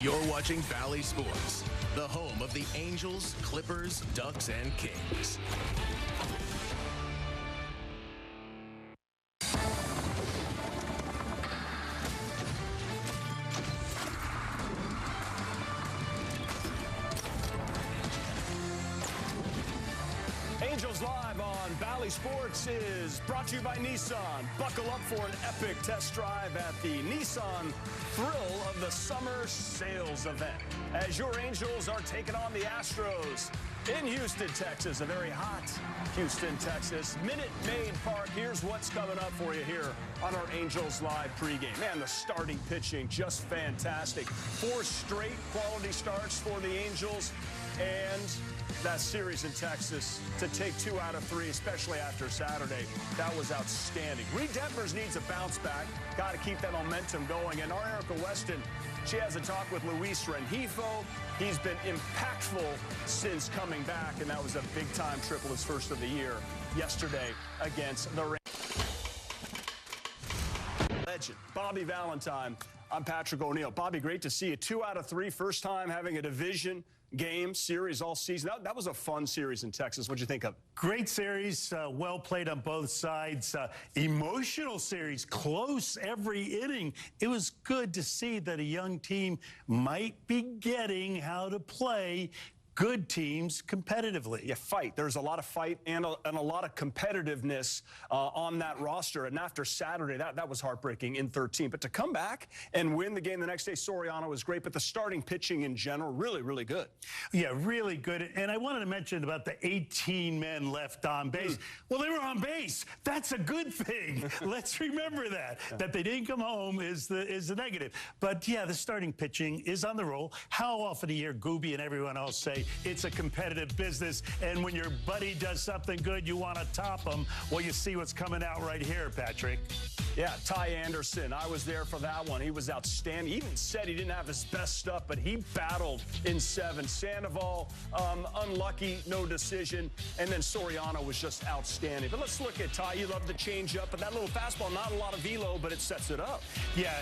You're watching Valley Sports, the home of the Angels, Clippers, Ducks, and Kings. Angels Live on Valley Sports is brought to you by Nissan. Buckle up for an epic test drive at the Nissan Thrill of the Summer Sales event, as your Angels are taking on the Astros in Houston, Texas. A very hot Houston, Texas. Maid Park. Here's what's coming up for you here on our Angels Live pregame. Man, the starting pitching just fantastic. 4 straight quality starts for the Angels, and that series in Texas to take 2 out of 3, especially after Saturday. That was outstanding. Reid Detmers needs a bounce back. Got to keep that momentum going. And our Erica Weston, she has a talk with Luis Rengifo. He's been impactful since coming back, and that was a big-time triple, his first of the year yesterday against the legend, Bobby Valentine. I'm Patrick O'Neill. Bobby, great to see you. 2 out of 3, first time having a division game series all season. That was a fun series in Texas. What'd you think of it? Great series, well played on both sides. Emotional series, close every inning. It was good to see that a young team might be getting how to play good teams competitively. Yeah, fight. There's a lot of fight and a lot of competitiveness on that roster. And after Saturday, that was heartbreaking in 13. But to come back and win the game the next day, Soriano was great. But the starting pitching in general, really, really good. Yeah, really good. And I wanted to mention about the 18 men left on base. Well, they were on base. That's a good thing. Let's remember that. That they didn't come home is the negative. But, yeah, the starting pitching is on the roll. How often do you hear Gooby and everyone else say, it's a competitive business, and when your buddy does something good, you want to top them? Well, you see what's coming out right here, Patrick. Yeah, Ty Anderson, I was there for that one. He was outstanding. He even said he didn't have his best stuff, but he battled in 7. Sandoval, unlucky, no decision. And then Soriano was just outstanding. But let's look at Ty. You love the changeup, but that little fastball, not a lot of velo, but it sets it up. Yeah,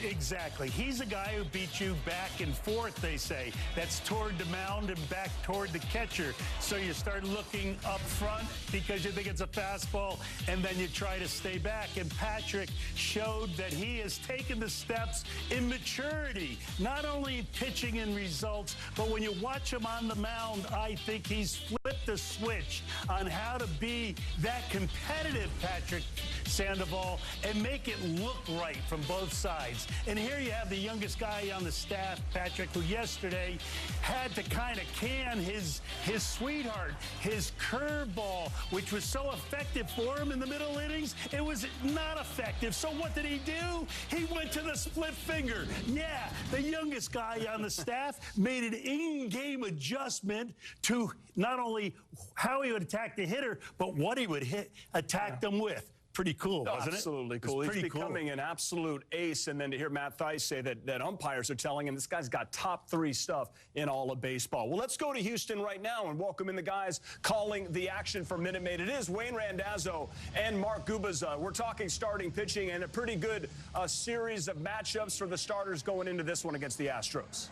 exactly. He's a guy who beats you back and forth, they say. That's toward the mound and back toward the catcher. So you start looking up front because you think it's a fastball, and then you try to stay back. And Patrick showed that he has taken the steps in maturity, not only in pitching and results, but when you watch him on the mound, I think he's flipped the switch on how to be that competitive, Patrick Sandoval, and make it look right from both sides. And here you have the youngest guy on the staff, Patrick, who yesterday had to kind of can his sweetheart, his curveball, which was so effective for him in the middle innings. It was not effective. So what did he do? He went to the split finger. Yeah, the youngest guy on the staff made an in-game adjustment to not only how he would attack the hitter, but what he would attack them with. Pretty cool, wasn't it? Absolutely cool. He's becoming an absolute ace. And then to hear Matt Theis say that umpires are telling him this guy's got top 3 stuff in all of baseball. Well, let's go to Houston right now and welcome in the guys calling the action for Minute Maid. It is Wayne Randazzo and Mark Gubaza. We're talking starting pitching and a pretty good series of matchups for the starters going into this one against the Astros.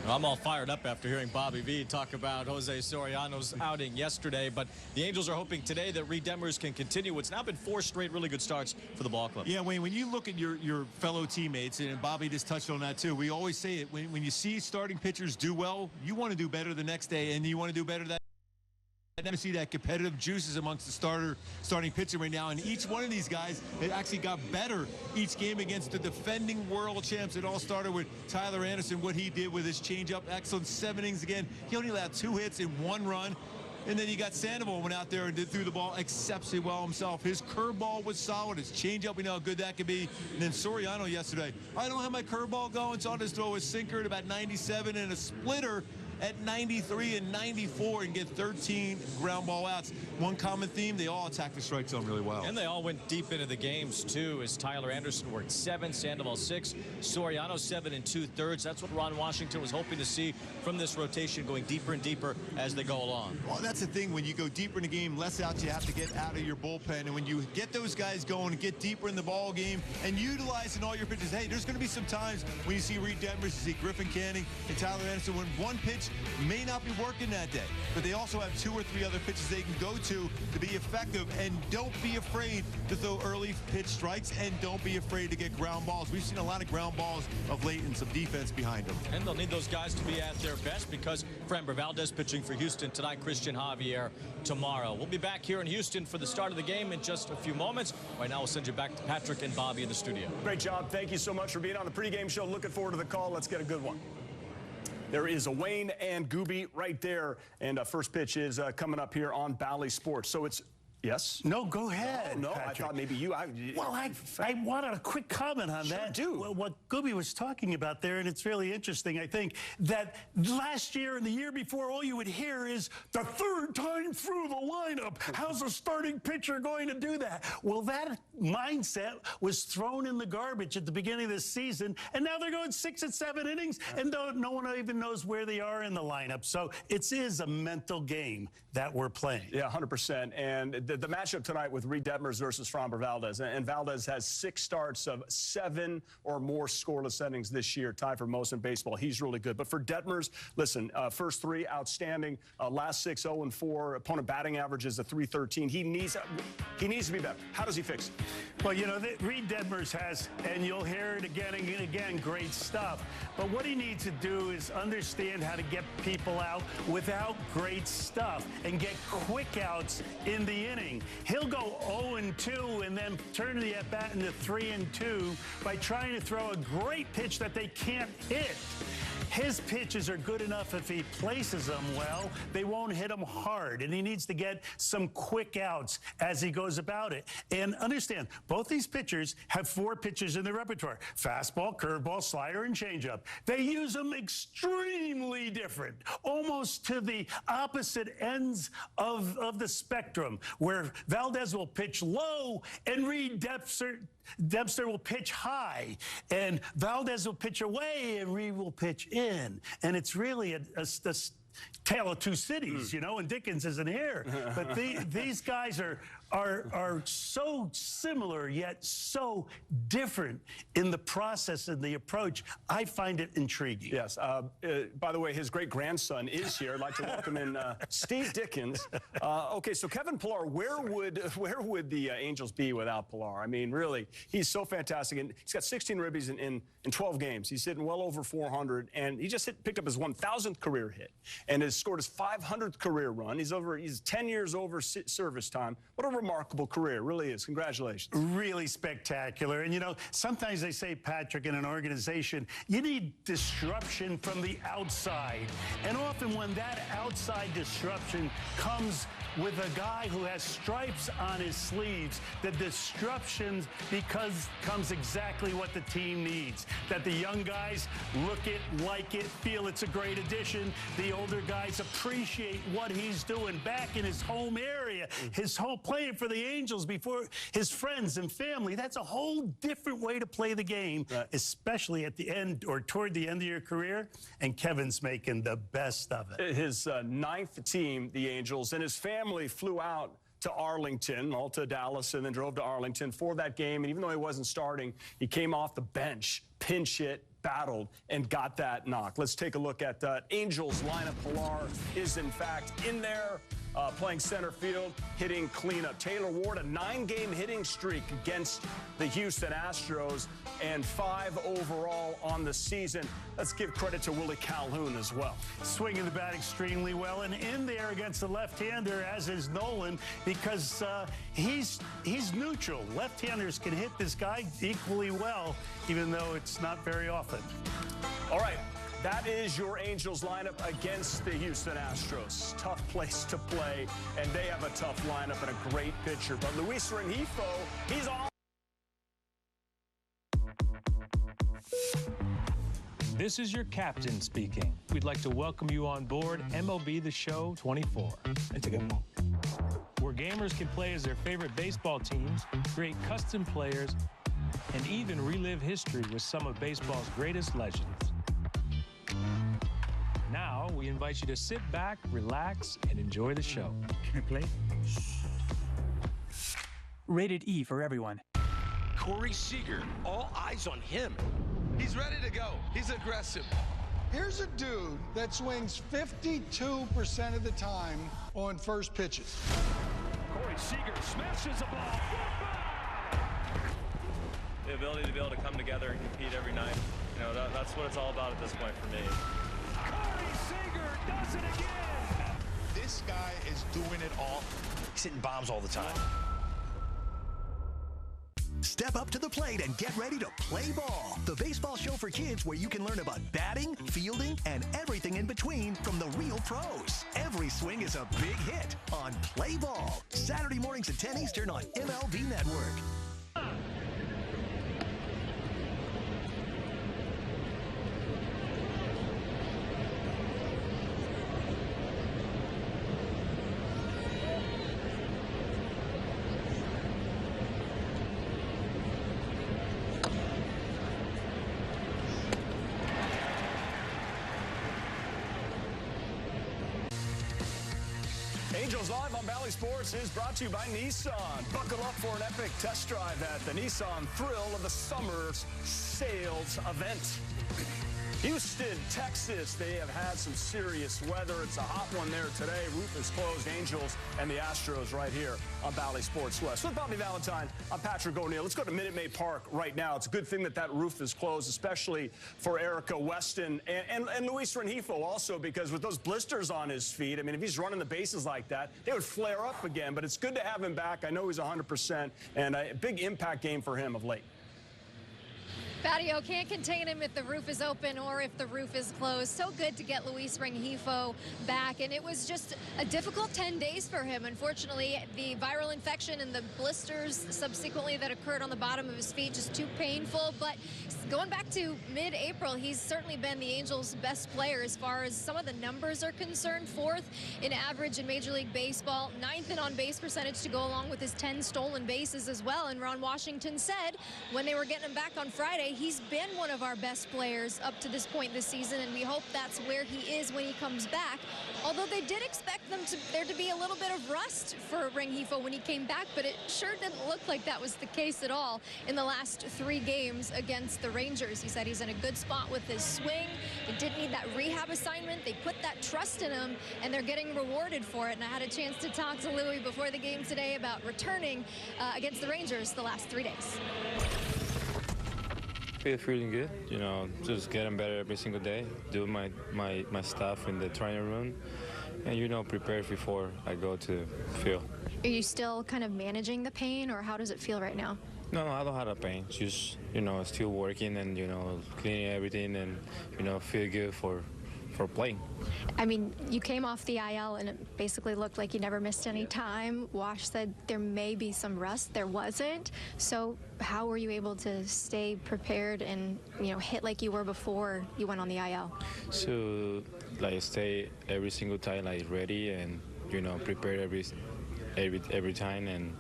I'm all fired up after hearing Bobby V talk about Jose Soriano's outing yesterday, but the Angels are hoping today that Reid Detmers can continue what's now been 4 straight really good starts for the ball club. Yeah, Wayne, when you look at your fellow teammates, and Bobby just touched on that too, we always say it, when you see starting pitchers do well, you want to do better the next day, and you want to do better that. I never see that competitive juices amongst the starting pitching right now, and each one of these guys it actually got better each game against the defending world champs. It all started with Tyler Anderson, what he did with his changeup, excellent 7 innings again. He only allowed 2 hits and 1 run. And then you got Sandoval went out there and threw the ball exceptionally well himself. His curveball was solid. His changeup, we know how good that could be. And then Soriano yesterday, I don't have my curveball going, so I'll just throw a sinker at about 97 and a splitter. at 93 and 94 and get 13 ground ball outs. One common theme, they all attack the strike zone really well. And they all went deep into the games, too, as Tyler Anderson worked 7, Sandoval 6, Soriano 7 2/3. That's what Ron Washington was hoping to see from this rotation, going deeper and deeper as they go along. Well, that's the thing. When you go deeper in the game, less outs you have to get out of your bullpen. And when you get those guys going and get deeper in the ball game and utilizing all your pitches, hey, there's going to be some times when you see Reid Detmers, you see Griffin Canning, and Tyler Anderson, when one pitch may not be working that day, but they also have 2 or 3 other pitches they can go to be effective. And don't be afraid to throw early pitch strikes, and don't be afraid to get ground balls. We've seen a lot of ground balls of late and some defense behind them. And they'll need those guys to be at their best, because Framber, Valdez pitching for Houston tonight, Christian Javier tomorrow. We'll be back here in Houston for the start of the game in just a few moments. Right now, we'll send you back to Patrick and Bobby in the studio. Great job. Thank you so much for being on the pregame show. Looking forward to the call. Let's get a good one. There is a Wayne and Gooby right there. And first pitch is coming up here on Bally Sports. So it's, yes? No, go ahead. No, Patrick. I thought maybe you. Well, I wanted a quick comment on that. Do. Well, what Gooby was talking about there, and it's really interesting, I think, that last year and the year before, all you would hear is the 3rd time through the lineup. How's a starting pitcher going to do that? Well, that mindset was thrown in the garbage at the beginning of this season, and now they're going 6 and 7 innings, and no one even knows where they are in the lineup. So it is a mental game that we're playing. Yeah, 100%. And the matchup tonight with Reid Detmers versus Framber Valdez. And Valdez has 6 starts of 7 or more scoreless innings this year, tied for most in baseball. He's really good. But for Detmers, listen, first 3 outstanding. Last 6, 0-4. Opponent batting average is a .313. He needs to be better. How does he fix it? Well, you know, Reid Detmers has, and you'll hear it again and again, great stuff. But what he needs to do is understand how to get people out without great stuff and get quick outs in the inning. He'll go 0-2 and then turn the at-bat into 3-2 by trying to throw a great pitch that they can't hit. His pitches are good enough if he places them well, they won't hit him hard, and he needs to get some quick outs as he goes about it. And understand, both these pitchers have 4 pitches in their repertoire: fastball, curveball, slider, and changeup. They use them extremely different, almost to the opposite ends of the spectrum, where Valdez will pitch low and Reid Detmers will pitch high, and Valdez will pitch away and Reid will pitch in. And it's really a tale of 2 cities, you know, and Dickens isn't here. But these guys are so similar yet so different in the process and the approach. I find it intriguing. Yes. By the way, his great-grandson is here. I'd like to welcome in Steve Dickens. Okay, so Kevin Pillar, where would the Angels be without Pillar? I mean, really, he's so fantastic. And he's got 16 ribbies in 12 games. He's hitting well over 400, and he just picked up his 1,000th career hit and has scored his 500th career run. He's 10 years over service time. What a remarkable career, really is. Congratulations. Really spectacular. And, you know, sometimes they say, Patrick, in an organization, you need disruption from the outside. And often when that outside disruption comes with a guy who has stripes on his sleeves, the disruption becomes exactly what the team needs. That the young guys look it, like it, feel it's a great addition. The older guys appreciate what he's doing back in his home area, his home, playing for the Angels before his friends and family. That's a whole different way to play the game, especially at the end or toward the end of your career. And Kevin's making the best of it. His 9th team, the Angels, and his family flew out to Arlington, all to Dallas, and then drove to Arlington for that game. And even though he wasn't starting, he came off the bench, pinch hit, battled, and got that knock. Let's take a look at Angels lineup. Pillar is, in fact, in there. Playing center field, hitting cleanup. Taylor Ward, a 9-game hitting streak against the Houston Astros, and 5 overall on the season. Let's give credit to Willie Calhoun as well. Swinging the bat extremely well, and in there against the left-hander, as is Nolan, because he's neutral. Left-handers can hit this guy equally well, even though it's not very often. All right. That is your Angels lineup against the Houston Astros. Tough place to play, and they have a tough lineup and a great pitcher. But Luis Rengifo, he's on. This is your captain speaking. We'd like to welcome you on board MLB The Show 24. It's a good one. Where gamers can play as their favorite baseball teams, create custom players, and even relive history with some of baseball's greatest legends. Now, we invite you to sit back, relax, and enjoy the show. Can I play? Rated E for everyone. Corey Seager, all eyes on him. He's ready to go. He's aggressive. Here's a dude that swings 52% of the time on first pitches. Corey Seager smashes the ball. The ability to be able to come together and compete every night. You know, that's what it's all about at this point for me. Corey Seager does it again. This guy is doing it all. He's hitting bombs all the time. Step up to the plate and get ready to play ball. The baseball show for kids where you can learn about batting, fielding, and everything in between from the real pros. Every swing is a big hit on Play Ball. Saturday mornings at 10 Eastern on MLB Network. Angels Live on Bally Sports is brought to you by Nissan. Buckle up for an epic test drive at the Nissan Thrill of the Summer's Sales Event. Houston, Texas, they have had some serious weather. It's a hot one there today. Roof is closed. Angels and the Astros right here on Bally Sports West. With Bobby Valentine, I'm Patrick O'Neill. Let's go to Minute Maid Park right now. It's a good thing that that roof is closed, especially for Erica Weston and Luis Rengifo also, because with those blisters on his feet, I mean, if he's running the bases like that, they would flare up again. But it's good to have him back. I know he's 100%, and a big impact game for him of late. Patio can't contain him if the roof is open or if the roof is closed. So good to get Luis Rengifo back, and it was just a difficult 10 days for him. Unfortunately, the viral infection and the blisters subsequently that occurred on the bottom of his feet, just too painful. But going back to mid-April, he's certainly been the Angels' best player as far as some of the numbers are concerned. 4th in average in Major League Baseball, 9th in on-base percentage to go along with his 10 stolen bases as well. And Ron Washington said when they were getting him back on Friday, he's been one of our best players up to this point this season, and we hope that's where he is when he comes back. Although they did expect there to be a little bit of rust for Rengifo when he came back, but it sure didn't look like that was the case at all in the last 3 games against the Rangers. He said he's in a good spot with his swing. They did need that rehab assignment. They put that trust in him, and they're getting rewarded for it. And I had a chance to talk to Louis before the game today about returning against the Rangers the last 3 days. Feeling good, you know, just getting better every single day, do my stuff in the training room, and, you know, prepare before I go to field. Are you still kind of managing the pain, or how does it feel right now? No, I don't have a pain. Just, you know, still working and, you know, cleaning everything and, you know, feel good for playing. I mean, you came off the IL and it basically looked like you never missed any time. Wash said there may be some rust. There wasn't. So how were you able to stay prepared and, you know, hit like you were before you went on the IL? So, like, stay every single time, like, ready and, you know, prepare every time, and,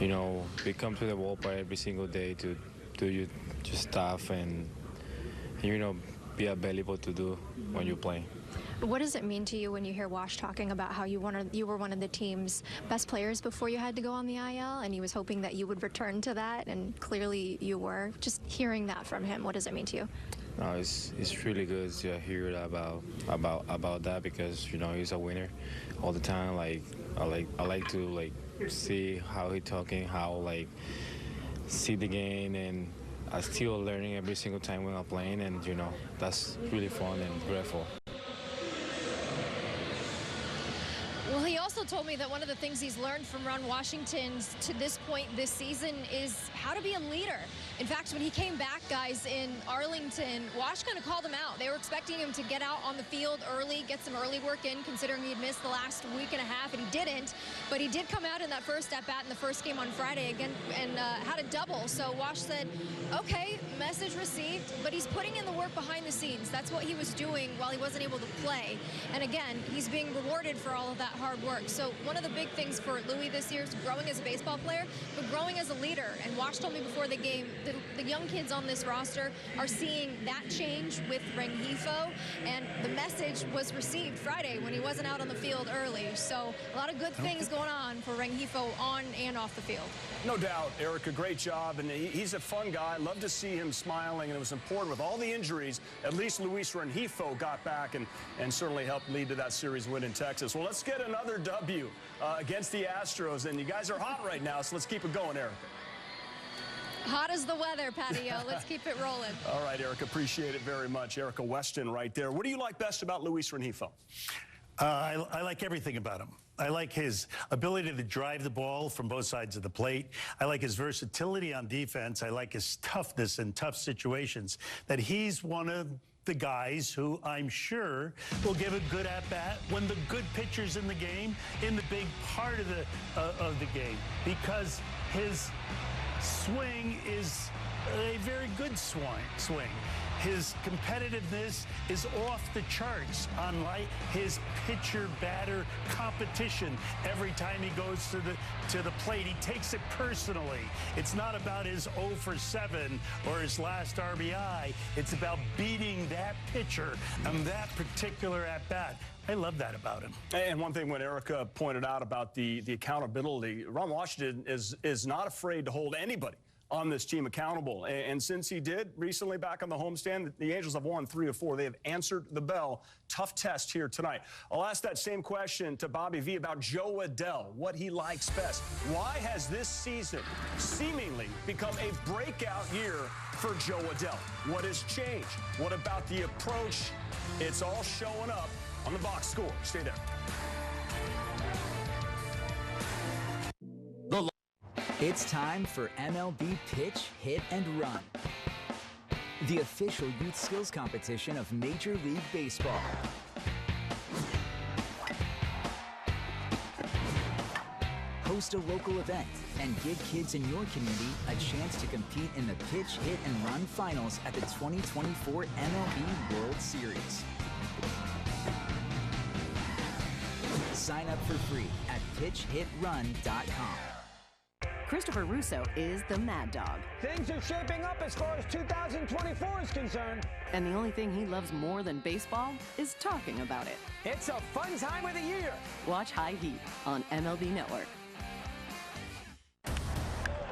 you know, we come to the ballpark every single day to do your stuff and, you know, be available to do when you play. What does it mean to you when you hear Wash talking about how you were one of the team's best players before you had to go on the IL, and he was hoping that you would return to that, and clearly you were? Just hearing that from him, what does it mean to you? No, it's really good to hear about that, because, you know, he's a winner all the time. Like, I like to, like, see how he talking, how, like, see the game, and I'm still learning every single time when I'm playing, and, you know, that's really fun and grateful. Well, he also also told me that one of the things he's learned from Ron Washington to this point this season is how to be a leader. In fact, when he came back, guys, in Arlington, Wash kind of called him out. They were expecting him to get out on the field early, get some early work in, considering he'd missed the last week and a half, and he didn't. But he did come out in that first at-bat in the first game on Friday again and had a double. So Wash said, okay, message received, but he's putting in the work behind the scenes. That's what he was doing while he wasn't able to play. And again, he's being rewarded for all of that hard work. So one of the big things for Louis this year is growing as a baseball player, but growing as a leader. And Wash told me before the game, the young kids on this roster are seeing that change with Rengifo, and the message was received Friday when he wasn't out on the field early. So a lot of good things going on for Rengifo on and off the field. No doubt, Eric, a great job, and he's a fun guy. Love to see him smiling, and it was important with all the injuries. At least Luis Rengifo got back and certainly helped lead to that series win in Texas. Well, let's get another W against the Astros, and you guys are hot right now, so let's keep it going, Eric. Hot as the weather, Patio. Let's keep it rolling. All right, Eric, appreciate it very much. Erica Weston right there. What do you like best about Luis Rengifo? I like everything about him. I like his ability to drive the ball from both sides of the plate. I like his versatility on defense. I like his toughness in tough situations. That he's one of the guys who I'm sure will give a good at-bat when the good pitcher's in the game, in the big part of the game, because his swing is a very good swing. His competitiveness is off the charts, unlike his pitcher-batter competition. Every time he goes to the plate, he takes it personally. It's not about his 0 for 7 or his last RBI. It's about beating that pitcher and that particular at-bat. I love that about him. And one thing when Erica pointed out about the accountability, Ron Washington is not afraid to hold anybody on this team accountable. And since he did recently back on the homestand, the Angels have won 3 of 4. They have answered the bell. Tough test here tonight. I'll ask that same question to Bobby V about Joe Adell, what he likes best. Why has this season seemingly become a breakout year for Joe Adell? What has changed? What about the approach? It's all showing up on the box score. Stay there. It's time for MLB Pitch, Hit, and Run, the official youth skills competition of Major League Baseball. Host a local event and give kids in your community a chance to compete in the Pitch, Hit, and Run finals at the 2024 MLB World Series. Sign up for free at pitchhitrun.com. Christopher Russo is the Mad Dog. Things are shaping up as far as 2024 is concerned. And the only thing he loves more than baseball is talking about it. It's a fun time of the year. Watch High Heat on MLB Network.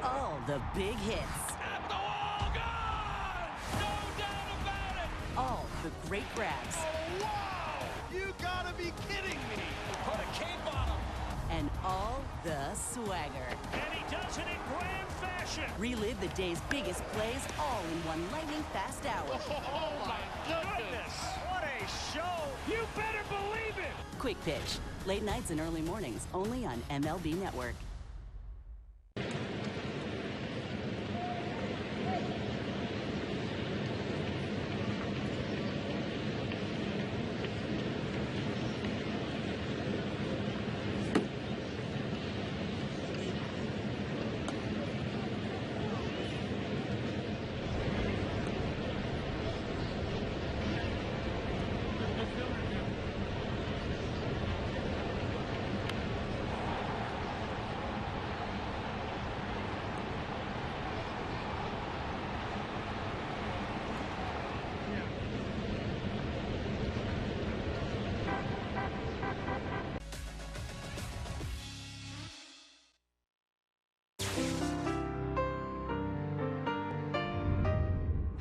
All the big hits. At the wall, gone! No doubt about it! All the great grabs. Oh, wow! You gotta be kidding me! Put a cape on him! And all the swagger. And he does it in grand fashion. Relive the day's biggest plays all in one lightning-fast hour. Oh, my goodness! What a show! You better believe it! Quick Pitch. Late nights and early mornings, only on MLB Network.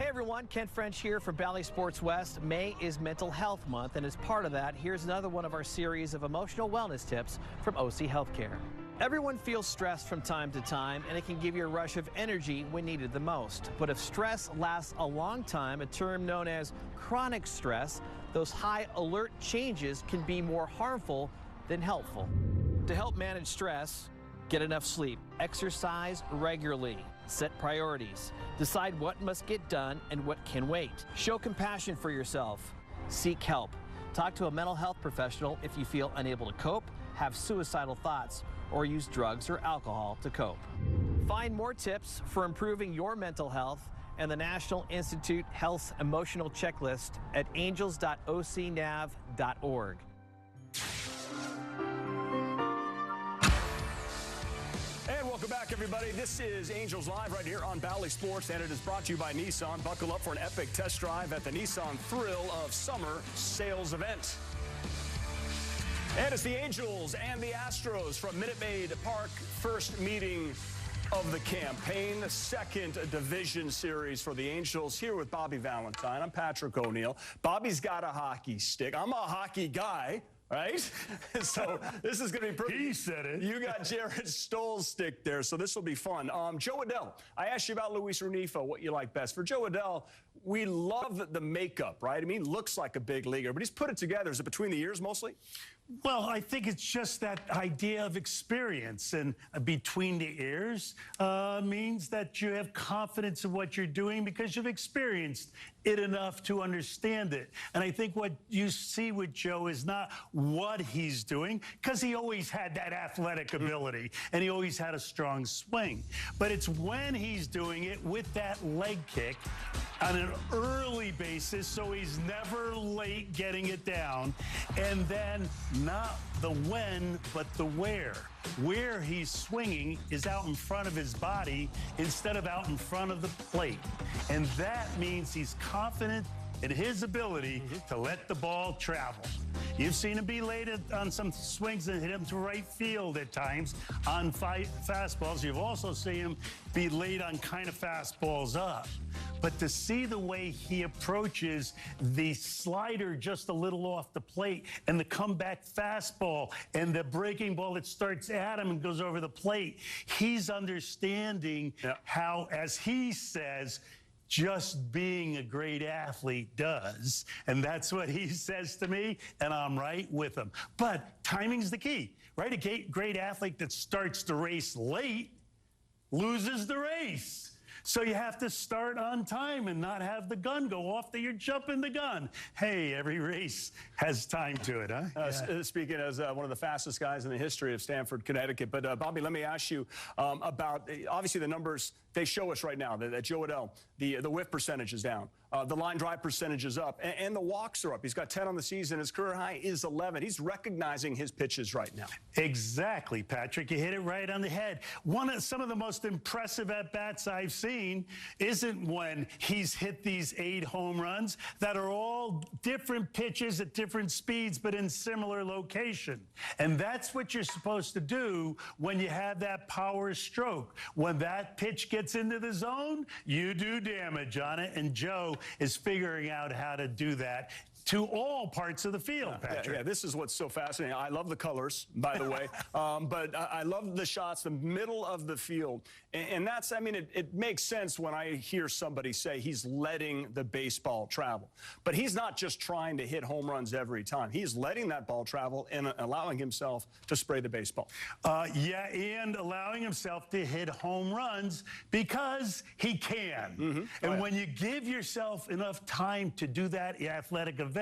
Everyone, Kent French here for Bally Sports West. May is Mental Health Month, and as part of that, here's another one of our series of emotional wellness tips from OC Healthcare. Everyone feels stressed from time to time, and it can give you a rush of energy when needed the most. But if stress lasts a long time, a term known as chronic stress, those high alert changes can be more harmful than helpful. To help manage stress, get enough sleep, exercise regularly, set priorities, decide what must get done and what can wait. Show compassion for yourself. Seek help. Talk to a mental health professional if you feel unable to cope, have suicidal thoughts, or use drugs or alcohol to cope. Find more tips for improving your mental health and the National Institute Health's emotional checklist at angels.ocnav.org. And welcome back, everybody. This is Angels Live right here on Bally Sports, and it is brought to you by Nissan. Buckle up for an epic test drive at the Nissan Thrill of Summer sales event. And it's the Angels and the Astros from Maid Park. First meeting of the campaign, the second division series for the Angels. Here with Bobby Valentine. I'm Patrick O'Neill. Bobby's got a hockey stick. I'm a hockey guy. Right? So this is going to be pretty. He said it. You got Jared Stoll's stick there, so this will be fun. Joe Adell, I asked you about Luis Renifo, what you like best. For Joe Adell, we love the makeup, right? I mean, he looks like a big leaguer, but he's put it together. Is it between the ears mostly? Well, I think it's just that idea of experience, and between the ears means that you have confidence in what you're doing because you've experienced it enough to understand it. And I think what you see with Joe is not what he's doing, because he always had that athletic ability and he always had a strong swing. But it's when he's doing it with that leg kick on an early basis, so he's never late getting it down, and then not the when, but the where. Where he's swinging is out in front of his body instead of out in front of the plate. And that means he's confident in his ability to let the ball travel. You've seen him be late on some swings and hit him to right field at times on fastballs. You've also seen him be late on kind of fastballs up. But to see the way he approaches the slider just a little off the plate and the comeback fastball and the breaking ball that starts at him and goes over the plate, he's understanding how, as he says, just being a great athlete does. And that's what he says to me, and I'm right with him. But timing's the key, right? A great athlete that starts the race late loses the race. So you have to start on time and not have the gun go off that you're jumping the gun. Hey, every race has time to it, huh? Speaking as one of the fastest guys in the history of Stamford, Connecticut. But, Bobby, let me ask you about, obviously, the numbers they show us right now that Joe Adell, the whiff percentage is down. The line drive percentage is up, and the walks are up. He's got 10 on the season. His career high is 11. He's recognizing his pitches right now. Exactly, Patrick. You hit it right on the head. Some of the most impressive at-bats I've seen isn't when he's hit these 8 home runs that are all different pitches at different speeds, but in similar location. And that's what you're supposed to do when you have that power stroke. When that pitch gets into the zone, you do damage on it, and Joe is figuring out how to do that to all parts of the field, Patrick. Yeah, this is what's so fascinating. I love the colors, by the way, but I love the shots, the middle of the field. And that's, I mean, it makes sense when I hear somebody say he's letting the baseball travel. But he's not just trying to hit home runs every time. He's letting that ball travel and allowing himself to spray the baseball. Yeah, and allowing himself to hit home runs because he can. And when you give yourself enough time to do that athletic event,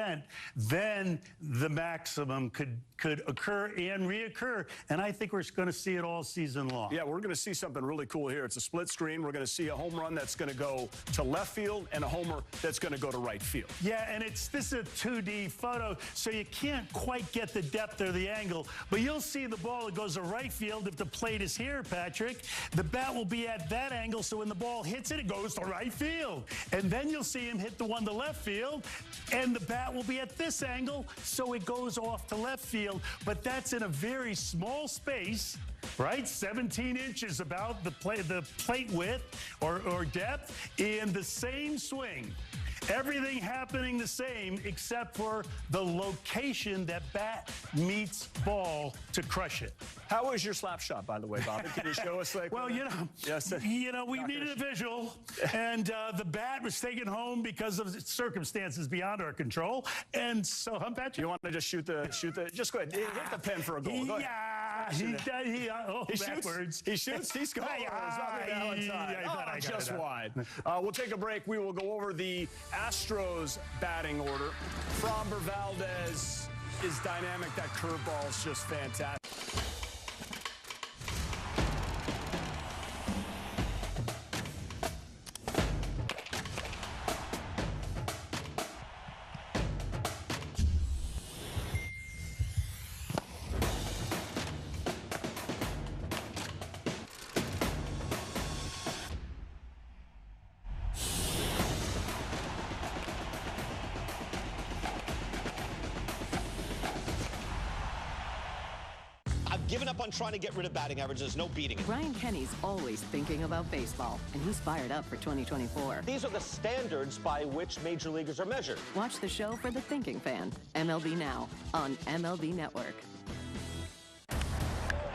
then the maximum could occur and reoccur. And I think we're going to see it all season long. Yeah, we're going to see something really cool here. It's a split screen. We're going to see a home run that's going to go to left field and a homer that's going to go to right field. Yeah, and this is a 2D photo, so you can't quite get the depth or the angle. But you'll see the ball that goes to right field if the plate is here, Patrick. The bat will be at that angle, so when the ball hits it, it goes to right field. And then you'll see him hit the one to left field, and the bat will be at this angle, so it goes off to left field. But that's in a very small space, right? 17 inches about the plate width or depth in the same swing. Everything happening the same except for the location that bat meets ball to crush it. How was your slap shot, by the way, Bobby? Can you show us? Like, well, we needed a visual, and the bat was taken home because of circumstances beyond our control. And so, Patrick, you want to just shoot the? Just go ahead, hit the pen for a goal. Go ahead. He shoots. He shoots. He scores. Just wide. We'll take a break. We will go over the Astros batting order. Framber, Valdez is dynamic. That curveball is just fantastic. Given up on trying to get rid of batting average. There's no beating it. Brian Kenny's always thinking about baseball, and he's fired up for 2024. These are the standards by which major leaguers are measured. Watch the show for the thinking fan, MLB Now, on MLB Network.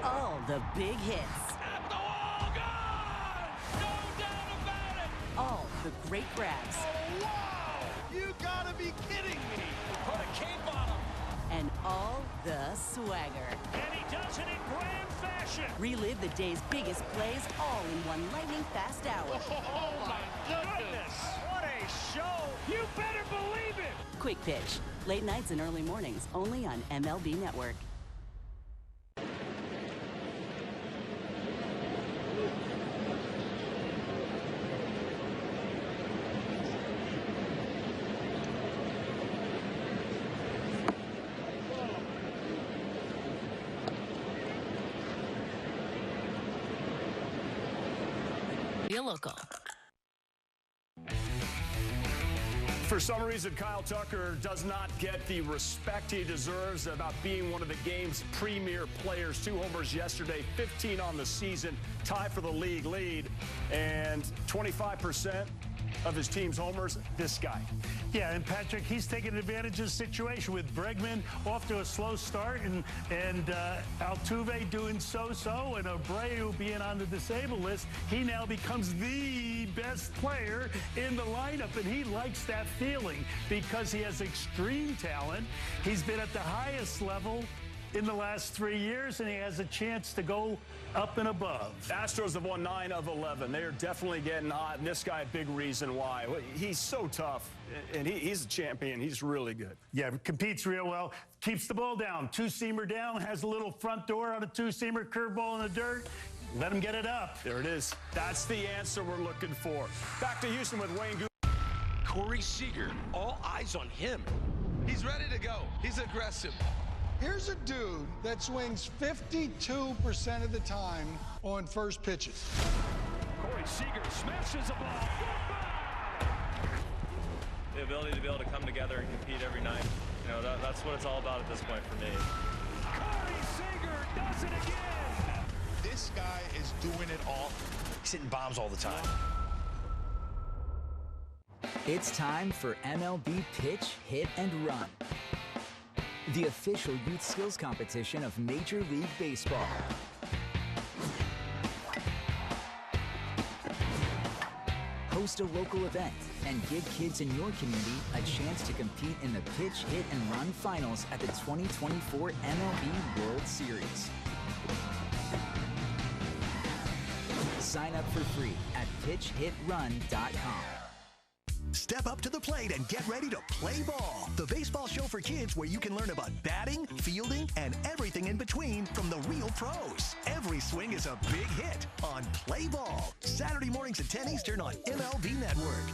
All the big hits. At the wall, gone! No doubt about it! All the great grabs. Oh, wow! You gotta be kidding me! Put a cape on him! And all the swagger. And he does it in grand fashion. Relive the day's biggest plays all in one lightning-fast hour. Oh, my goodness. What a show. You better believe it. Quick Pitch. Late nights and early mornings, only on MLB Network. Local. For some reason, Kyle Tucker does not get the respect he deserves about being one of the game's premier players. 2 homers yesterday, 15 on the season, tie for the league lead, and 25% of his team's homers, this guy. Yeah, and Patrick, he's taking advantage of the situation with Bregman off to a slow start and Altuve doing so-so and Abreu being on the disabled list. He now becomes the best player in the lineup, and he likes that feeling because he has extreme talent. He's been at the highest level in the last 3 years, and he has a chance to go up and above. Astros have won 9 of 11. They are definitely getting hot, and this guy, a big reason why. He's so tough, and he's a champion. He's really good. Yeah, competes real well. Keeps the ball down. 2-seamer down, has a little front door on a 2-seamer, curveball in the dirt. Let him get it up. There it is. That's the answer we're looking for. Back to Houston with Wayne Goose. Corey Seager, all eyes on him. He's ready to go. He's aggressive. Here's a dude that swings 52% of the time on first pitches. Corey Seager smashes the ball. The ability to be able to come together and compete every night. You know, that's what it's all about at this point for me. Corey Seager does it again. This guy is doing it all. He's hitting bombs all the time. It's time for MLB Pitch, Hit, and Run, the official youth skills competition of Major League Baseball. Host a local event and give kids in your community a chance to compete in the Pitch, Hit, and Run finals at the 2024 MLB World Series. Sign up for free at pitchhitrun.com. Step up to the plate and get ready to play ball. The baseball show for kids where you can learn about batting, fielding, and everything in between from the real pros. Every swing is a big hit on Play Ball. Saturday mornings at 10 Eastern on MLB Network.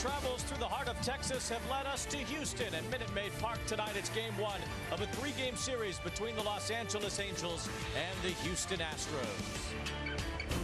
travels through the heart of Texas have led us to Houston and Minute Maid Park tonight. It's game one of a three-game series between the Los Angeles Angels and the Houston Astros.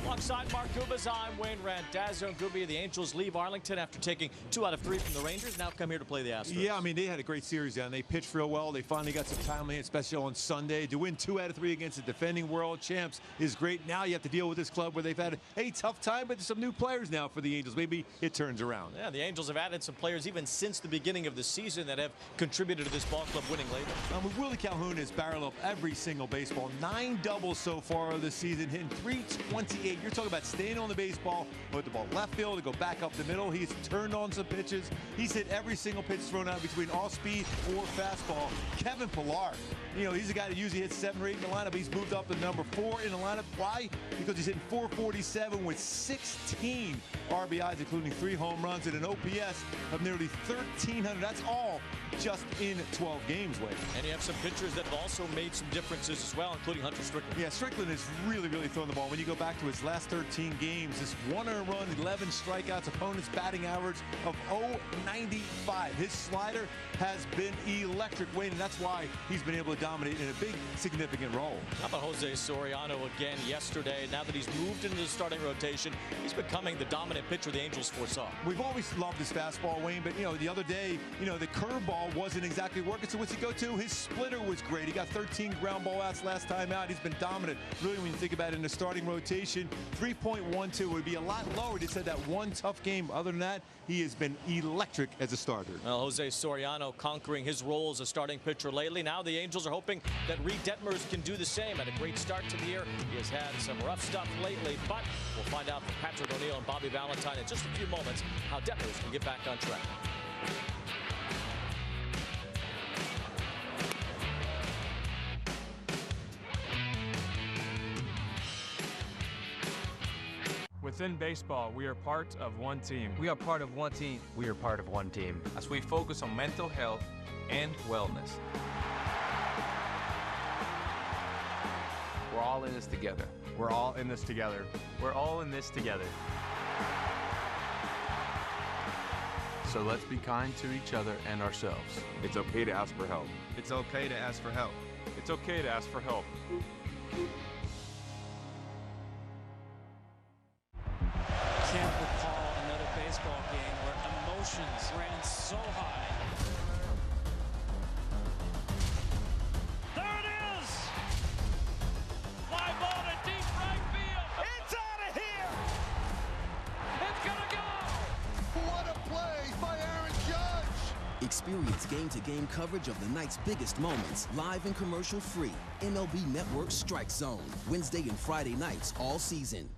Alongside Mark Gubas, I'm Wayne Randazzo and Gubi. The Angels leave Arlington after taking 2 out of 3 from the Rangers. Now come here to play the Astros. Yeah, I mean, they had a great series down. They pitched real well. They finally got some time, especially on Sunday. To win 2 out of 3 against the defending world champs is great. Now you have to deal with this club where they've had a tough time, but there's some new players now for the Angels. Maybe it turns around. Yeah, the Angels have added some players even since the beginning of the season that have contributed to this ball club winning lately. Willie Calhoun has barreled up every single baseball. 9 doubles so far this season, hitting .328. You're talking about staying on the baseball, put the ball left field to go back up the middle. He's turned on some pitches. He's hit every single pitch thrown out between off speed or fastball. Kevin Pillar, you know, he's a guy that usually hits 7 or 8 in the lineup. He's moved up to number 4 in the lineup. Why? Because he's hitting .447 with 16 RBIs, including 3 home runs and an OPS of nearly 1,300. That's all just in 12 games, Wade. And you have some pitchers that have also made some differences as well, including Hunter Strickland. Yeah, Strickland is really throwing the ball. When you go back to his last 13 games, this 1 earned run, 11 strikeouts, opponent's batting average of .095. His slider has been electric, Wayne, and that's why he's been able to dominate in a big, significant role. How about Jose Soriano again yesterday? Now that he's moved into the starting rotation, he's becoming the dominant pitcher the Angels foresaw. We've always loved his fastball, Wayne, but, you know, the other day, you know, the curveball wasn't exactly working, so what's he go to? His splitter was great. He got 13 ground ball outs last time out. He's been dominant, really, when you think about it in the starting rotation. 3.12 would be a lot lower. They said that one tough game. Other than that, he has been electric as a starter. Well, Jose Soriano conquering his role as a starting pitcher lately. Now the Angels are hoping that Reid Detmers can do the same. Had a great start to the year. He has had some rough stuff lately, but we'll find out from Patrick O'Neill and Bobby Valentine in just a few moments how Detmers can get back on track. Within baseball, we are part of one team. We are part of one team. We are part of one team. As we focus on mental health and wellness. We're all in this together. We're all in this together. We're all in this together. So let's be kind to each other and ourselves. It's okay to ask for help. It's okay to ask for help. It's okay to ask for help. Can't recall another baseball game where emotions ran so high. There it is! Fly ball to deep right field. It's out of here! It's gonna go! What a play by Aaron Judge! Experience game-to-game coverage of the night's biggest moments, live and commercial-free. MLB Network Strike Zone, Wednesday and Friday nights all season.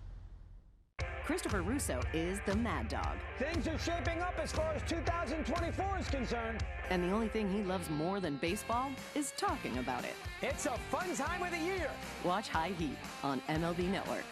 Christopher Russo is the Mad Dog. Things are shaping up as far as 2024 is concerned. And the only thing he loves more than baseball is talking about it. It's a fun time of the year. Watch High Heat on MLB Network.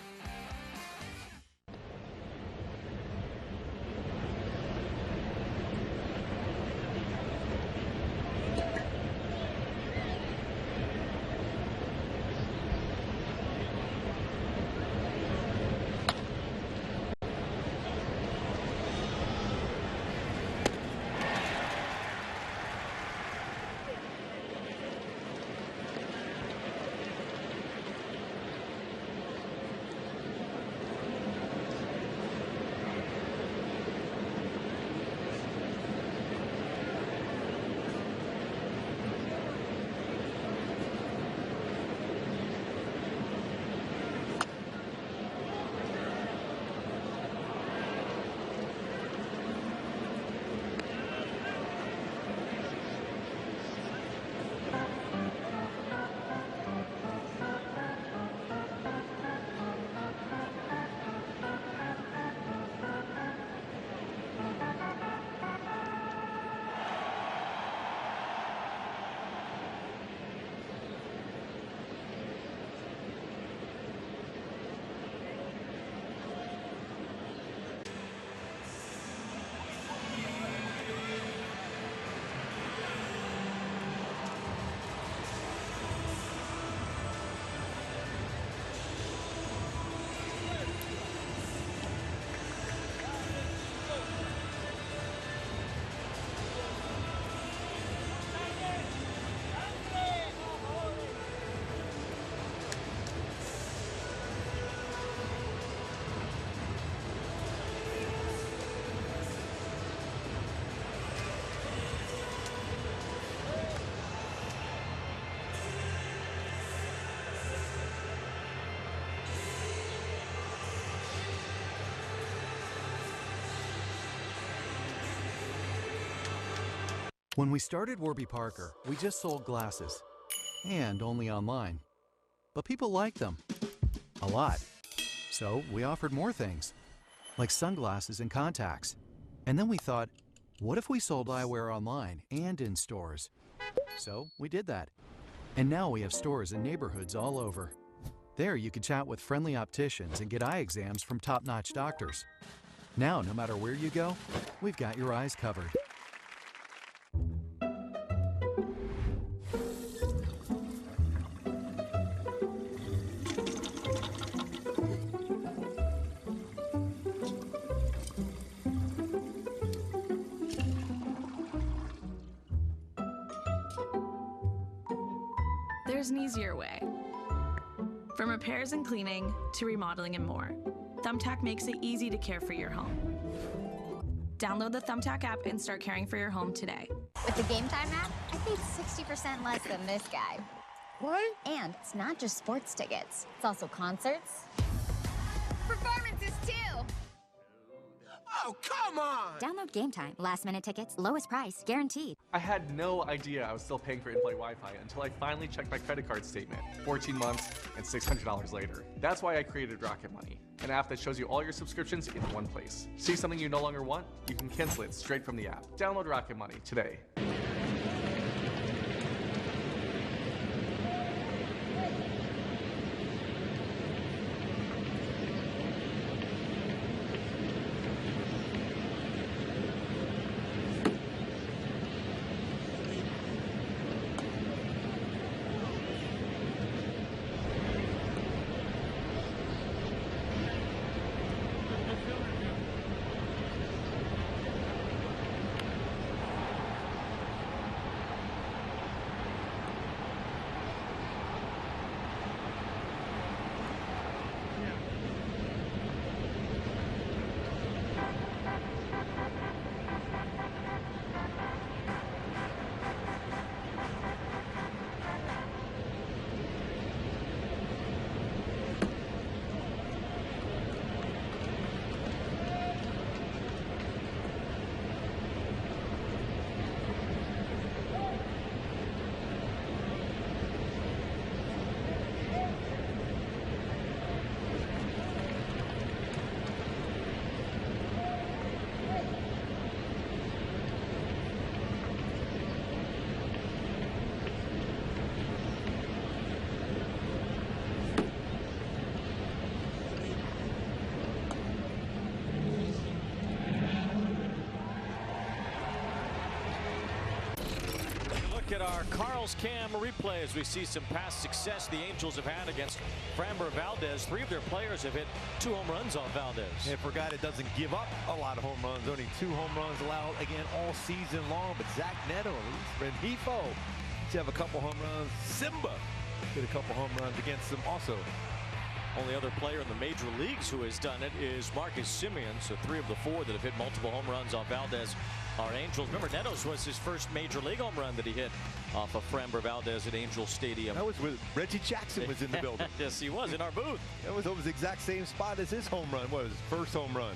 When we started Warby Parker, we just sold glasses, and only online. But people liked them a lot. So we offered more things, like sunglasses and contacts. And then we thought, what if we sold eyewear online and in stores? So we did that. And now we have stores in neighborhoods all over. There you can chat with friendly opticians and get eye exams from top-notch doctors. Now, no matter where you go, we've got your eyes covered. There's an easier way. From repairs and cleaning to remodeling and more, Thumbtack makes it easy to care for your home. Download the Thumbtack app and start caring for your home today. With the Game Time app, I paid 60% less than this guy. What? And it's not just sports tickets. It's also concerts. Performances, too! Oh, come on! Download Game Time. Last-minute tickets, lowest price, guaranteed. I had no idea I was still paying for in-play Wi-Fi until I finally checked my credit card statement. 14 months and $600 later. That's why I created Rocket Money, an app that shows you all your subscriptions in one place. See something you no longer want? You can cancel it straight from the app. Download Rocket Money today. At our Carl's Cam replays, we see some past success the Angels have had against Framber Valdez. 3 of their players have hit 2 home runs on Valdez. And for a guy that doesn't give up a lot of home runs, only 2 home runs allowed again all season long. But Zach Neto, Rengifo, to have a couple home runs. Simba did a couple home runs against them also. Only other player in the major leagues who has done it is Marcus Semien. So 3 of the 4 that have hit multiple home runs on Valdez are Angels. Remember, Neto's was his first major league home run that he hit off of Framber Valdez at Angel Stadium. That was with Reggie Jackson was in the building. Yes, he was in our booth. It was the exact same spot as his home run was, first home run.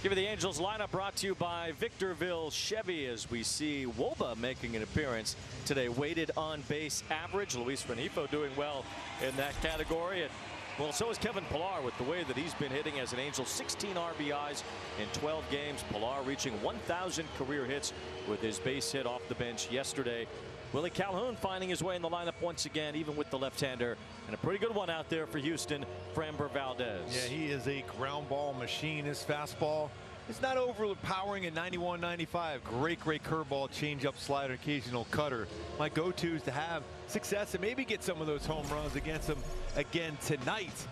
Give you the Angels lineup brought to you by Victorville Chevy as we see Woba making an appearance today. Weighted on base average. Luis Rengifo doing well in that category. And well, so is Kevin Pillar with the way that he's been hitting as an Angel. 16 RBIs in 12 games. Pillar reaching 1,000 career hits with his base hit off the bench yesterday. Willie Calhoun finding his way in the lineup once again, even with the left-hander. And a pretty good one out there for Houston, Framber Valdez. Yeah, he is a ground ball machine. His fastball is not overpowering at 91, 95. Great curveball, changeup, slider, occasional cutter. My go-to is to have success and maybe get some of those home runs against him again tonight.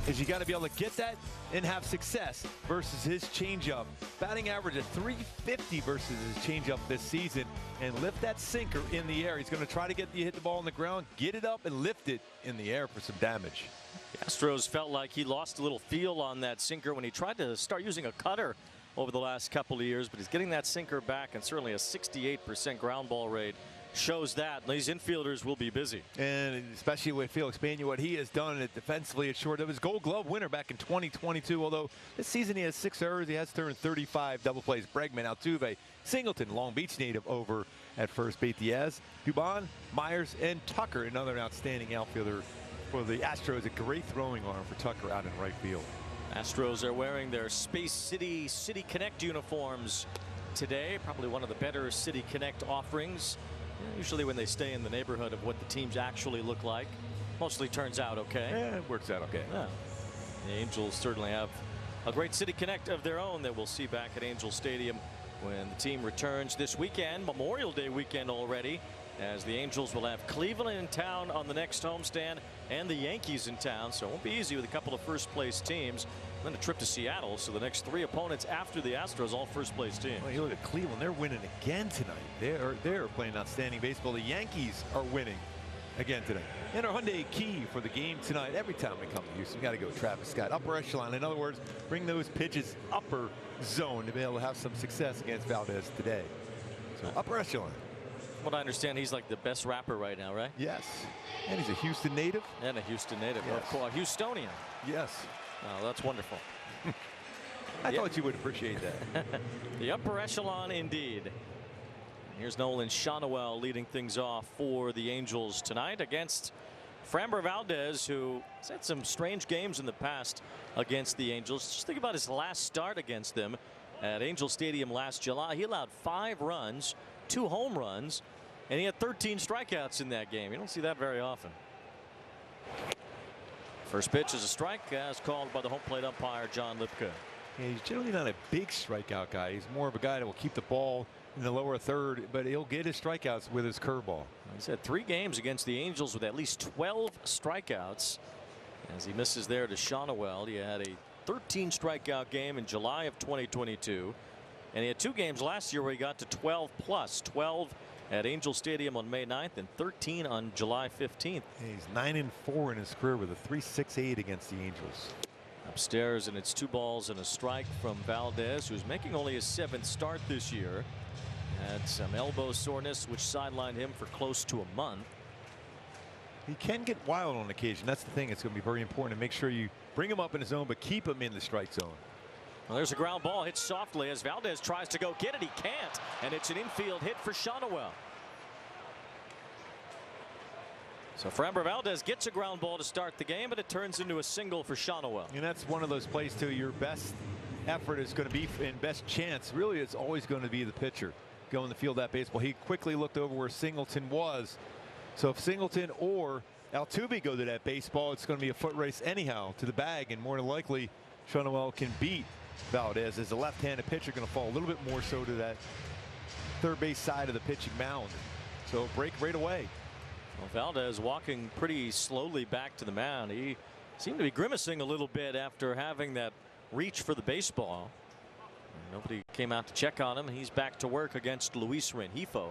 Is you got to be able to get that and have success versus his changeup. Batting average at 350 versus his changeup this season, and lift that sinker in the air. He's going to try to get you hit the ball on the ground, get it up and lift it in the air for some damage. The Astros felt like he lost a little feel on that sinker when he tried to start using a cutter over the last couple of years, but he's getting that sinker back, and certainly a 68% ground ball rate shows that. These infielders will be busy. And especially with Felix Pena, what he has done defensively at short of his Gold Glove winner back in 2022. Although this season he has 6 errors, he has turned 35 double plays. Bregman, Altuve, Singleton, Long Beach native over at first base. Diaz, Dubon, Myers, and Tucker, another outstanding outfielder for the Astros. A great throwing arm for Tucker out in right field. Astros are wearing their Space City Connect uniforms today. Probably one of the better City Connect offerings. Usually when they stay in the neighborhood of what the teams actually look like. Mostly turns out okay. Yeah, it works out okay. Yeah. The Angels certainly have a great City Connect of their own that we'll see back at Angel Stadium when the team returns this weekend. Memorial Day weekend already, as the Angels will have Cleveland in town on the next homestand and the Yankees in town. So it won't be easy with a couple of first place teams. Then a trip to Seattle. So the next 3 opponents after the Astros, all first place teams. Well, you look at Cleveland, they're winning again tonight. They're playing outstanding baseball. The Yankees are winning again today. And our Hyundai key for the game tonight. Every time we come to Houston, we got to go Travis Scott. Upper echelon. In other words, bring those pitches upper zone to be able to have some success against Valdez today. So upper echelon. What I understand, he's like the best rapper right now, right? Yes. And he's a Houston native. And a Houston native. Yes. Of course, a Houstonian. Yes. Oh, that's wonderful. I thought you would appreciate that. The upper echelon indeed. Here's Nolan Shonowell leading things off for the Angels tonight against Framber Valdez, who has had some strange games in the past against the Angels. Just think about his last start against them at Angel Stadium last July. He allowed 5 runs, 2 home runs, and he had 13 strikeouts in that game. You don't see that very often. First pitch is a strike, as called by the home plate umpire John Lipka. Yeah, he's generally not a big strikeout guy. He's more of a guy that will keep the ball in the lower third, but he'll get his strikeouts with his curveball. He's had 3 games against the Angels with at least 12 strikeouts. As he misses there to Shonowell. He had a 13 strikeout game in July of 2022, and he had 2 games last year where he got to 12 plus. 12 at Angel Stadium on May 9th and 13 on July 15th. He's 9-4 in his career with a .368 against the Angels. Upstairs, and it's 2 balls and a strike from Valdez, who's making only his 7th start this year. Had some elbow soreness, which sidelined him for close to a month. He can get wild on occasion. That's the thing. It's going to be very important to make sure you bring him up in his zone, but keep him in the strike zone. Well, there's a ground ball hit softly as Valdez tries to go get it. He can't, and it's an infield hit for Shonowell. So Framber Valdez gets a ground ball to start the game, but it turns into a single for Shonowell. And that's one of those plays too. Your best effort is going to be, and best chance really is always going to be the pitcher going to field that baseball. He quickly looked over where Singleton was. So if Singleton or Altuve go to that baseball, it's going to be a foot race anyhow to the bag, and more than likely Shonowell can beat Valdez as a left-handed pitcher, going to fall a little bit more so to that third base side of the pitching mound. So break right away. Well, Valdez walking pretty slowly back to the mound. He seemed to be grimacing a little bit after having that reach for the baseball. Nobody came out to check on him. He's back to work against Luis Rengifo.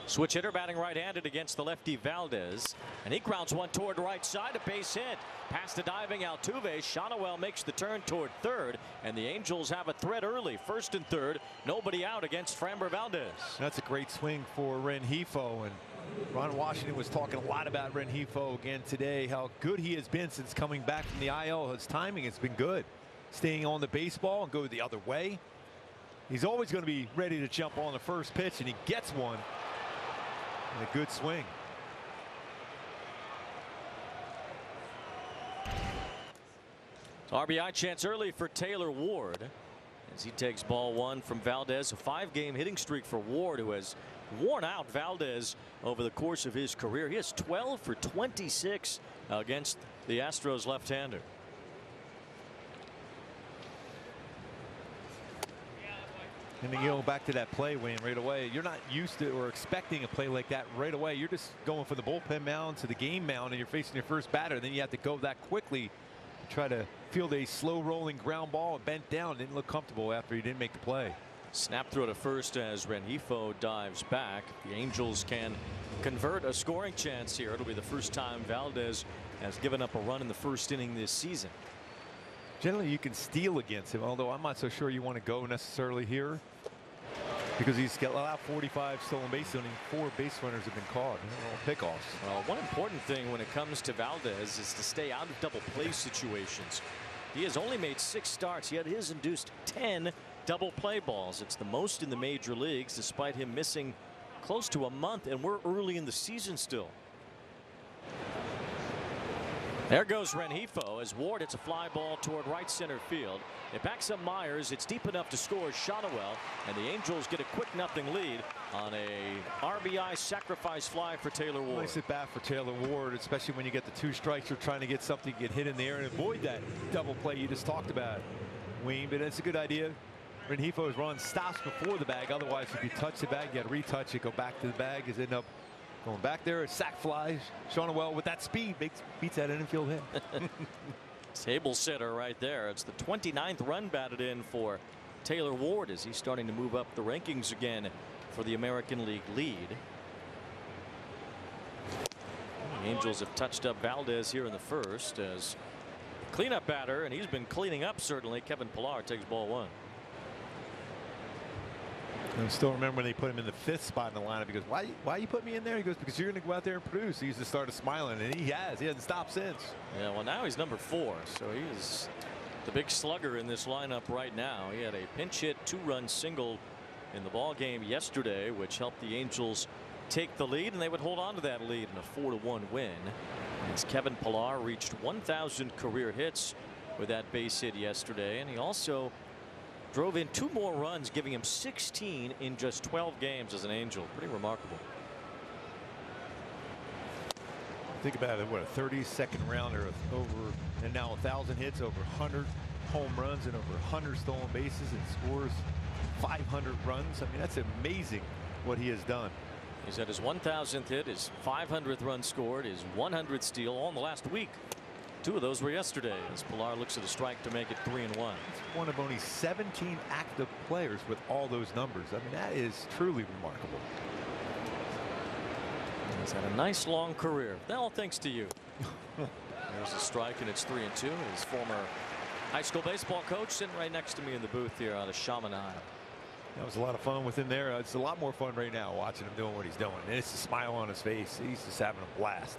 Switch hitter batting right-handed against the lefty Valdez, and he grounds one toward right side, a base hit. Past the diving Altuve, Shonowell makes the turn toward third, and the Angels have a threat early. First and third, nobody out against Framber Valdez. That's a great swing for Rengifo, and Ron Washington was talking a lot about Rengifo again today, how good he has been since coming back from the IL. His timing has been good, staying on the baseball and go the other way. He's always going to be ready to jump on the first pitch, and he gets one. And a good swing. RBI chance early for Taylor Ward as he takes ball 1 from Valdez. A 5-game hitting streak for Ward, who has worn out Valdez over the course of his career. He has 12 for 26 against the Astros left-hander. And then you go back to that play, Wayne, right away. You're not used to or expecting a play like that right away. You're just going from the bullpen mound to the game mound, and you're facing your first batter. Then you have to go that quickly to try to field a slow rolling ground ball, and bent down. Didn't look comfortable after he didn't make the play. Snap throw to first as Rengifo dives back. The Angels can convert a scoring chance here. It'll be the first time Valdez has given up a run in the first inning this season. Generally, you can steal against him, although I'm not so sure you want to go necessarily here. Because he's allowed 45 stolen bases, only 4 base runners have been caught. Pickoffs. Well, one important thing when it comes to Valdez is to stay out of double play situations. He has only made 6 starts, yet he has induced 10 double play balls. It's the most in the major leagues, despite him missing close to a month, and we're early in the season still. There goes Rengifo as Ward hits a fly ball toward right center field. It backs up Myers. It's deep enough to score Shotwell, and the Angels get a quick 0 lead on a RBI sacrifice fly for Taylor Ward. Nice at bat for Taylor Ward, especially when you get the 2 strikes. You're trying to get something to get hit in the air and avoid that double play you just talked about, Wayne. But it's a good idea. Rengifo's run stops before the bag. Otherwise, if you touch the bag, you got to retouch it, go back to the bag. Is end up going back there. A sac fly. Shotwell with that speed beats that infield hit. Table sitter right there. It's the 29th run batted in for Taylor Ward as he's starting to move up the rankings again for the American League lead. The Angels have touched up Valdez here in the first as cleanup batter, and he's been cleaning up certainly. Kevin Pillar takes ball 1. I still remember when they put him in the 5th spot in the lineup. He goes, why you put me in there? He goes, because you're going to go out there and produce. He used to start smiling, and he hasn't stopped since. Yeah, well, now he's number 4, so he's the big slugger in this lineup right now. He had a pinch hit 2-run single in the ball game yesterday, which helped the Angels take the lead, and they would hold on to that lead in a 4-1 win. As Kevin Pillar reached 1,000 career hits with that base hit yesterday, and he also drove in 2 more runs, giving him 16 in just 12 games as an Angel. Pretty remarkable. Think about it, what, a 32nd rounder of over, and now 1,000 hits, over 100 home runs, and over 100 stolen bases, and scores 500 runs. I mean, that's amazing what he has done. He's at his 1,000th hit, his 500th run scored, his 100th steal all in the last week. 2 of those were yesterday as Pillar looks at a strike to make it 3-1. He's one of only 17 active players with all those numbers. I mean, that is truly remarkable. He's had a nice long career. All thanks to you. There's a strike, and it's 3-2. His former high school baseball coach sitting right next to me in the booth here out of Chaminade. That was a lot of fun with him there. It's a lot more fun right now watching him doing what he's doing. And it's a smile on his face. He's just having a blast.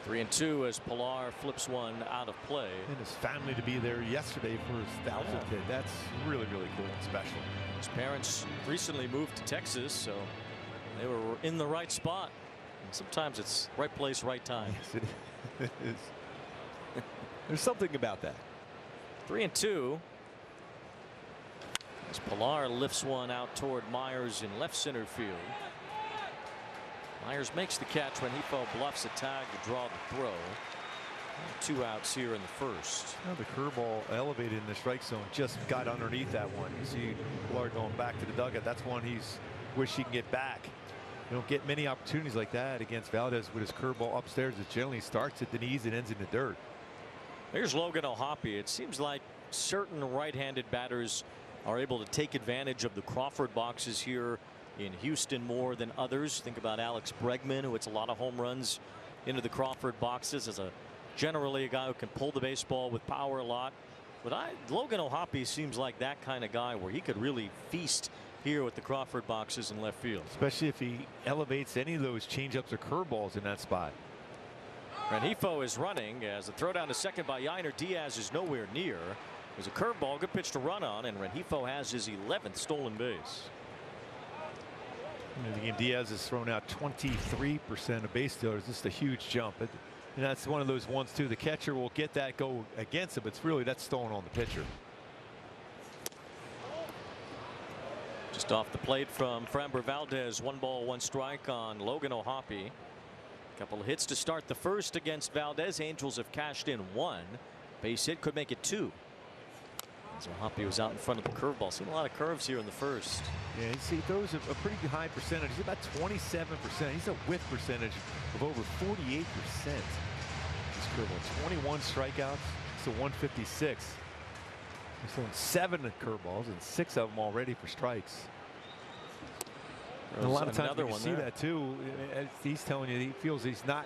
3-2 as Pillar flips one out of play. And his family to be there yesterday for his 1,000th hit. That's really, really cool and special. His parents recently moved to Texas, so they were in the right spot. And sometimes it's right place, right time. Yes, it is. There's something about that. 3-2 as Pillar lifts one out toward Myers in left center field. Myers makes the catch when Rengifo bluffs a tag to draw the throw. 2 outs here in the first. Now the curveball elevated in the strike zone just got underneath that one. You see Pillar going back to the dugout. That's one he's wish he can get back. You don't get many opportunities like that against Valdez with his curveball upstairs. It generally starts at the knees and ends in the dirt. Here's Logan O'Hoppe. It seems like certain right-handed batters are able to take advantage of the Crawford boxes here in Houston more than others. Think about Alex Bregman, who hits a lot of home runs into the Crawford boxes as generally a guy who can pull the baseball with power a lot. But Logan O'Hoppe seems like that kind of guy where he could really feast here with the Crawford boxes in left field. Especially if he elevates any of those changeups or curveballs in that spot. Rengifo is running as the throw down to second by Yainer Diaz is nowhere near. There's a curveball, good pitch to run on, and Rengifo has his 11th stolen base. In the game, Diaz has thrown out 23% of base stealers. This is a huge jump. And that's one of those ones too. The catcher will get that go against him. It's really that's stolen on the pitcher. Just off the plate from Framber Valdez. 1 ball, 1 strike on Logan O'Hoppe. Couple of hits to start the first against Valdez. Angels have cashed in 1. Base hit could make it 2. So O'Hoppe was out in front of the curveball. Seen a lot of curves here in the first. Yeah, you see, he throws a pretty high percentage. He's about 27%. He's a whiff percentage of over 48%. This curveball, 21 strikeouts. It's a 156. He's throwing 7 curveballs and 6 of them already for strikes. And a lot of times when you see that too, he's telling you he feels he's not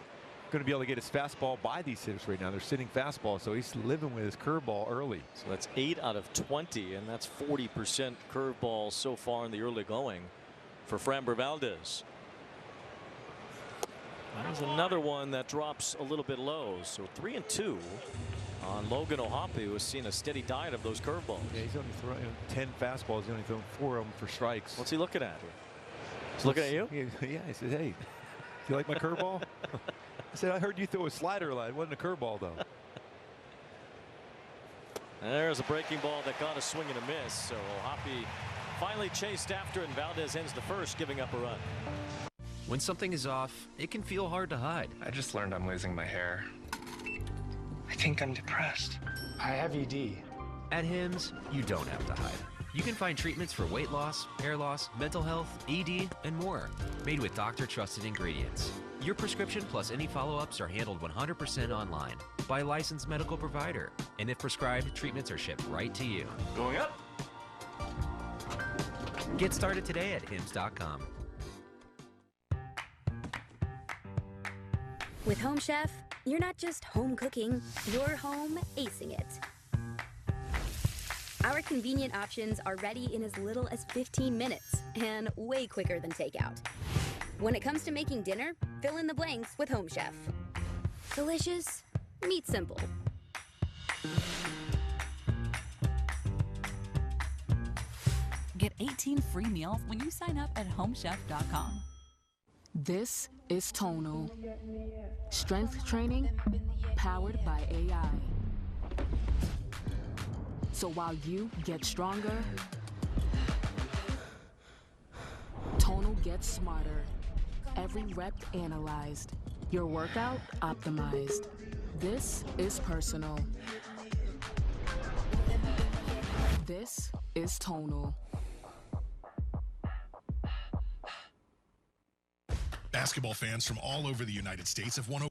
going to be able to get his fastball by these hitters right now. They're sitting fastball, so he's living with his curveball early. So that's 8 out of 20, and that's 40% curveball so far in the early going for Framber Valdez. There's another one that drops a little bit low. So 3-2 on Logan O'Hoppe, who has seen a steady diet of those curveballs. Yeah, he's only throwing 10 fastballs. He's only throwing 4 of them for strikes. What's he looking at? He's looking at you? Yeah, he said, hey, do you like my curveball? I said, I heard you throw a slider a lot. It wasn't a curveball, though. And there's a breaking ball that got a swing and a miss. So O'Hoppe finally chased after it, and Valdez ends the first, giving up a run. When something is off, it can feel hard to hide. I just learned I'm losing my hair. I think I'm depressed. I have ED. At Hims, you don't have to hide. You can find treatments for weight loss, hair loss, mental health, ED, and more. Made with doctor-trusted ingredients. Your prescription plus any follow-ups are handled 100% online by a licensed medical provider. And if prescribed, treatments are shipped right to you. Going up. Get started today at Hims.com. With Home Chef, you're not just home cooking, you're home acing it. Our convenient options are ready in as little as 15 minutes and way quicker than takeout. When it comes to making dinner, fill in the blanks with Home Chef. Delicious, meat simple. Get 18 free meals when you sign up at homechef.com. This is Tonal. Strength training powered by AI. So while you get stronger, Tonal gets smarter. Every rep analyzed. Your workout optimized. This is personal. This is Tonal. Basketball fans from all over the United States have won.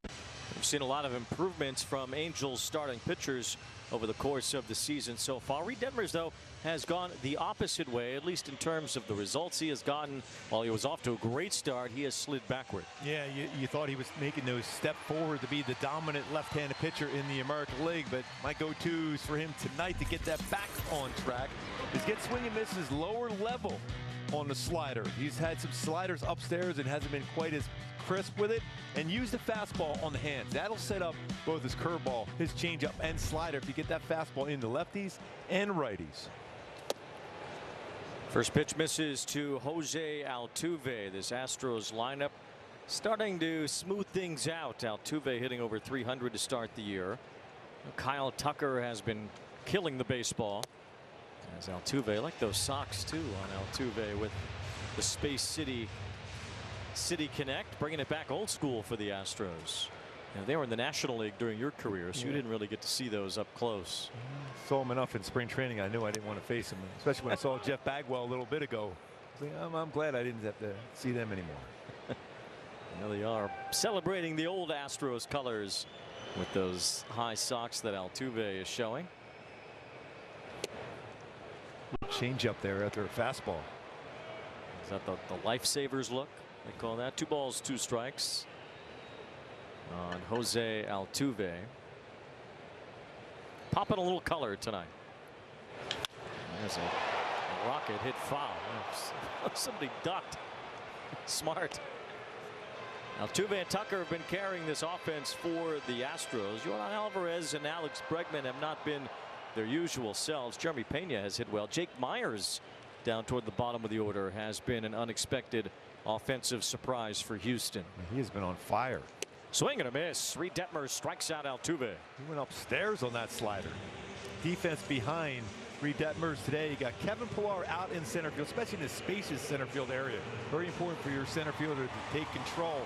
We've seen a lot of improvements from Angels starting pitchers over the course of the season so far. Reid Detmers, though, has gone the opposite way, at least in terms of the results he has gotten. While he was off to a great start, he has slid backward. Yeah, you thought he was making those step forward to be the dominant left-handed pitcher in the American League, but my go-tos for him tonight to get that back on track is get swing and misses lower level on the slider. He's had some sliders upstairs and hasn't been quite as crisp with it, and use the fastball on the hands. That'll set up both his curveball, his changeup, and slider if you get that fastball into lefties and righties. First pitch misses to Jose Altuve. This Astros lineup starting to smooth things out. Altuve hitting over 300 to start the year. Kyle Tucker has been killing the baseball. As Altuve, like those socks too on Altuve with the Space City Connect, bringing it back old school for the Astros. And they were in the National League during your career, so you didn't really get to see those up close. Saw him enough in spring training. I knew I didn't want to face him, especially when I saw Jeff Bagwell a little bit ago. I'm glad I didn't have to see them anymore. There they are, celebrating the old Astros colors with those high socks that Altuve is showing. Change up there after a fastball. Is that the lifesavers look? They call that. 2 balls, 2 strikes on Jose Altuve. Popping a little color tonight. There's a rocket hit foul. Somebody ducked. Smart. Altuve and Tucker have been carrying this offense for the Astros. Jordan Alvarez and Alex Bregman have not been their usual selves. Jeremy Pena has hit well. Jake Myers down toward the bottom of the order has been an unexpected offensive surprise for Houston. He has been on fire. Swing and a miss. Reid Detmers strikes out Altuve. He went upstairs on that slider. Defense behind Reid Detmers today. You got Kevin Pillar out in center field, especially in the spacious center field area. Very important for your center fielder to take control.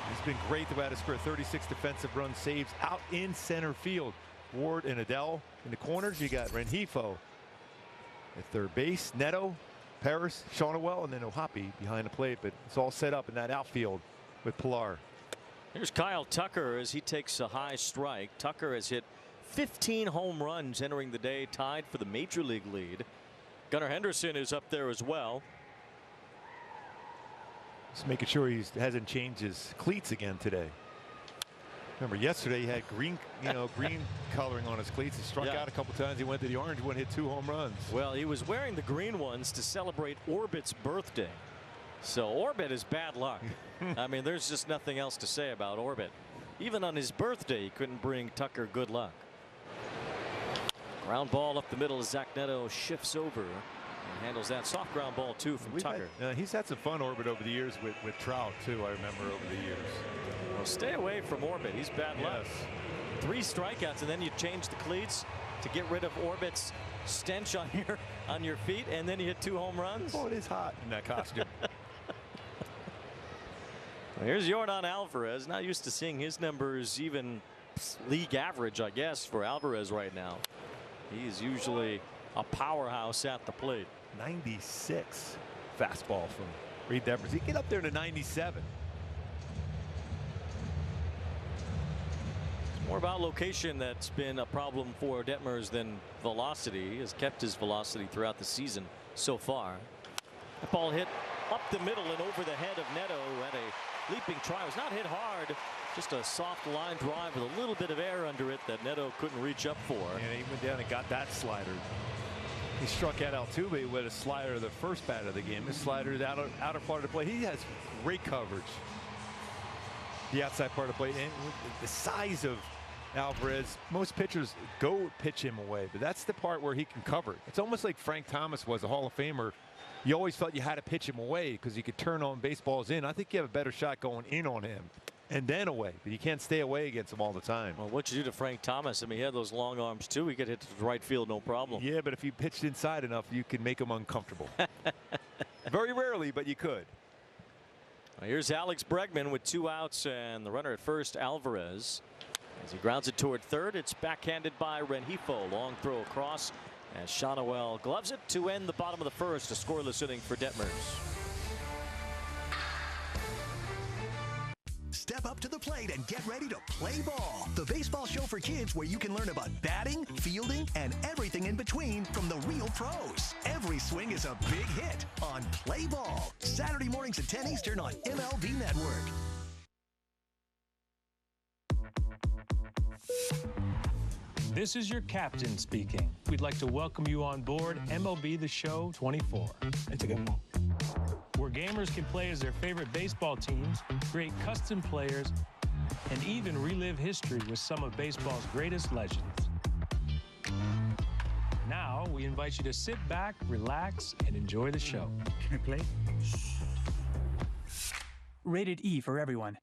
He's been great throughout his career. 36 defensive run saves out in center field. Ward and Adele in the corners. You got Rengifo at third base. Neto, Paris, Shonawell, and then O'Hoppe behind the plate. But it's all set up in that outfield with Pillar. Here's Kyle Tucker as he takes a high strike. Tucker has hit 15 home runs entering the day, tied for the major league lead. Gunnar Henderson is up there as well. Just making sure he hasn't changed his cleats again today. Remember yesterday he had green, green coloring on his cleats. He struck out a couple times. He went to the orange one, hit 2 home runs. Well, he was wearing the green ones to celebrate Orbit's birthday. So Orbit is bad luck. I mean, there's just nothing else to say about Orbit. Even on his birthday, he couldn't bring Tucker good luck. Ground ball up the middle as Zach Neto shifts over and handles that soft ground ball too from Tucker. He's had some fun, Orbit, over the years with Trout too. I remember over the years. Well, stay away from Orbit. He's bad luck. 3 strikeouts, and then you change the cleats to get rid of Orbit's stench on your feet, and then you hit 2 home runs. Oh, it is hot in that costume. Well, here's Yordan Alvarez. Not used to seeing his numbers even league average, I guess, for Alvarez right now. He's usually a powerhouse at the plate. 96 fastball from Reid Detmers. He get up there to 97. More about location that's been a problem for Detmers than velocity. He has kept his velocity throughout the season so far. The ball hit up the middle and over the head of Neto at a leaping try. It was not hit hard, just a soft line drive with a little bit of air under it that Neto couldn't reach up for. And he went down and got that slider. He struck out Altuve with a slider the first bat of the game. His slider is outer part of the plate. He has great coverage. The outside part of the plate, and the size of Alvarez, most pitchers go pitch him away, but that's the part where he can cover. It's almost like Frank Thomas was a Hall of Famer. You always felt you had to pitch him away because you could turn on baseballs in. I think you have a better shot going in on him and then away, but you can't stay away against him all the time. Well, what you do to Frank Thomas? I mean, he had those long arms too. He could hit to the right field, no problem. Yeah, but if you pitched inside enough, you can make him uncomfortable. Very rarely, but you could. Well, here's Alex Bregman with 2 outs and the runner at first, Alvarez. As he grounds it toward third, it's backhanded by Rengifo. Long throw across as Shawnuel gloves it to end the bottom of the first. A scoreless inning for Detmers. Step up to the plate and get ready to play ball. The baseball show for kids where you can learn about batting, fielding, and everything in between from the real pros. Every swing is a big hit on Play Ball. Saturday mornings at 10 Eastern on MLB Network. This is your captain speaking. We'd like to welcome you on board MLB The Show 24. It's a good one. Where gamers can play as their favorite baseball teams, create custom players, and even relive history with some of baseball's greatest legends. Now, we invite you to sit back, relax, and enjoy the show. Can I play? Rated E for everyone.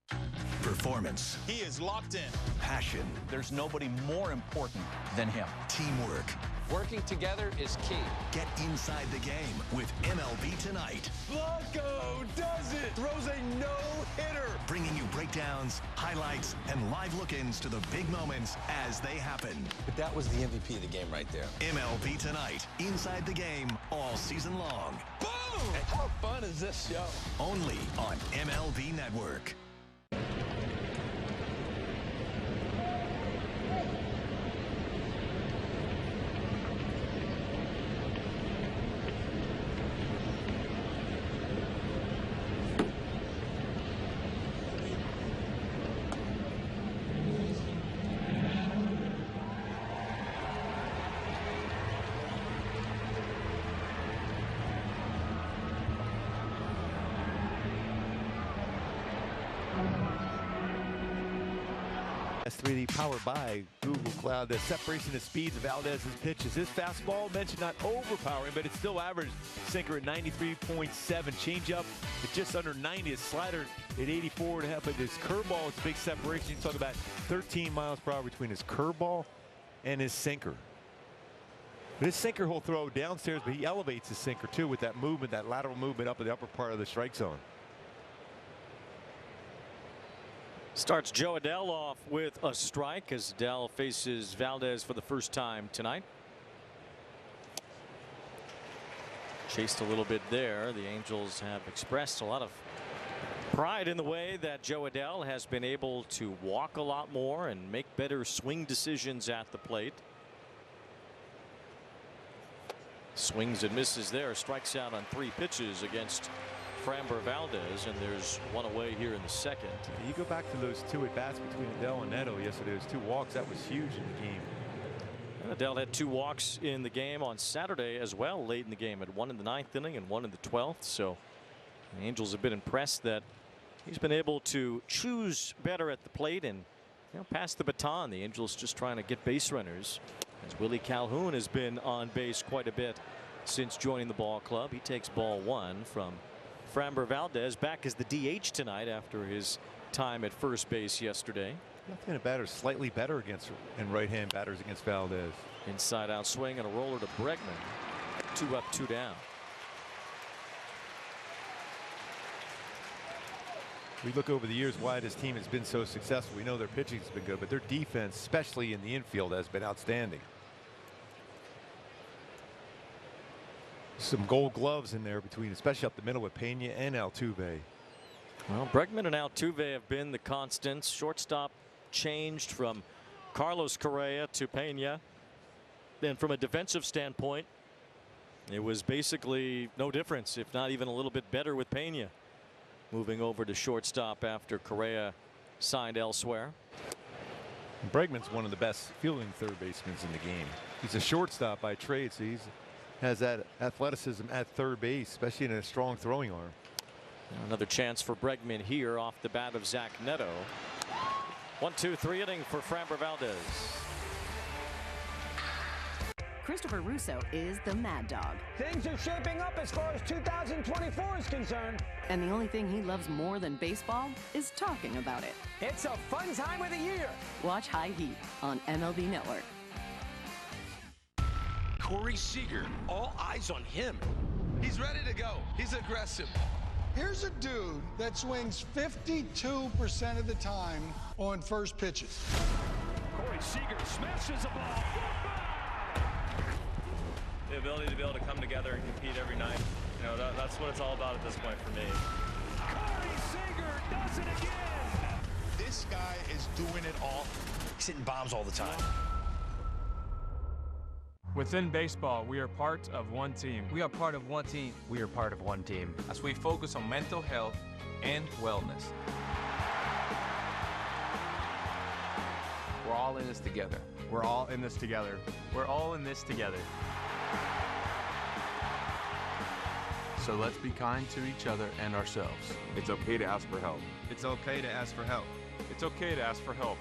Performance. He is locked in. Passion. There's nobody more important than him. Teamwork. Working together is key. Get inside the game with MLB Tonight. Blanco does it! Throws a no-hitter! Bringing you breakdowns, highlights, and live look-ins to the big moments as they happen. But that was the MVP of the game right there. MLB Tonight. Inside the game all season long. Boom! How fun is this show? Only on MLB Network. S3D powered by Google Cloud. The separation of speeds of Valdez's pitches. His fastball mentioned not overpowering, but it's still average. Sinker at 93.7. Changeup at just under 90. His slider at 84.5. But his curveball, it's big separation. You talk about 13 miles per hour between his curveball and his sinker. But his sinker will throw downstairs, but he elevates his sinker too with that movement, that lateral movement up in the upper part of the strike zone. Starts Joe Adell off with a strike as Adell faces Valdez for the first time tonight. Chased a little bit there. The Angels have expressed a lot of pride in the way that Joe Adell has been able to walk a lot more and make better swing decisions at the plate. Swings and misses there. Strikes out on 3 pitches against Framber Valdez, and there's one away here in the second. You go back to those 2 at-bats between Adele and Neto yesterday, those 2 walks, that was huge in the game. And Adele had 2 walks in the game on Saturday as well, late in the game, at 1 in the 9th inning and 1 in the 12th. So the Angels have been impressed that he's been able to choose better at the plate and pass the baton. The Angels just trying to get base runners, as Willie Calhoun has been on base quite a bit since joining the ball club. He takes ball 1 from Framber Valdez, back as the DH tonight after his time at first base yesterday. Left-handed batters slightly better against and right-hand batters against Valdez. Inside out swing and a roller to Bregman. 2 up, 2 down. We look over the years why this team has been so successful. We know their pitching has been good, but their defense, especially in the infield, has been outstanding. Some gold gloves in there between, especially up the middle with Pena and Altuve. Well, Bregman and Altuve have been the constants. Shortstop changed from Carlos Correa to Pena. Then from a defensive standpoint, it was basically no difference, if not even a little bit better with Pena moving over to shortstop after Correa signed elsewhere. Bregman's one of the best fielding third basemen in the game. He's a shortstop by trade, so he has that athleticism at third base, especially in a strong throwing arm. Another chance for Bregman here off the bat of Zach Neto. 1-2-3 inning for Framber Valdez. Christopher Russo is the mad dog. Things are shaping up as far as 2024 is concerned. And the only thing he loves more than baseball is talking about it. It's a fun time of the year. Watch High Heat on MLB Network. Corey Seager, all eyes on him. He's ready to go. He's aggressive. Here's a dude that swings 52% of the time on first pitches. Corey Seager smashes a ball. The ability to be able to come together and compete every night, that's what it's all about at this point for me. Corey Seager does it again. This guy is doing it all. He's hitting bombs all the time. Within baseball, we are part of one team. We are part of one team. We are part of one team. As we focus on mental health and wellness. We're all in this together. We're all in this together. We're all in this together. So let's be kind to each other and ourselves. It's okay to ask for help. It's okay to ask for help. It's okay to ask for help.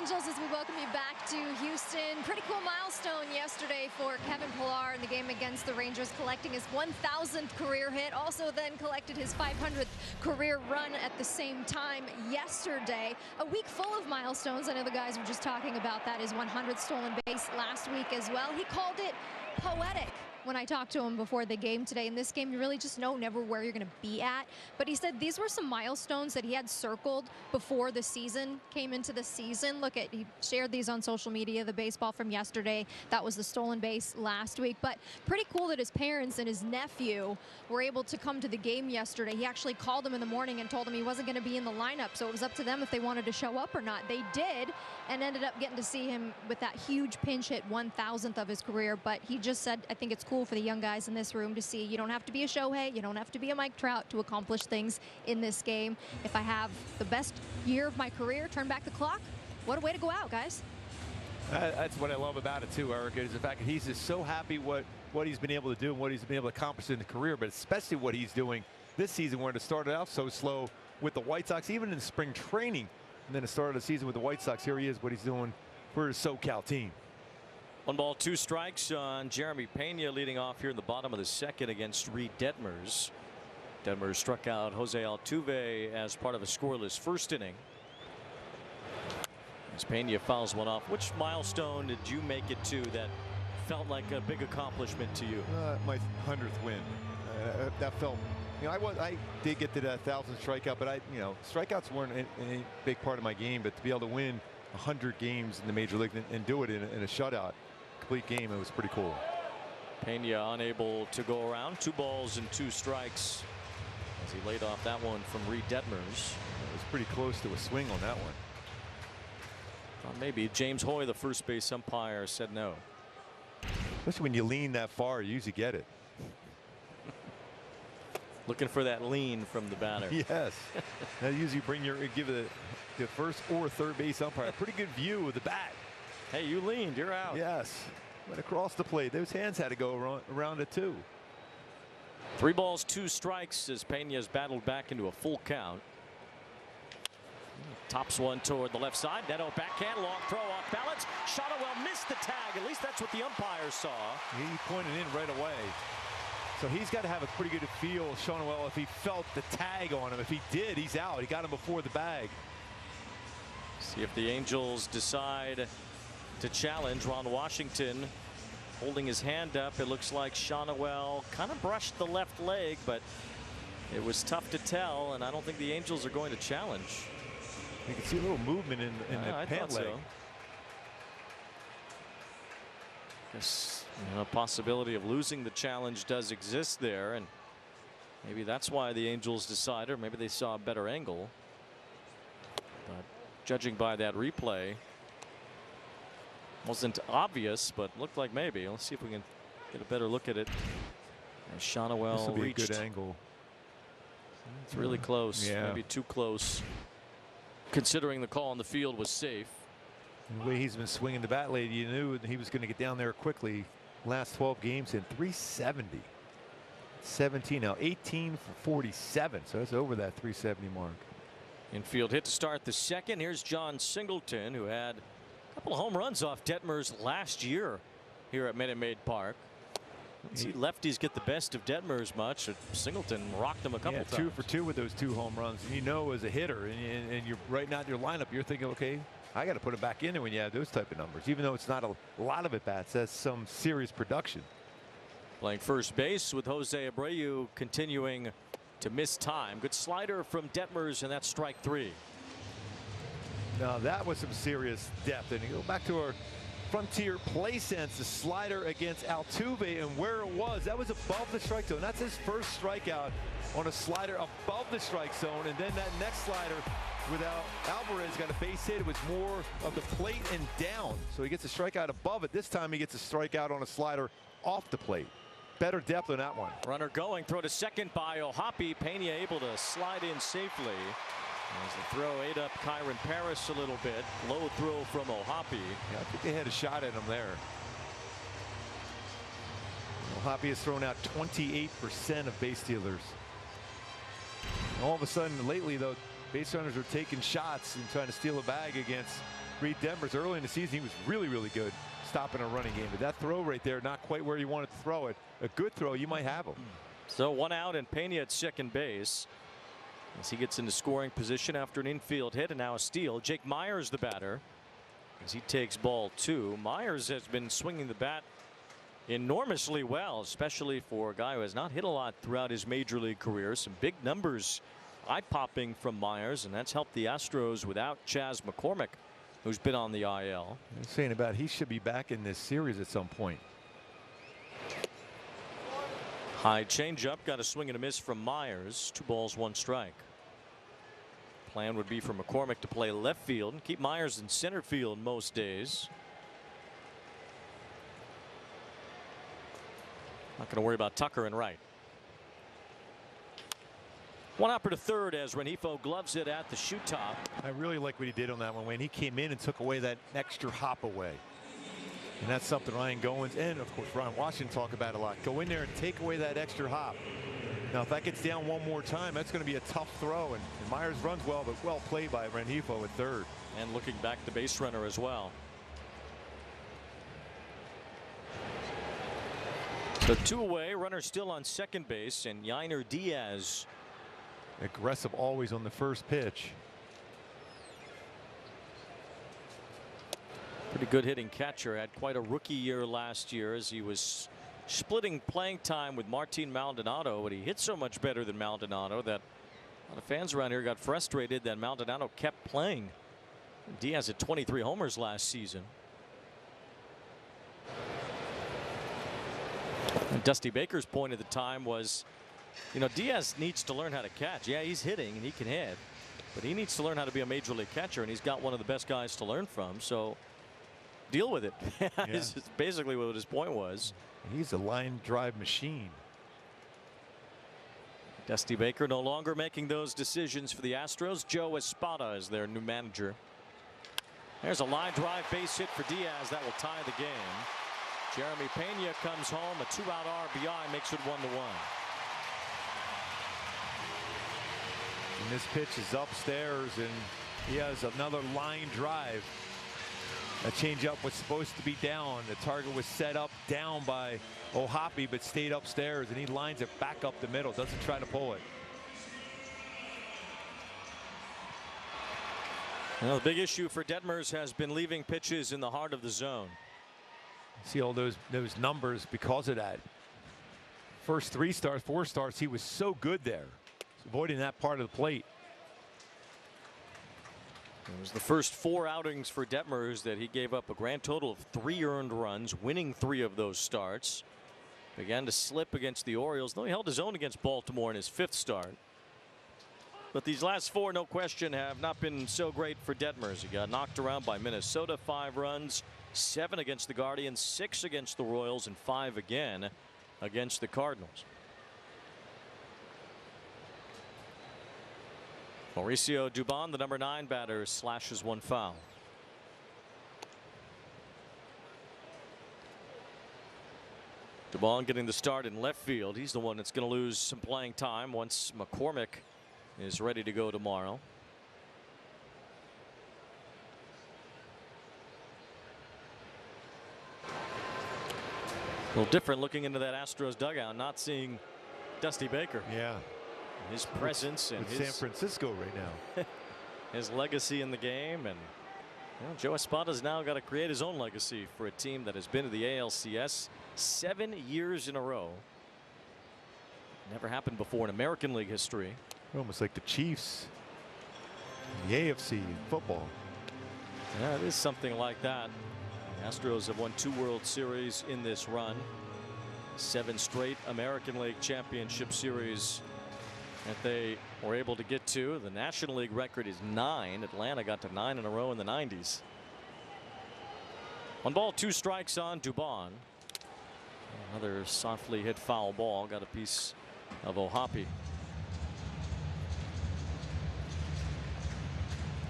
Angels as we welcome you back to Houston. Pretty cool milestone yesterday for Kevin Pillar in the game against the Rangers, collecting his 1,000th career hit. Also then collected his 500th career run at the same time yesterday. A week full of milestones. I know the guys were just talking about that. His 100th stolen base last week as well. He called it poetic when I talked to him before the game today. In this game, you really just know never where you're going to be at. But he said these were some milestones that he had circled before the season came into the season. He shared these on social media, the baseball from yesterday. That was the stolen base last week. But pretty cool that his parents and his nephew were able to come to the game yesterday. He actually called him in the morning and told him he wasn't going to be in the lineup, so it was up to them if they wanted to show up or not. They did, and ended up getting to see him with that huge pinch hit, 1,000th of his career. But he just said, I think it's cool for the young guys in this room to see you don't have to be a Shohei, you don't have to be a Mike Trout to accomplish things in this game. If I have the best year of my career, turn back the clock, what a way to go out, guys. That's what I love about it too, Erica, is the fact that he's just so happy what he's been able to do and what he's been able to accomplish in the career, but especially what he's doing this season, where it started out so slow with the White Sox, even in spring training, and then it started the season with the White Sox. Here he is, what he's doing for his SoCal team. 1 ball, 2 strikes on Jeremy Pena, leading off here in the bottom of the second against Reid Detmers. Detmers struck out Jose Altuve as part of a scoreless first inning. As Pena fouls one off. Which milestone did you make it to that felt like a big accomplishment to you? My 100th win. That felt, you know, I did get to that 1,000 strikeout, but strikeouts weren't any big part of my game. But to be able to win 100 games in the major league and do it in a shutout, complete game, it was pretty cool. Pena unable to go around. 2 balls and 2 strikes as he laid off that one from Reid Detmers. It was pretty close to a swing on that one. Maybe James Hoy, the first base umpire, said no. Especially when you lean that far, you usually get it. Looking for that lean from the batter. Yes. That usually give the first or third base umpire a pretty good view of the bat. Hey, you leaned, you're out. Yes. Went across the plate. Those hands had to go around it too. 3 balls, 2 strikes as Pena's battled back into a full count. Tops one toward the left side. Neto backhand, long throw off balance. Shotwell missed the tag. At least that's what the umpire saw. He pointed in right away. So he's got to have a pretty good feel, Shotwell, if he felt the tag on him. If he did, he's out. He got him before the bag. See if the Angels decide to challenge. Ron Washington holding his hand up. It looks like Shotwell kind of brushed the left leg, but it was tough to tell, and I don't think the Angels are going to challenge. You can see a little movement in the pant leg. So. Yes, a possibility of losing the challenge does exist there, and maybe that's why the Angels decided, or maybe they saw a better angle. But judging by that replay, wasn't obvious, but looked like maybe. Let's see if we can get a better look at it. As Shotwell this will be reached. A good angle. It's really close. Yeah. Maybe too close, considering the call on the field was safe. And the way he's been swinging the bat lately, you knew he was going to get down there quickly. Last 12 games in 370. 17 now, 18 for 47. So that's over that 370 mark. Infield hit to start the second. Here's John Singleton, who had a couple of home runs off Detmers last year here at Minute Maid Park. Let's see lefties get the best of Detmers much. Singleton rocked him a couple times. 2 for 2 with those 2 home runs. And you know, as a hitter, and you're right now in your lineup, you're thinking, okay, I got to put it back in there when you have those type of numbers. Even though it's not a lot of at bats, that's some serious production. Playing first base with Jose Abreu continuing to miss time. Good slider from Detmers, and that's strike 3. Now that was some serious depth. And you go back to our Frontier play sense, the slider against Altuve, and where it was, that was above the strike zone. That's his first strikeout on a slider above the strike zone. And then that next slider without Alvarez got a base hit. It was more of the plate and down. So he gets a strikeout above it. This time he gets a strikeout on a slider off the plate. Better depth on that one. Runner going, throw to second by O'Hoppe. Pena able to slide in safely. As the throw ate up Kyron Paris a little bit. Low throw from O'Hoppe. Yeah, I think they had a shot at him there. O'Hoppe has thrown out 28% of base stealers. All of a sudden, lately, though, base runners are taking shots and trying to steal a bag against Reid Detmers. Early in the season, he was really, really good stopping a running game. But that throw right there, not quite where you wanted to throw it. A good throw, you might have him. So 1 out and Pena at second base as he gets into scoring position after an infield hit and now a steal. Jake Meyers the batter as he takes ball 2. Meyers has been swinging the bat enormously well, especially for a guy who has not hit a lot throughout his major league career. Some big numbers eye-popping from Meyers, and that's helped the Astros without Chas McCormick, who's been on the IL. They're saying about he should be back in this series at some point. High changeup, got a swing and a miss from Meyers. 2 balls, 1 strike. Plan would be for McCormick to play left field and keep Meyers in center field most days. Not going to worry about Tucker in right. 1 out to third as Rengifo gloves it at the shoot top. I really like what he did on that one, Wayne. He came in and took away that extra hop away. And that's something Ryan Goins and, of course, Ron Washington talk about a lot. Go in there and take away that extra hop. Now, if that gets down one more time, that's going to be a tough throw. And Meyers runs well, but well played by Rengifo at third. And looking back, the base runner as well. So 2 away, runner still on second base, and Yainer Diaz. Aggressive always on the first pitch. Pretty good hitting catcher. Had quite a rookie year last year as he was splitting playing time with Martin Maldonado, but he hit so much better than Maldonado that a lot of fans around here got frustrated that Maldonado kept playing. Diaz had 23 homers last season. And Dusty Baker's point at the time was, Diaz needs to learn how to catch. Yeah, he's hitting and he can hit, but he needs to learn how to be a major league catcher, and he's got one of the best guys to learn from. So deal with it. Yeah. Is basically what his point was. He's a line drive machine. Dusty Baker no longer making those decisions for the Astros. Joe Espada is their new manager. There's a line drive base hit for Diaz that will tie the game. Jeremy Pena comes home, a 2-out RBI makes it 1-1. And this pitch is upstairs, and he has another line drive. That changeup was supposed to be down. The target was set up down by O'Hoppe, but stayed upstairs, and he lines it back up the middle. Doesn't try to pull it. Well, the big issue for Detmers has been leaving pitches in the heart of the zone. See all those numbers because of that. First 3 starts, 4 starts, he was so good there, avoiding that part of the plate. It was the first 4 outings for Detmers that he gave up a grand total of 3 earned runs, winning 3 of those starts. Began to slip against the Orioles, though he held his own against Baltimore in his 5th start. But these last 4, no question, have not been so great for Detmers. He got knocked around by Minnesota, 5 runs, 7 against the Guardians, 6 against the Royals, and 5 again against the Cardinals. Mauricio Dubon, the number 9 batter, slashes 1 foul. Dubon getting the start in left field. He's the one that's going to lose some playing time once McCormick is ready to go tomorrow. A little different looking into that Astros dugout, not seeing Dusty Baker. Yeah. His presence and his San Francisco right now. His legacy in the game, and Joe Espada's now got to create his own legacy for a team that has been to the ALCS 7 years in a row. Never happened before in American League history. Almost like the Chiefs in the AFC in football. Yeah, it is something like that. The Astros have won 2 World Series in this run. 7 straight American League Championship Series that they were able to get to. The National League record is 9. Atlanta got to 9 in a row in the 90s. 1 ball, 2 strikes on Dubon. Another softly hit foul ball. Got a piece of O'Hoppe.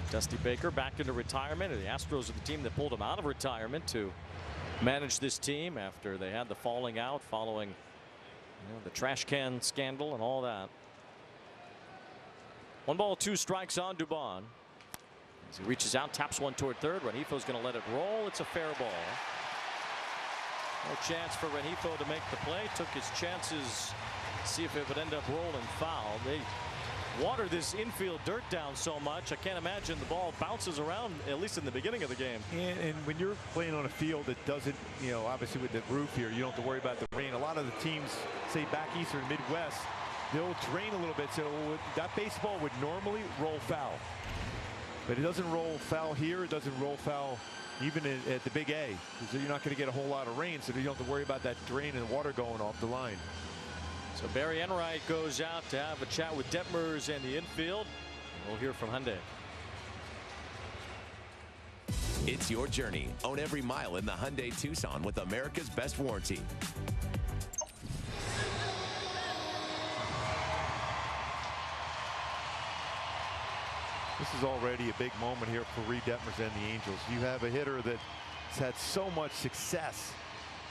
Dusty Baker back into retirement. The Astros are the team that pulled him out of retirement to manage this team after they had the falling out following the trash can scandal and all that. 1 ball, 2 strikes on Dubon. As he reaches out, taps one toward third. Rengifo's going to let it roll. It's a fair ball. No chance for Rengifo to make the play. Took his chances, see if it would end up rolling foul. They water this infield dirt down so much, I can't imagine the ball bounces around, at least in the beginning of the game. And when you're playing on a field that doesn't, obviously with the roof here, you don't have to worry about the rain. A lot of the teams, say back east or Midwest, they'll drain a little bit, so that baseball would normally roll foul. But it doesn't roll foul here. It doesn't roll foul even at the Big A. So you're not going to get a whole lot of rain, so you don't have to worry about that drain and water going off the line. So Barry Enright goes out to have a chat with Detmers and the infield. We'll hear from Hyundai. It's your journey. Own every mile in the Hyundai Tucson with America's best warranty. This is already a big moment here for Reid Detmers and the Angels. You have a hitter that's had so much success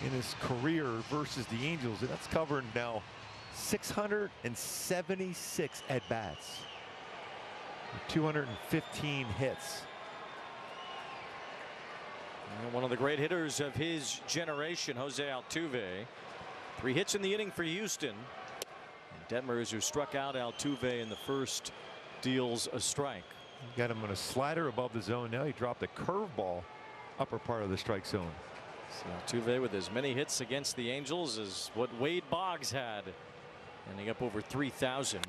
in his career versus the Angels, and that's covering now 676 at-bats, 215 hits. And one of the great hitters of his generation, Jose Altuve. 3 hits in the inning for Houston. And Detmers, who struck out Altuve in the first, deals a strike. Got him on a slider above the zone. Now he dropped a curveball upper part of the strike zone. So Altuve with as many hits against the Angels as what Wade Boggs had, ending up over 3,000.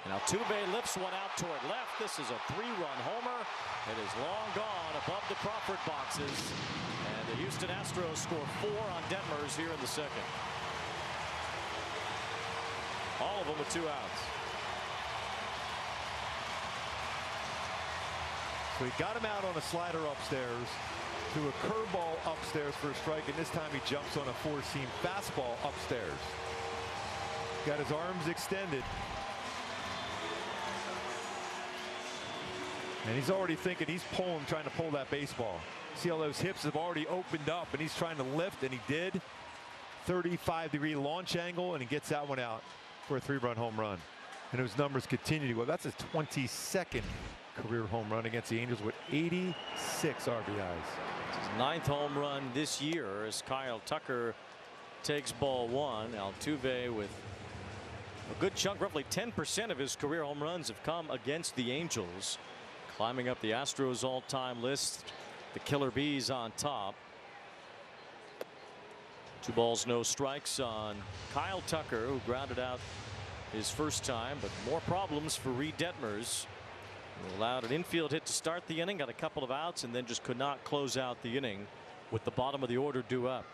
And Altuve lifts one out toward left. This is a 3-run homer. It is long gone above the Crawford boxes. And the Houston Astros score 4 on Detmers here in the second. All of them with 2 outs. So he got him out on a slider upstairs, to a curveball upstairs for a strike, and this time he jumps on a 4-seam fastball upstairs. Got his arms extended. And he's already thinking he's trying to pull that baseball. See how those hips have already opened up, and he's trying to lift, and he did. 35-degree launch angle, and he gets that one out for a 3-run home run. And those numbers continue to go. That's his 22nd career home run against the Angels with 86 RBIs. His 9th home run this year as Kyle Tucker takes ball 1. Altuve with a good chunk, roughly 10% of his career home runs have come against the Angels. Climbing up the Astros all-time list, the Killer Bees on top. 2 balls, no strikes on Kyle Tucker, who grounded out his first time, but more problems for Reid Detmers, who allowed an infield hit to start the inning, got a couple of outs, and then just could not close out the inning with the bottom of the order due up.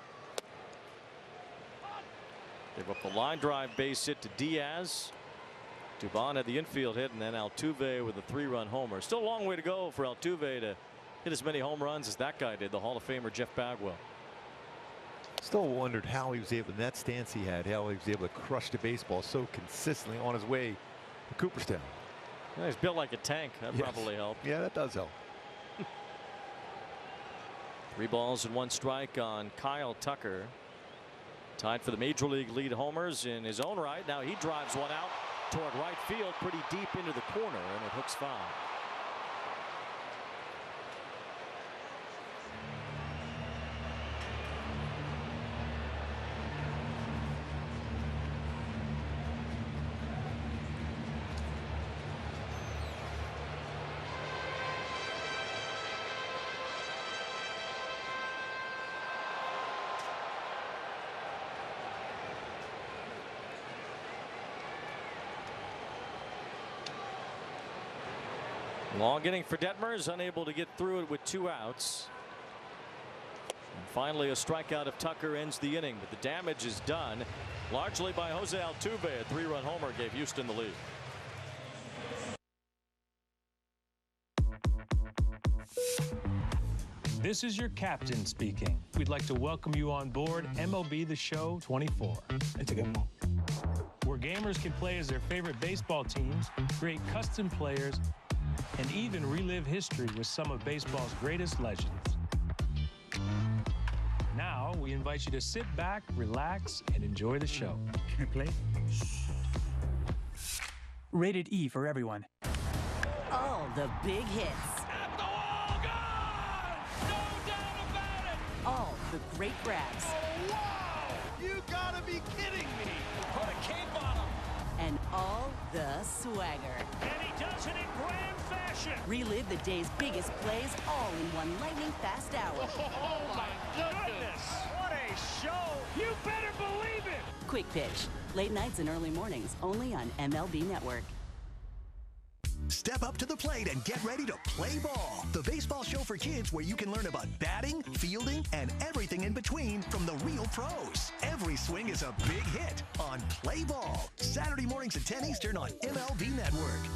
Gave up the line drive base hit to Diaz. Dubon had the infield hit, and then Altuve with a 3-run homer. Still a long way to go for Altuve to hit as many home runs as that guy did, the Hall of Famer Jeff Bagwell. Still wondered how he was able, in that stance he had, how he was able to crush the baseball so consistently on his way to Cooperstown. Yeah, he's built like a tank. That probably helped. Yeah, that does help. 3 balls and 1 strike on Kyle Tucker. Tied for the Major League lead homers in his own right. Now he drives one out toward right field, pretty deep into the corner, and it hooks foul. Long inning for Detmers, unable to get through it with 2 outs. And finally a strikeout of Tucker ends the inning, but the damage is done largely by Jose Altuve. A 3-run homer gave Houston the lead. This is your captain speaking. We'd like to welcome you on board MLB The Show 24. Where gamers can play as their favorite baseball teams, create custom players, and even relive history with some of baseball's greatest legends. Now, we invite you to sit back, relax, and enjoy the show. Can I play? Rated E for everyone. All the big hits. At the wall, gone! No doubt about it! All the great grabs. Oh, wow! You gotta be kidding me! Put a cape on him! And all the swagger. And he does it in grand fashion! Relive the day's biggest plays all in one lightning-fast hour. Oh, my goodness! What a show! You better believe it! Quick Pitch. Late nights and early mornings, only on MLB Network. Step up to the plate and get ready to play ball. The baseball show for kids where you can learn about batting, fielding, and everything in between from the real pros. Every swing is a big hit on Play Ball. Saturday mornings at 10 Eastern on MLB Network.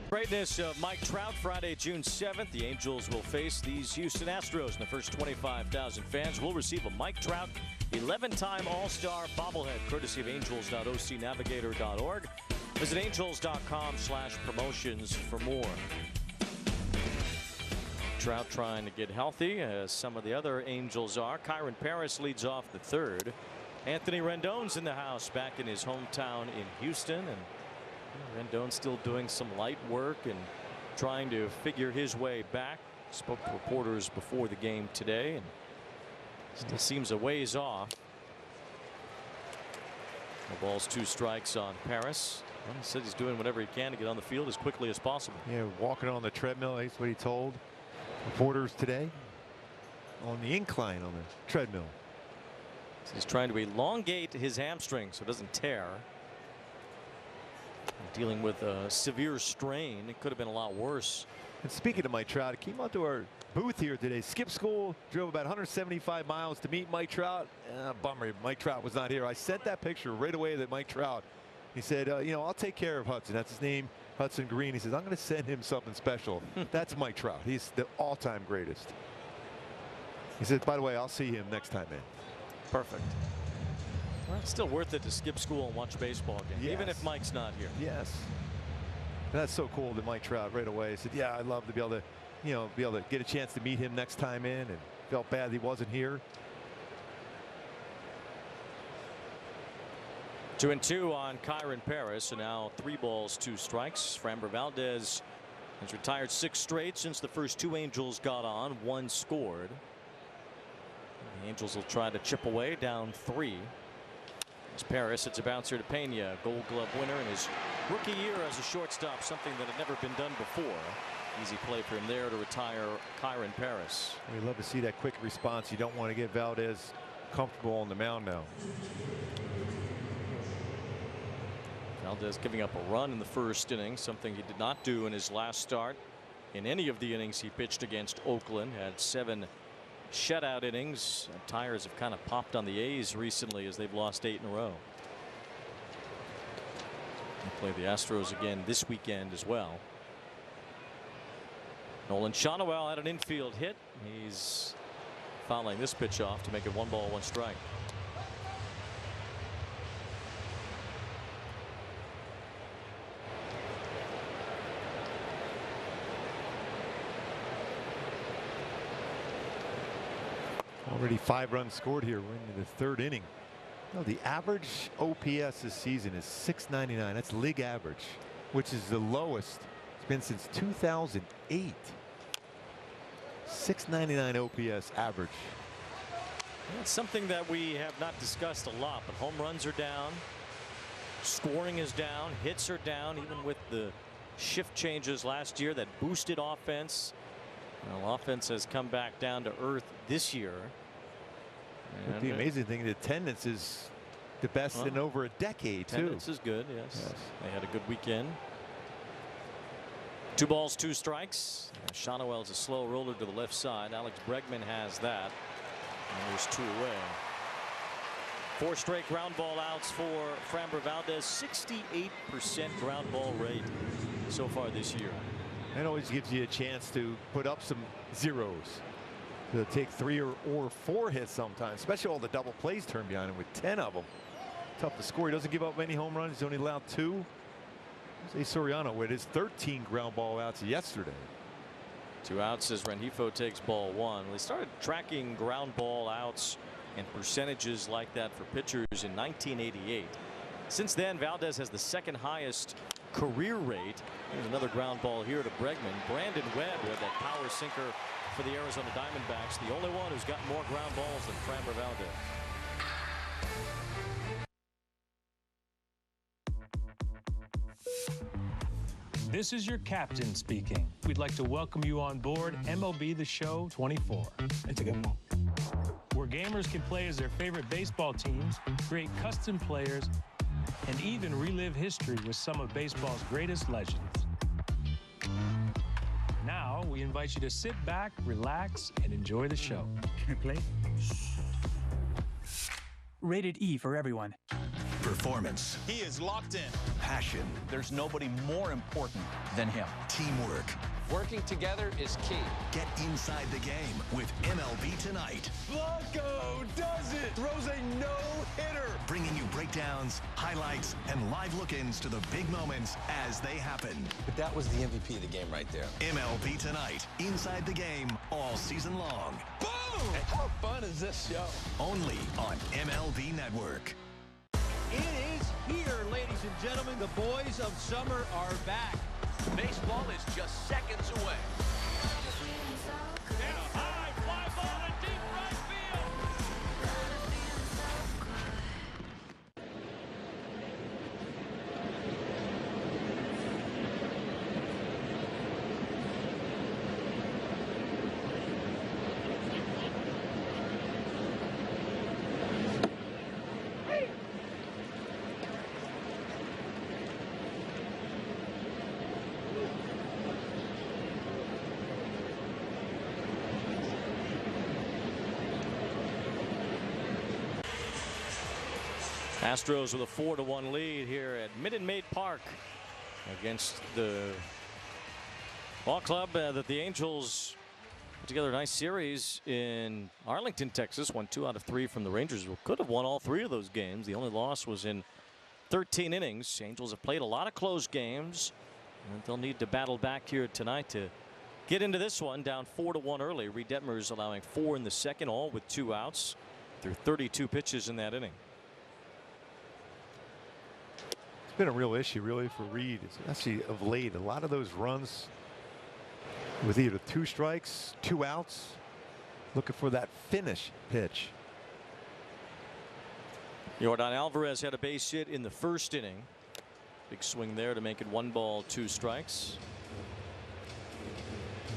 Greatness of Mike Trout Friday, June 7th. The Angels will face these Houston Astros, and the first 25,000 fans will receive a Mike Trout 11-time All-Star bobblehead, courtesy of angels.ocnavigator.org. Visit angels.com/promotions for more. Trout trying to get healthy, as some of the other Angels are. Kyron Paris leads off the third. Anthony Rendon's in the house back in his hometown in Houston, and Rendon still doing some light work and trying to figure his way back. Spoke to reporters before the game today and still seems a ways off. No balls, 2 strikes on Paris. Well, he said he's doing whatever he can to get on the field as quickly as possible. Yeah, walking on the treadmill. That's what he told reporters today. On the incline on the treadmill. So he's trying to elongate his hamstring so it doesn't tear. Dealing with a severe strain. It could have been a lot worse. And speaking of Mike Trout, he came out to our booth here today. Skipped school, drove about 175 miles to meet Mike Trout. Bummer, Mike Trout was not here. I sent that picture right away that Mike Trout. He said, you know, I'll take care of Hudson. That's his name, Hudson Green. He says, I'm going to send him something special. That's Mike Trout. He's the all-time greatest. He said, by the way, I'll see him next time in. Perfect. Well, it's still worth it to skip school and watch a baseball game, yes. even if Mike's not here. Yes. And that's so cool that Mike Trout right away said, yeah, I'd love to be able to, you know, get a chance to meet him next time in, and felt bad he wasn't here. 2-2 on Kyron Paris, so now 3 balls, 2 strikes. Framber Valdez has retired 6 straight since the first 2 Angels got on. 1 scored. The Angels will try to chip away, down 3. As Paris, it's a bouncer to Pena, Gold Glove winner in his rookie year as a shortstop, something that had never been done before. Easy play for him there to retire Kyron Paris. We love to see that quick response. You don't want to get Valdez comfortable on the mound now. Valdez giving up a run in the first inning, something he did not do in his last start. In any of the innings he pitched against Oakland, had 7 shutout innings. Tires have kind of popped on the A's recently as they've lost 8 in a row. They play the Astros again this weekend as well. Nolan Shonowell had an infield hit. He's fouling this pitch off to make it 1 ball, 1 strike. Already 5 runs scored here. We're into the 3rd inning. No, the average OPS this season is .699. That's league average, which is the lowest it's been since 2008. .699 OPS average. It's something that we have not discussed a lot, but home runs are down, scoring is down, hits are down, even with the shift changes last year that boosted offense. Well, offense has come back down to earth this year. But the amazing thing, the attendance is the best in over a decade, too. Attendance is good, yes. They had a good weekend. 2 balls, 2 strikes. Shonowell's a slow roller to the left side. Alex Bregman has that. And there's 2 away. 4 straight ground ball outs for Framber Valdez. 68% ground ball rate so far this year. That always gives you a chance to put up some zeros. To take 3 or 4 hits sometimes, especially all the double plays turned behind him with 10 of them. Tough to score. He doesn't give up many home runs. He's only allowed 2. Jose Soriano with his 13 ground ball outs yesterday. 2 outs as Rengifo takes ball 1. We started tracking ground ball outs and percentages like that for pitchers in 1988. Since then, Valdez has the 2nd highest career rate. Here's another ground ball here to Bregman. Brandon Webb with that power sinker for the Arizona Diamondbacks, the only one who's got more ground balls than Framber Valdez. This is your captain speaking. We'd like to welcome you on board MLB The Show 24. It's a good one. Where gamers can play as their favorite baseball teams, create custom players, and even relive history with some of baseball's greatest legends. Now, we invite you to sit back, relax, and enjoy the show. Can I play? Rated E for everyone. Performance. He is locked in. Passion. There's nobody more important than him. Teamwork. Working together is key. Get inside the game with MLB Tonight. Blanco does it. Throws a no-hitter. Bringing you breakdown breakdowns, highlights, and live look-ins to the big moments as they happen. But that was the MVP of the game right there. MLB Tonight, inside the game all season long. Boom! How fun is this show? Only on MLB Network. It is here, ladies and gentlemen. The boys of summer are back. Baseball is just seconds away. And a high fly ball to deep right field. Astros with a 4-1 lead here at Maid Park against the ball club that the Angels put together a nice series in Arlington, Texas. Won 2 out of 3 from the Rangers, who could have won all 3 of those games. The only loss was in 13 innings. Angels have played a lot of close games, and they'll need to battle back here tonight to get into this one. Down 4-1 early. Reid Detmers allowing 4 in the second, all with 2 outs through 32 pitches in that inning. It's been a real issue really for Reid, especially of late. A lot of those runs with either 2 strikes, 2 outs, looking for that finish pitch. Yordan Alvarez had a base hit in the first inning. Big swing there to make it 1 ball, 2 strikes.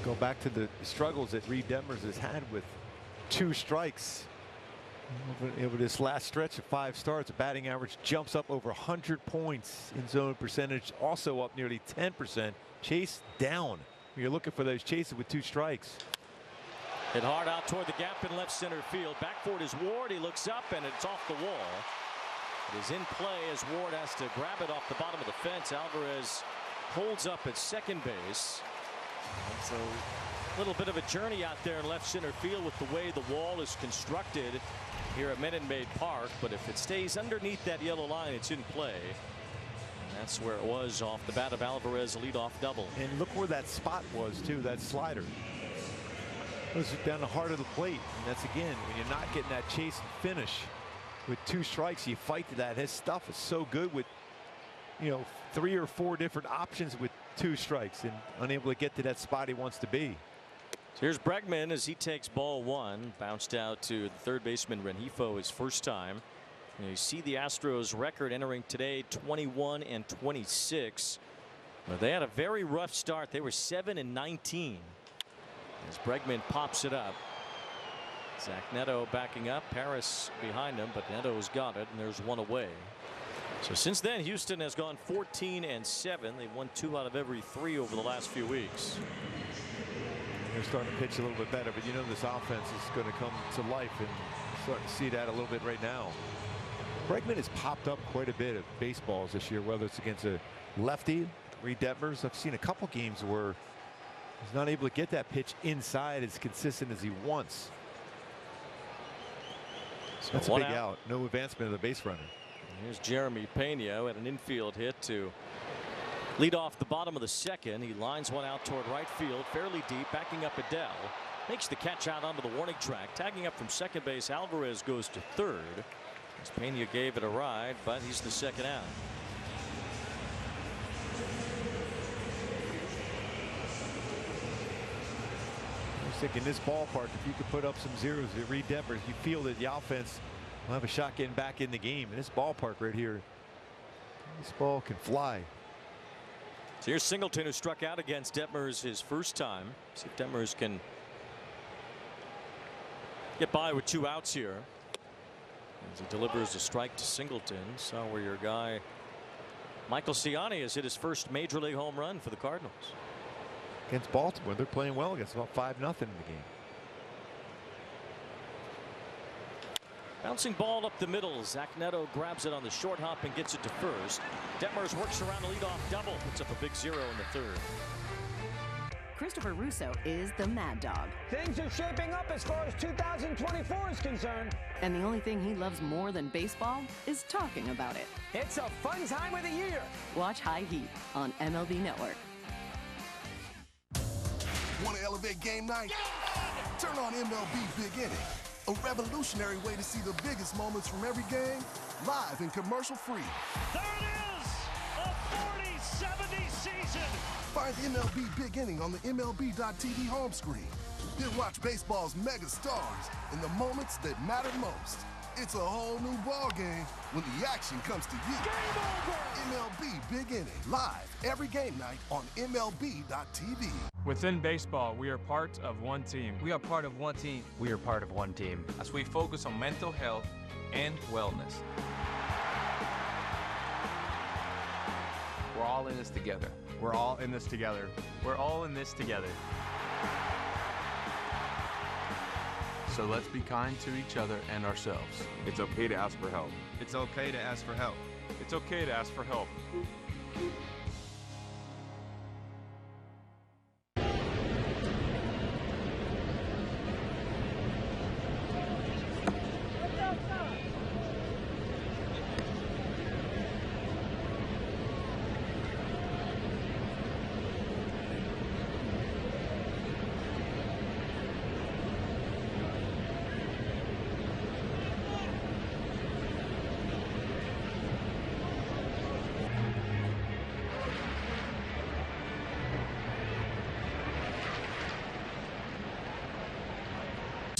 Go back to the struggles that Reid Detmers has had with 2 strikes. Over this last stretch of 5 starts, the batting average jumps up over 100 points. In zone percentage also up nearly 10%. Chase down. You're looking for those chases with 2 strikes. Hit hard out toward the gap in left center field. Back for it is Ward. He looks up and it's off the wall. It is in play as Ward has to grab it off the bottom of the fence. Alvarez holds up at second base. It's a little bit of a journey out there in left center field with the way the wall is constructed here at Maid Park, but if it stays underneath that yellow line, it's in play. And that's where it was off the bat of Alvarez, a leadoff double. And look where that spot was too, that slider. It was down the heart of the plate, and that's again when you're not getting that chase and finish with 2 strikes, you fight to that. His stuff is so good with 3 or 4 different options with 2 strikes and unable to get to that spot he wants to be. Here's Bregman as he takes ball 1. Bounced out to the third baseman Rengifo his first time. And you see the Astros record entering today 21-26. But they had a very rough start. They were 7-19 as Bregman pops it up. Zach Neto backing up, Paris behind him, but Neto's got it, and there's 1 away. So since then, Houston has gone 14-7. They've won 2 out of every 3 over the last few weeks. They're starting to pitch a little bit better, but this offense is going to come to life, and starting to see that a little bit right now. Bregman has popped up quite a bit of baseballs this year, whether it's against a lefty, Reid Detmers. I've seen a couple games where he's not able to get that pitch inside as consistent as he wants. So that's a big out. No advancement of the base runner. Here's Jeremy Pena at an infield hit to lead off the bottom of the second. He lines one out toward right field, fairly deep, backing up Adele. Makes the catch out onto the warning track. Tagging up from second base, Alvarez goes to third. As Pena gave it a ride, but he's the second out. I was thinking this ballpark, if you could put up some zeros at Reid Detmers, you feel that the offense will have a shot getting back in the game. And this ballpark right here, this ball can fly. So here's Singleton, who struck out against Detmers his first time. See if Detmers can get by with 2 outs here as he delivers a strike to Singleton. Saw where your guy Michael Ciani has hit his first major league home run for the Cardinals. Against Baltimore, they're playing well against, about 5-0 in the game. Bouncing ball up the middle. Zach Neto grabs it on the short hop and gets it to first. Detmers works around a leadoff double, puts up a big 0 in the third. Christopher Russo is the Mad Dog. Things are shaping up as far as 2024 is concerned. And the only thing he loves more than baseball is talking about it. It's a fun time of the year. Watch High Heat on MLB Network. Want to elevate game night? Turn on MLB Big Inning, a revolutionary way to see the biggest moments from every game live and commercial-free. There it is! A 40-70 season! Find MLB Big Inning on the MLB.tv home screen. Then watch baseball's mega stars in the moments that matter most. It's a whole new ballgame when the action comes to you. Game over! MLB Big Inning, live every game night on MLB.tv. Within baseball, we are part of one team. We are part of one team. We are part of one team. As we focus on mental health and wellness. We're all in this together. We're all in this together. We're all in this together. So let's be kind to each other and ourselves. It's okay to ask for help. It's okay to ask for help. It's okay to ask for help.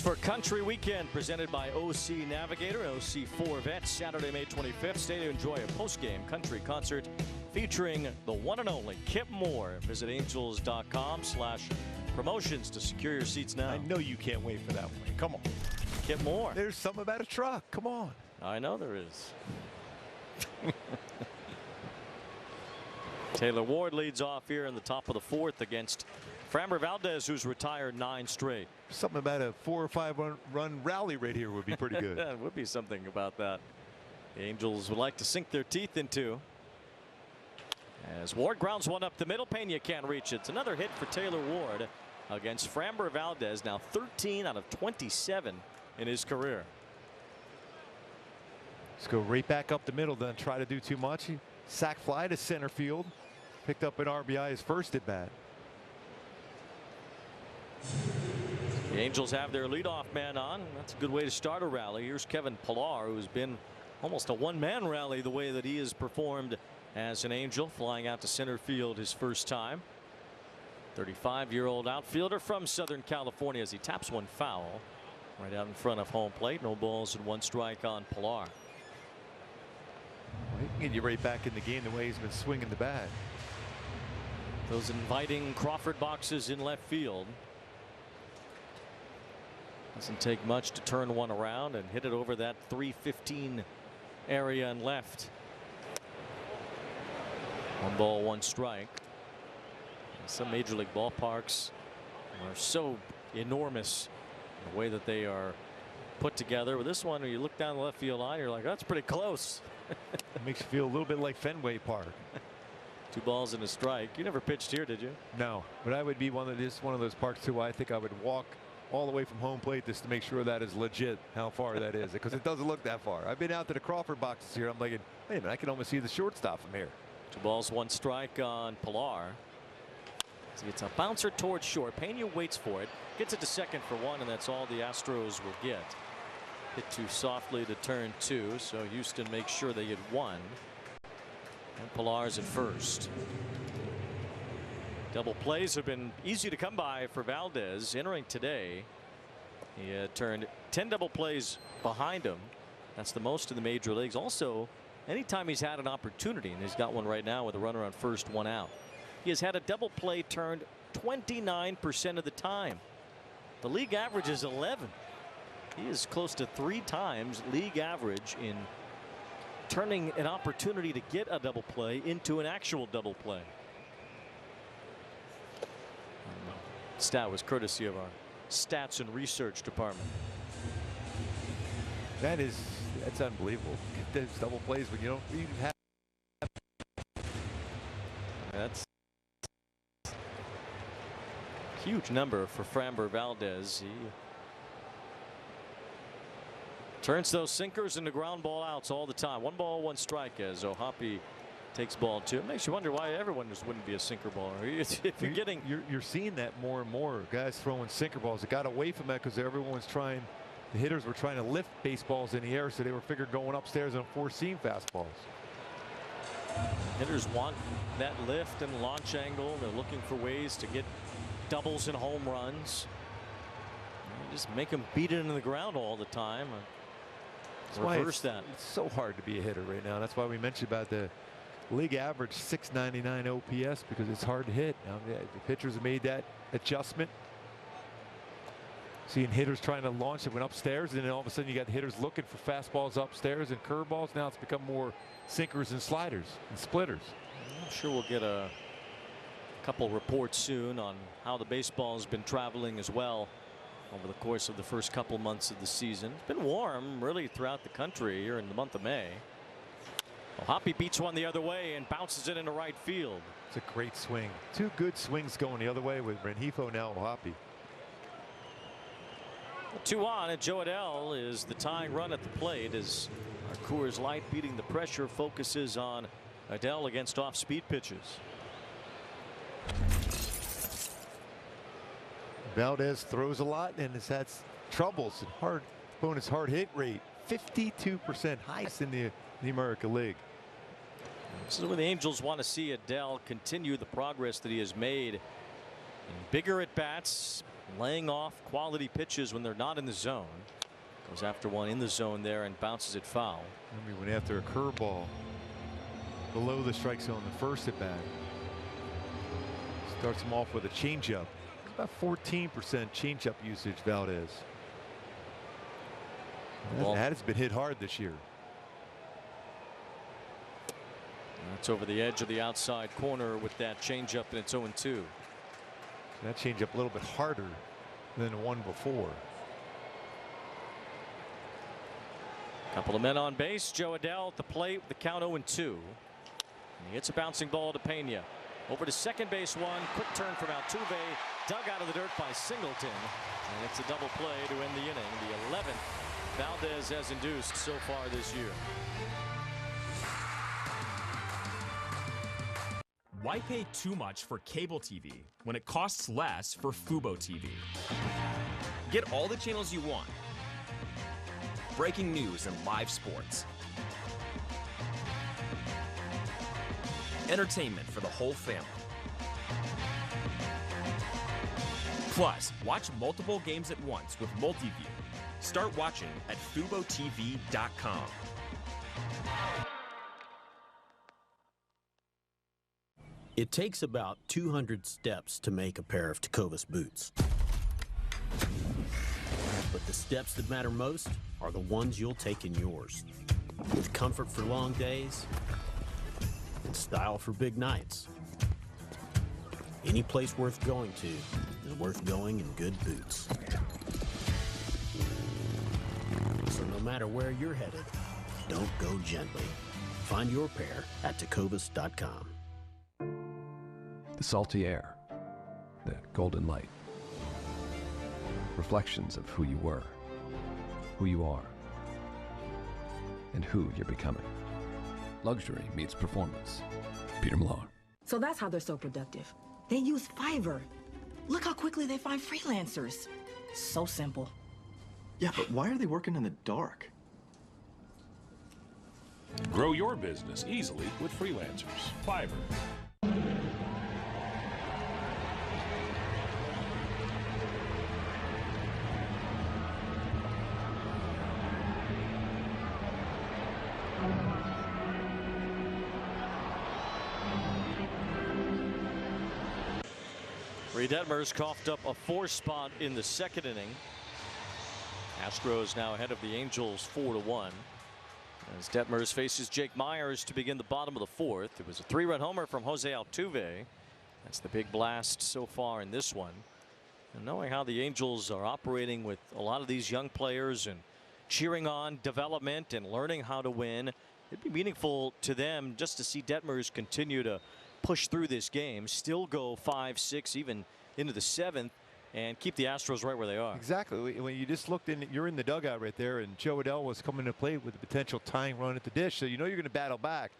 For Country Weekend, presented by OC Navigator and OC4 Vets, Saturday, May 25th. Stay to enjoy a post-game country concert featuring the one and only Kip Moore. Visit angels.com/promotions to secure your seats now. I know you can't wait for that one. Come on. Kip Moore. There's something about a truck. Come on. I know there is. Taylor Ward leads off here in the top of the fourth against Framber Valdez, who's retired 9 straight. Something about a 4 or 5 run rally right here would be pretty good. That would be something about that. The Angels would like to sink their teeth into. As Ward grounds one up the middle, Pena can't reach it. It's another hit for Taylor Ward against Framber Valdez, now 13 out of 27 in his career. Let's go right back up the middle, then try to do too much. He sack fly to center field. Picked up an RBI his first at bat. The Angels have their leadoff man on. That's a good way to start a rally. Here's Kevin Pillar, who's been almost a one-man rally the way that he has performed as an Angel, flying out to center field his first time. 35-year-old outfielder from Southern California as he taps one foul right out in front of home plate. No balls and 1 strike on Pillar. Well, he can get you right back in the game the way he's been swinging the bat. Those inviting Crawford boxes in left field. Doesn't take much to turn one around and hit it over that 315 area and left. 1 ball, 1 strike. Some major league ballparks are so enormous in the way that they are put together. With this one, when you look down the left field line, you're like, that's pretty close. It makes you feel a little bit like Fenway Park. 2 balls and a strike. You never pitched here, did you? No, but I would be one of those parks too. I think I would walk all the way from home plate just to make sure that is legit, how far that is, because it doesn't look that far. I've been out to the Crawford boxes here. I'm like, wait a minute, I can almost see the shortstop from here. 2 balls, 1 strike on Pillar. So it's a bouncer towards short. Pena waits for it, gets it to second for 1, and that's all the Astros will get. Hit too softly to turn 2, so Houston makes sure they get 1. And Pillar's at first. Double plays have been easy to come by for Valdez. Entering today, he had turned 10 double plays behind him. That's the most in the major leagues. Also, anytime he's had an opportunity, and he's got one right now with a runner on first, 1 out, he has had a double play turned 29% of the time. The league average is 11. He is close to 3 times league average in turning an opportunity to get a double play into an actual double play. Stat was courtesy of our stats and research department. That's unbelievable. Get those double plays when you don't even have. Huge number for Framber Valdez. He turns those sinkers into ground ball outs all the time. 1 ball, 1 strike as O'Hoppe takes ball 2. It makes you wonder why everyone just wouldn't be a sinker baller. If you're getting, you're seeing that more and more. Guys throwing sinker balls. It got away from that because everyone's trying. The hitters were trying to lift baseballs in the air, so they were figured going upstairs on 4-seam fastballs. Hitters want that lift and launch angle. They're looking for ways to get doubles and home runs. You just make them beat it into the ground all the time. Reverse that. It's so hard to be a hitter right now. That's why we mentioned about the league average 699 OPS, because it's hard to hit. Now, the pitchers have made that adjustment. Seeing hitters trying to launch it went upstairs, and then all of a sudden you got hitters looking for fastballs upstairs and curveballs. Now it's become more sinkers and sliders and splitters. I'm sure we'll get a couple reports soon on how the baseball has been traveling as well over the course of the first couple months of the season. It's been warm really throughout the country here in the month of May. O'Hoppe beats one the other way and bounces it into right field. It's a great swing. 2 good swings going the other way with Rengifo, now O'Hoppe. 2 on, and Joe Adell is the tying run at the plate as our Coors Light beating the pressure focuses on Adell against off-speed pitches. Valdez throws a lot and has had troubles and opponent's hard hit rate 52%, highest in the American League. This is where the Angels want to see Adell continue the progress that he has made in bigger at bats, laying off quality pitches when they're not in the zone. Goes after one in the zone there and bounces it foul. He went after a curveball below the strike zone the first at bat. Starts him off with a changeup. About 14% changeup usage, Valdez. That has been hit hard this year. That's over the edge of the outside corner with that changeup, and it's 0-2. That changeup a little bit harder than the one before. Couple of men on base. Joe Adell at the plate with the count 0-2. And he hits a bouncing ball to Pena. Over to second base one. Quick turn from Altuve. Dug out of the dirt by Singleton. And it's a double play to end the inning. The 11th Valdez has induced so far this year. Why pay too much for cable TV when it costs less for Fubo TV? Get all the channels you want. Breaking news and live sports. Entertainment for the whole family. Plus, watch multiple games at once with Multiview. Start watching at FuboTV.com. It takes about 200 steps to make a pair of Tecovas boots. But the steps that matter most are the ones you'll take in yours. With comfort for long days and style for big nights. Any place worth going to is worth going in good boots. So no matter where you're headed, don't go gently. Find your pair at Tecovas.com. The salty air, the golden light, reflections of who you were, who you are, and who you're becoming. Luxury meets performance. Peter Malone. So that's how they're so productive. They use Fiverr. Look how quickly they find freelancers. So simple. Yeah, but why are they working in the dark? Grow your business easily with freelancers. Fiverr. Reid Detmers coughed up a 4 spot in the second inning. Astros now ahead of the Angels 4-1. As Detmers faces Jake Myers to begin the bottom of the 4th. It was a 3-run homer from Jose Altuve. That's the big blast so far in this one. And knowing how the Angels are operating with a lot of these young players and cheering on development and learning how to win, it'd be meaningful to them just to see Detmers continue to push through this game, still go 5, 6, even into the 7th and keep the Astros right where they are. Exactly. When you just looked in, you're in the dugout right there, and Joe Adell was coming to play with a potential tying run at the dish, so you know you're going to battle back.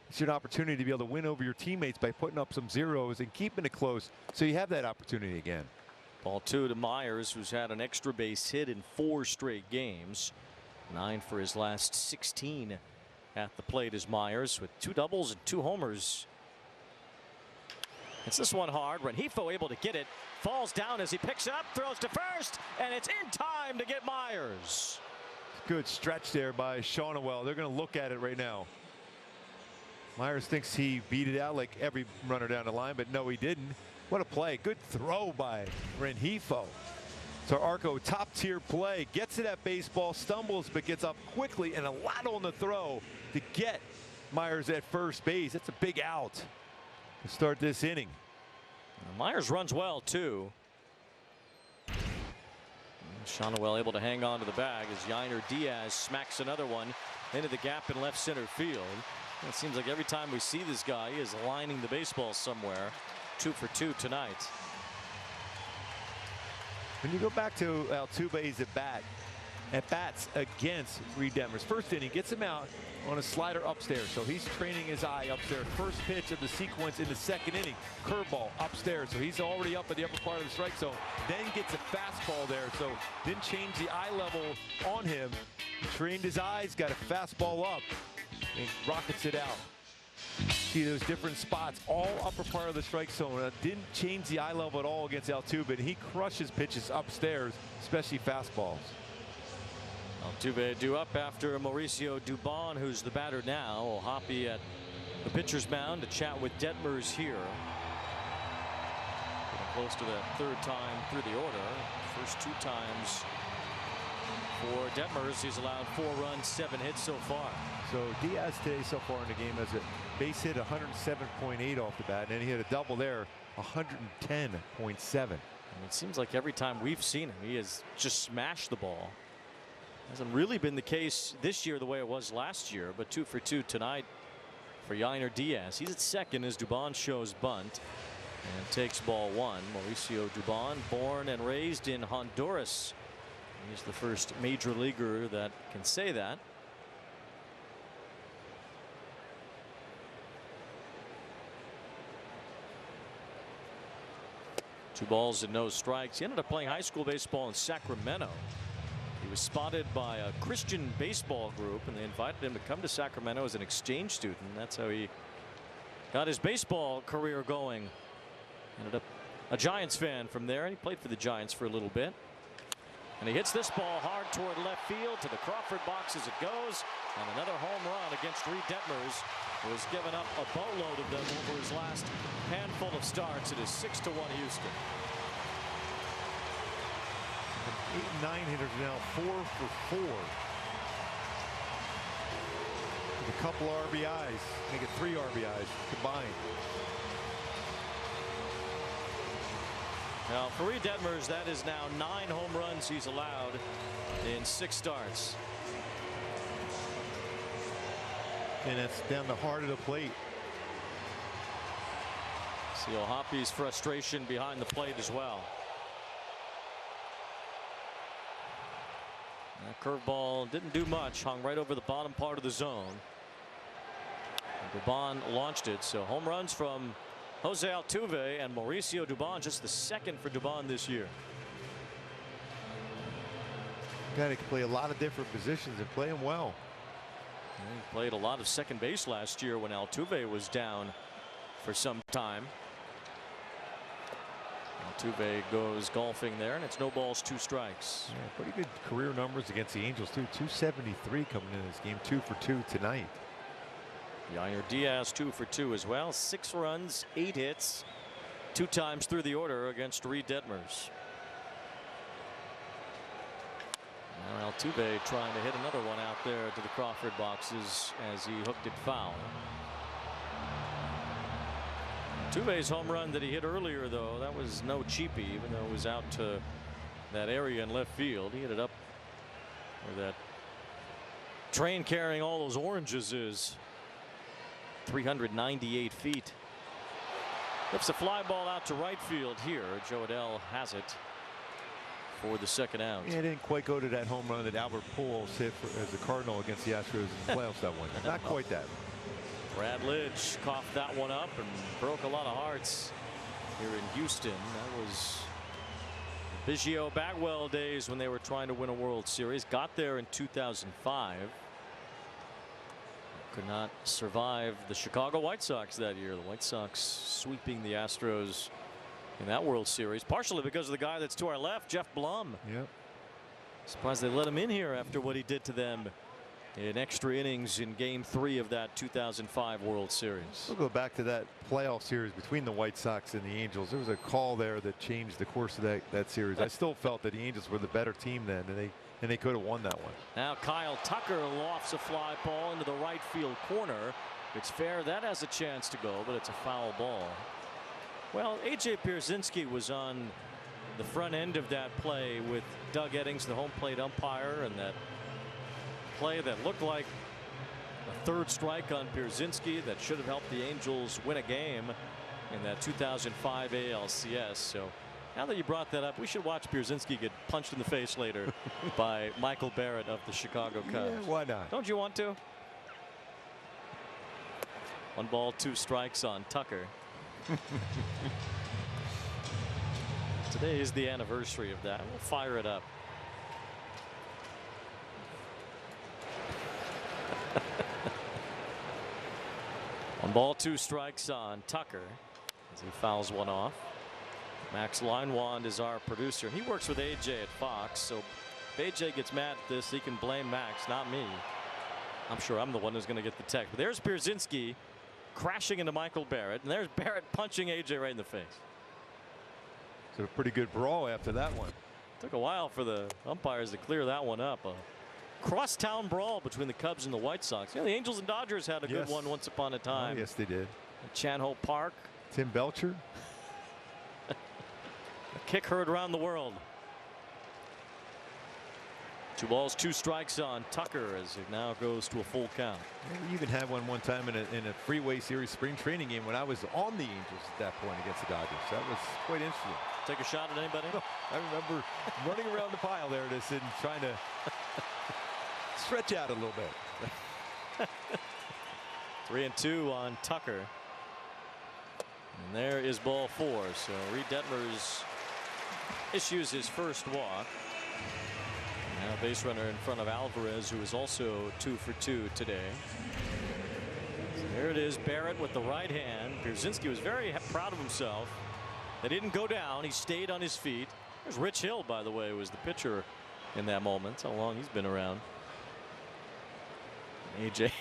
It's an opportunity to be able to win over your teammates by putting up some zeros and keeping it close, so you have that opportunity again. Ball 2 to Myers, who's had an extra base hit in 4 straight games. 9 for his last 16 at the plate is Myers with 2 doubles and 2 homers. It's this one hard. Rengifo able to get it. Falls down as he picks it up, throws to first, and it's in time to get Myers. Good stretch there by Shawnwell. They're going to look at it right now. Myers thinks he beat it out like every runner down the line, but no, he didn't. What a play. Good throw by Rengifo. So Arco, top tier play, gets to that baseball, stumbles, but gets up quickly, and a lot on the throw to get Myers at first base. That's a big out to start this inning. Myers runs well too. Shawnwell able to hang on to the bag as Yainer Diaz smacks another one into the gap in left center field. It seems like every time we see this guy, he is lining the baseball somewhere. 2 for 2 tonight. When you go back to Altuve's at bats against Reid Detmers, first inning gets him out on a slider upstairs, so he's training his eye upstairs. First pitch of the sequence in the second inning, curveball upstairs, so he's already up at the upper part of the strike zone. Then gets a fastball there, so didn't change the eye level on him. Trained his eyes, got a fastball up, and rockets it out. See those different spots, all upper part of the strike zone. Didn't change the eye level at all against Altuve. He crushes pitches upstairs, especially fastballs. Altuve due up after Mauricio Dubon, who's the batter now. Hoppy at the pitcher's mound to chat with Detmers here. Getting close to the 3rd time through the order. First 2 times for Detmers. He's allowed 4 runs, 7 hits so far. So Diaz today so far in the game has a base hit 107.8 off the bat, and then he had a double there, 110.7. And it seems like every time we've seen him, he has just smashed the ball. Hasn't really been the case this year the way it was last year, but 2 for 2 tonight for Yainer Diaz. He's at second as Dubon shows bunt and takes ball 1. Mauricio Dubon, born and raised in Honduras. He's the first major leaguer that can say that. Two balls and no strikes. He ended up playing high school baseball in Sacramento. He was spotted by a Christian baseball group, and they invited him to come to Sacramento as an exchange student. That's how he got his baseball career going. Ended up a Giants fan from there, and he played for the Giants for a little bit. And he hits this ball hard toward left field to the Crawford box as it goes. And another home run against Reid Detmers, who has given up a boatload of them over his last handful of starts. It is 6-1 Houston. 8 and 9 hitters now, 4 for 4. With a couple RBIs, make it 3 RBIs combined. Now for Reid Detmers, that is now 9 home runs he's allowed in 6 starts. And that's down the heart of the plate. See Hoppy's frustration behind the plate as well. That curveball didn't do much, hung right over the bottom part of the zone. Dubon launched it, so home runs from Jose Altuve and Mauricio Dubon, just the 2nd for Dubon this year. Guy that can play a lot of different positions and play them well. He played a lot of second base last year when Altuve was down for some time. Altuve goes golfing there, and it's no balls, 2 strikes. Yeah, pretty good career numbers against the Angels too. 273 coming in this game. 2 for 2 tonight. Yainer Diaz 2 for 2 as well. 6 runs, 8 hits, 2 times through the order against Reid Detmers. Now Altuve trying to hit another one out there to the Crawford boxes as he hooked it foul. Altuve's home run that he hit earlier, though, that was no cheapie, even though it was out to that area in left field. He hit it up where that train carrying all those oranges is. 398 feet. Lifts a fly ball out to right field here. Joe Adell has it for the second out. Yeah, it didn't quite go to that home run that Albert Pujols hit as a Cardinal against the Astros in the playoffs that one. Not quite that. Brad Lidge coughed that one up and broke a lot of hearts here in Houston. That was Biggio Bagwell days when they were trying to win a World Series. Got there in 2005. Could not survive the Chicago White Sox that year. The White Sox sweeping the Astros in that World Series, partially because of the guy that's to our left, Jeff Blum. Yep. Surprised they let him in here after what he did to them in extra innings in Game 3 of that 2005 World Series. We'll go back to that playoff series between the White Sox and the Angels. There was a call there that changed the course of that series. I still felt that the Angels were the better team then, and they could have won that one. Now Kyle Tucker lofts a fly ball into the right field corner. It's fair. That has a chance to go, but it's a foul ball. Well, A.J. Pierzynski was on the front end of that play with Doug Eddings, the home plate umpire, and that play that looked like a third strike on Pierzynski that should have helped the Angels win a game in that 2005 ALCS. So now that you brought that up, we should watch Pierzynski get punched in the face later by Michael Barrett of the Chicago Cubs. Yeah, why not? Don't you want to? 1 ball, 2 strikes on Tucker. Today is the anniversary of that. We'll fire it up. One ball, 2 strikes on Tucker as he fouls one off. Max Linewand is our producer. He works with AJ at Fox, so if AJ gets mad at this, he can blame Max, not me. I'm sure I'm the one who's going to get the text. But there's Pierzynski crashing into Michael Barrett, and there's Barrett punching AJ right in the face. So a pretty good brawl after that one. Took a while for the umpires to clear that one up. A crosstown brawl between the Cubs and the White Sox. You know, the Angels and Dodgers had a good one once upon a time. Oh, yes, they did. At Chan-Ho Park. Tim Belcher. A kick heard around the world. 2 balls, 2 strikes on Tucker as it now goes to a full count. Yeah, we even had one time in a freeway series spring training game when I was on the Angels at that point against the Dodgers. That was quite interesting. Take a shot at anybody? No, I remember running around the pile there and trying to stretch out a little bit. 3-2 on Tucker. And there is ball 4. So Reid Detmers issues his first walk. Now base runner in front of Alvarez, who is also 2 for 2 today. So there it is, Barrett with the right hand. Pierzynski was very proud of himself. They didn't go down. He stayed on his feet. There's Rich Hill, by the way, was the pitcher in that moment. That's how long he's been around. AJ.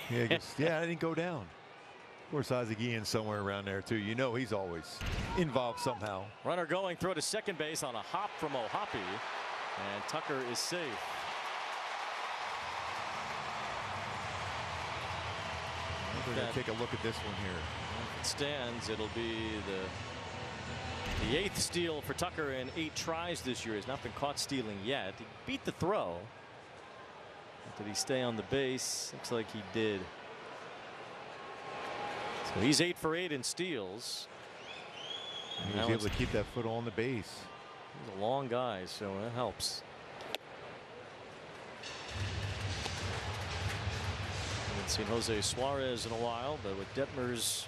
Yeah, I didn't go down. Of course, Isaac Ian's somewhere around there, too. You know he's always involved somehow. Runner going, throw to second base on a hop from O'Hoppe. And Tucker is safe. We're going to take a look at this one here. If it stands, it'll be the 8th steal for Tucker in 8 tries this year. He's not been caught stealing yet. He beat the throw. Did he stay on the base? Looks like he did. So he's 8 for 8 in steals. He was able to keep that foot on the base. He's a long guy, so that helps. Haven't seen Jose Suarez in a while, but with Detmers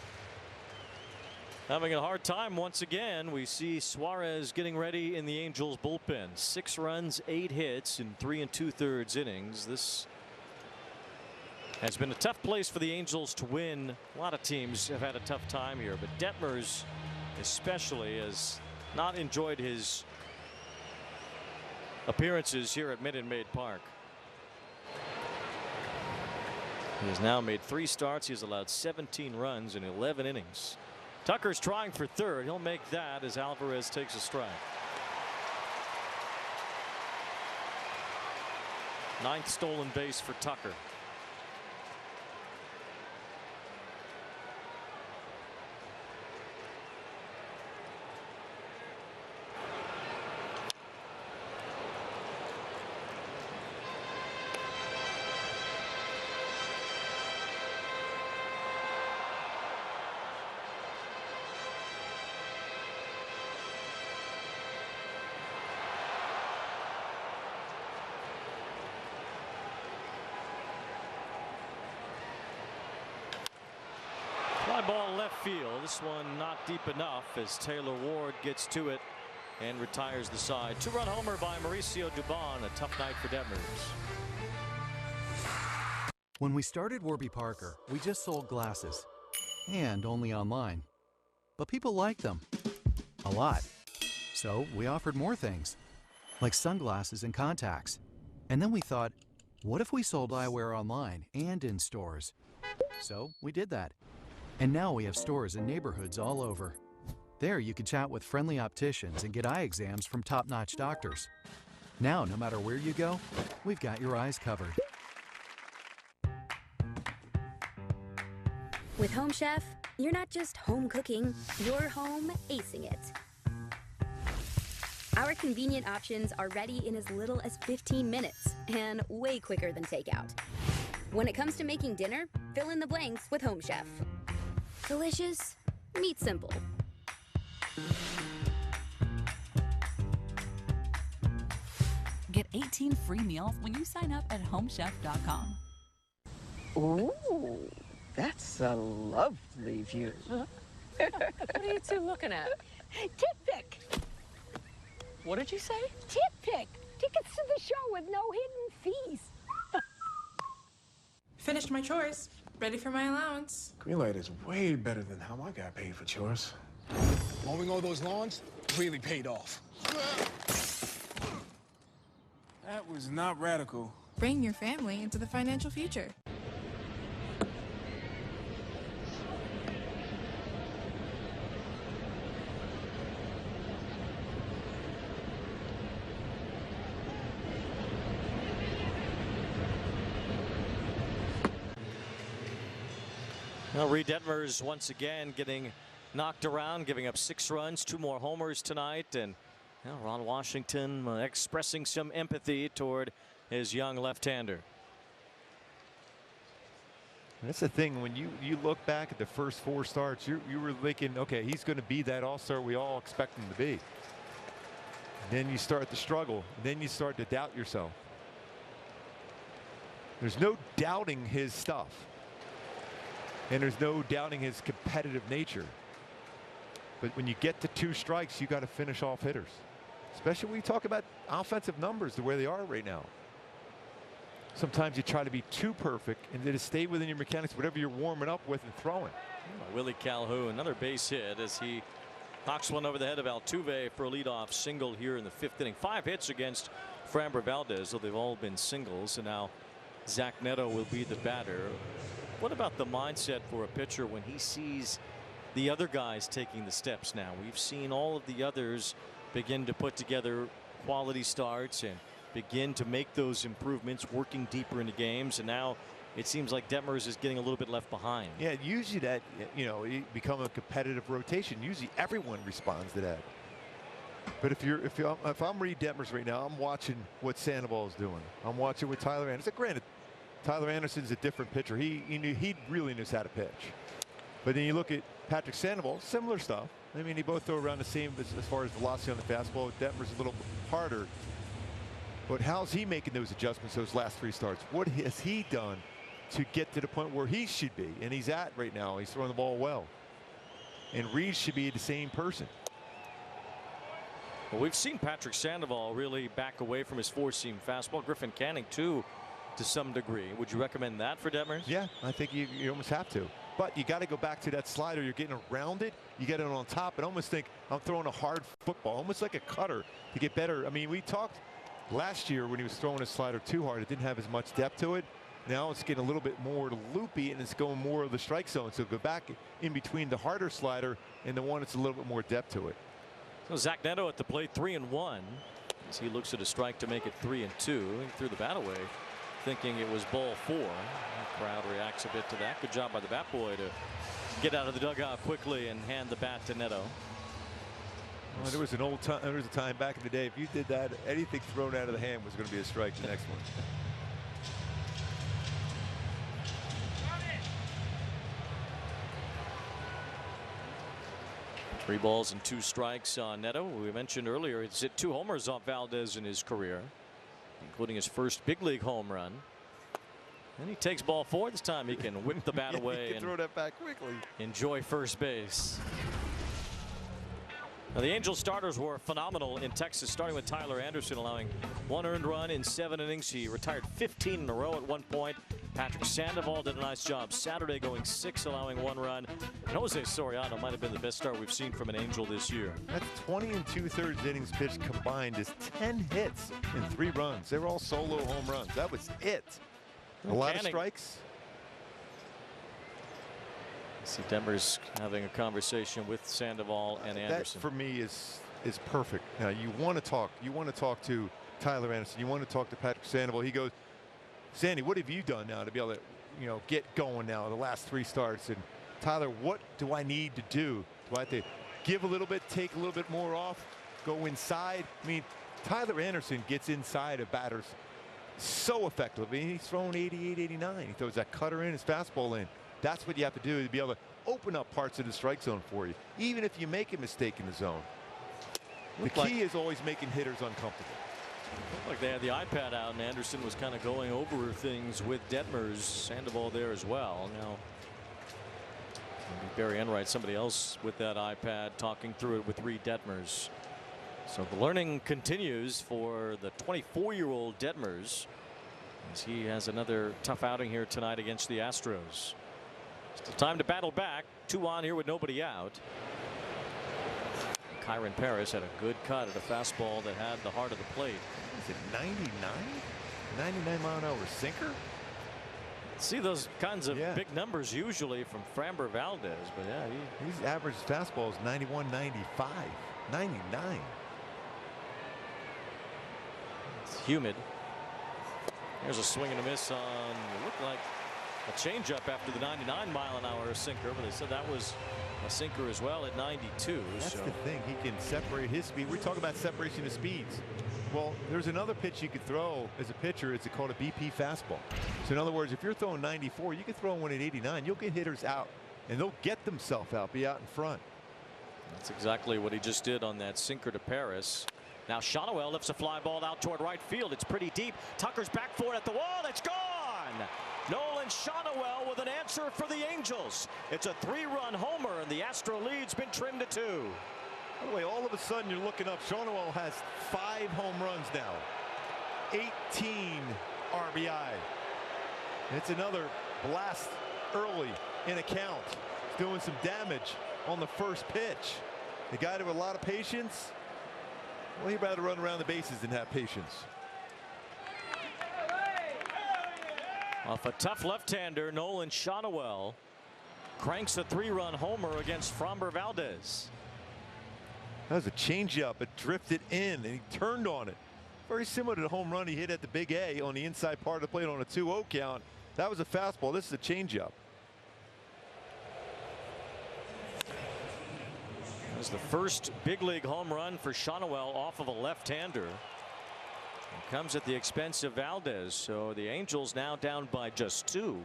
having a hard time once again, we see Suarez getting ready in the Angels bullpen. 6 runs, 8 hits in 3 2/3 innings. This has been a tough place for the Angels to win. A lot of teams have had a tough time here, but Detmers especially has not enjoyed his appearances here at Minute Maid Park. He has now made 3 starts. He has allowed 17 runs in 11 innings. Tucker's trying for third. He'll make that as Alvarez takes a strike. 9th stolen base for Tucker. Fly ball left field. This one not deep enough as Taylor Ward gets to it and retires the side. 2-run homer by Mauricio Dubon. A tough night for Detmers. When we started Warby Parker, we just sold glasses, and only online. But people liked them a lot. So we offered more things, like sunglasses and contacts. And then we thought, what if we sold eyewear online and in stores? So we did that. And now we have stores in neighborhoods all over. There you can chat with friendly opticians and get eye exams from top-notch doctors. Now, no matter where you go, we've got your eyes covered. With Home Chef, you're not just home cooking, you're home acing it. Our convenient options are ready in as little as 15 minutes and way quicker than takeout. When it comes to making dinner, fill in the blanks with Home Chef. Delicious, meat simple. Get 18 free meals when you sign up at homechef.com. Ooh, that's a lovely view. What are you two looking at? Tip pick. What did you say? Tip pick. Tickets to the show with no hidden fees. Finished my chores. Ready for my allowance. Greenlight is way better than how I got paid for chores. Mowing all those lawns really paid off. That was not radical. Bring your family into the financial future. Now Reid Detmers once again getting knocked around, giving up 6 runs, 2 more homers tonight, and Ron Washington expressing some empathy toward his young left-hander. That's the thing, when you look back at the first 4 starts, you were thinking, okay, he's going to be that all-star we all expect him to be. Then you start to struggle. Then you start to doubt yourself. There's no doubting his stuff. And there's no doubting his competitive nature. But when you get to 2 strikes, you got to finish off hitters. Especially when you talk about offensive numbers the way they are right now. Sometimes you try to be too perfect and then to stay within your mechanics, whatever you're warming up with and throwing. Willie Calhoun, another base hit as he knocks one over the head of Altuve for a leadoff single here in the 5th inning. 5 hits against Framber Valdez, so they've all been singles, and now Zach Neto will be the batter. What about the mindset for a pitcher when he sees the other guys taking the steps now? We've seen all of the others begin to put together quality starts and begin to make those improvements, working deeper into games, and now it seems like Detmers is getting a little bit left behind. Yeah, usually that, you become a competitive rotation. Usually everyone responds to that. But if I'm Reid Detmers right now, I'm watching what Sandoval is doing. I'm watching what Tyler Anderson. Granted, Tyler Anderson's a different pitcher. He really knows how to pitch. But then you look at Patrick Sandoval, similar stuff. I mean, they both throw around the same as far as velocity on the fastball. Detmers a little harder. But how's he making those adjustments those last 3 starts? What has he done to get to the point where he should be? And he's at right now. He's throwing the ball well. And Reid should be the same person. Well, we've seen Patrick Sandoval really back away from his 4-seam fastball. Griffin Canning, too, to some degree. Would you recommend that for Detmers? Yeah, I think you almost have to. But you got to go back to that slider. You're getting around it. You get it on top and almost think I'm throwing a hard football, almost like a cutter to get better. I mean, we talked last year when he was throwing his slider too hard. It didn't have as much depth to it. Now it's getting a little bit more loopy and it's going more of the strike zone. So go back in between the harder slider and the one that's a little bit more depth to it. So Zach Neto at the plate, 3-1 as he looks at a strike to make it 3-2. He threw the bat away thinking it was ball 4. The crowd reacts a bit to that. Good job by the bat boy to get out of the dugout quickly and hand the bat to Neto. Well, there was a time back in the day, if you did that, anything thrown out of the hand was going to be a strike the next one. 3 balls and 2 strikes on Neto. We mentioned earlier he's hit 2 homers off Valdez in his career, including his first big league home run. And he takes ball 4 this time. He can whip the bat away he can and throw that back quickly. Enjoy first base. Now, the Angels starters were phenomenal in Texas, starting with Tyler Anderson, allowing 1 earned run in 7 innings. He retired 15 in a row at one point. Patrick Sandoval did a nice job Saturday, going 6, allowing 1 run. And Jose Soriano might have been the best start we've seen from an Angel this year. That's 20 2/3 innings pitched combined is 10 hits and 3 runs. They were all solo home runs. That was it. A lot of strikes. See Detmers having a conversation with Sandoval and Anderson. That for me is perfect. Now you want to talk to Tyler Anderson. You want to talk to Patrick Sandoval. He goes, Sandy, what have you done now to be able to get going now the last 3 starts? And Tyler, what do I need to do? Do I have to give a little bit, take a little bit more off, go inside? I mean, Tyler Anderson gets inside of batters so effective. I mean, he's thrown 88, 89. He throws that cutter in, his fastball in. That's what you have to do to be able to open up parts of the strike zone for you, even if you make a mistake in the zone. The key is always making hitters uncomfortable. Looked like they had the iPad out, and Anderson was kind of going over things with Detmers. Sandoval there as well. Now, Barry Enright, somebody else with that iPad, talking through it with Reid Detmers. So the learning continues for the 24-year-old Detmers, as he has another tough outing here tonight against the Astros. Still time to battle back. 2 on here with nobody out. Kyron Paris had a good cut at a fastball that had the heart of the plate. Is it 99? 99 mile an hour sinker? See those kinds of big numbers usually from Framber Valdez, but yeah, his average fastball is 91, 95, 99. It's humid. There's a swing and a miss on what looked like a changeup after the 99 mile an hour sinker, but they said that was a sinker as well at 92. That's the thing. He can separate his speed. We talk about separation of speeds. Well, there's another pitch you could throw as a pitcher. It's called a BP fastball. So in other words, if you're throwing 94, you can throw one at 89. You'll get hitters out, and they'll get themselves out, be out in front. That's exactly what he just did on that sinker to Paris. Now Shonowell lifts a fly ball out toward right field. It's pretty deep. Tucker's back for it at the wall. It's gone. Nolan Shonowell with an answer for the Angels. It's a 3-run homer, and the Astro lead's been trimmed to 2. By the way, all of a sudden you're looking up. Shonowell has 5 home runs now, 18 RBI. It's another blast early in a count. It's doing some damage on the first pitch. The guy with a lot of patience, well, he'd rather run around the bases than have patience. Off a tough left-hander, Nolan Shonowell cranks a 3-run homer against Framber Valdez. That was a changeup. It drifted in, and he turned on it. Very similar to the home run he hit at the Big A on the inside part of the plate on a 2-0 count. That was a fastball. This is a changeup. That was the first big league home run for Shonowell off of a left-hander. Comes at the expense of Valdez, so the Angels now down by just 2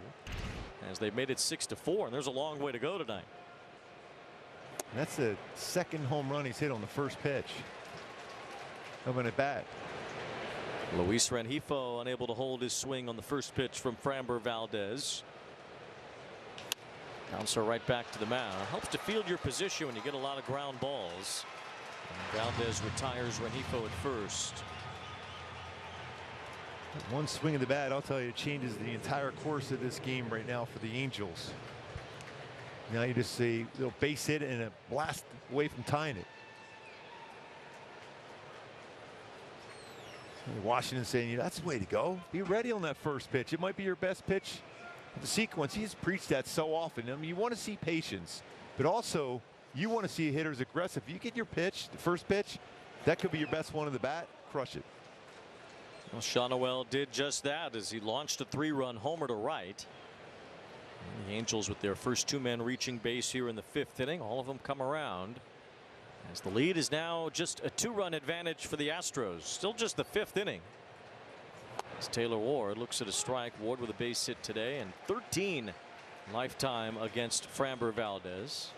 as they made it 6-4, and there's a long way to go tonight. That's the second home run he's hit on the first pitch of an at bat. Luis Rengifo unable to hold his swing on the first pitch from Framber Valdez. Bouncer right back to the mound. Helps to field your position when you get a lot of ground balls. And Valdez retires Rengifo at first. One swing of the bat, I'll tell you, it changes the entire course of this game right now for the Angels. Now you just see they'll base hit and a blast away from tying it. Washington saying, that's the way to go. Be ready on that first pitch. It might be your best pitch of the sequence. He's preached that so often. I mean, you want to see patience, but also you want to see hitters aggressive. You get your pitch, the first pitch, that could be your best one of the bat. Crush it. Well, Shonowell did just that as he launched a 3-run homer to right. And the Angels with their first 2 men reaching base here in the 5th inning. All of them come around as the lead is now just a 2-run advantage for the Astros. Still just the 5th inning. As Taylor Ward looks at a strike. Ward with a base hit today and 13 lifetime against Framber Valdez.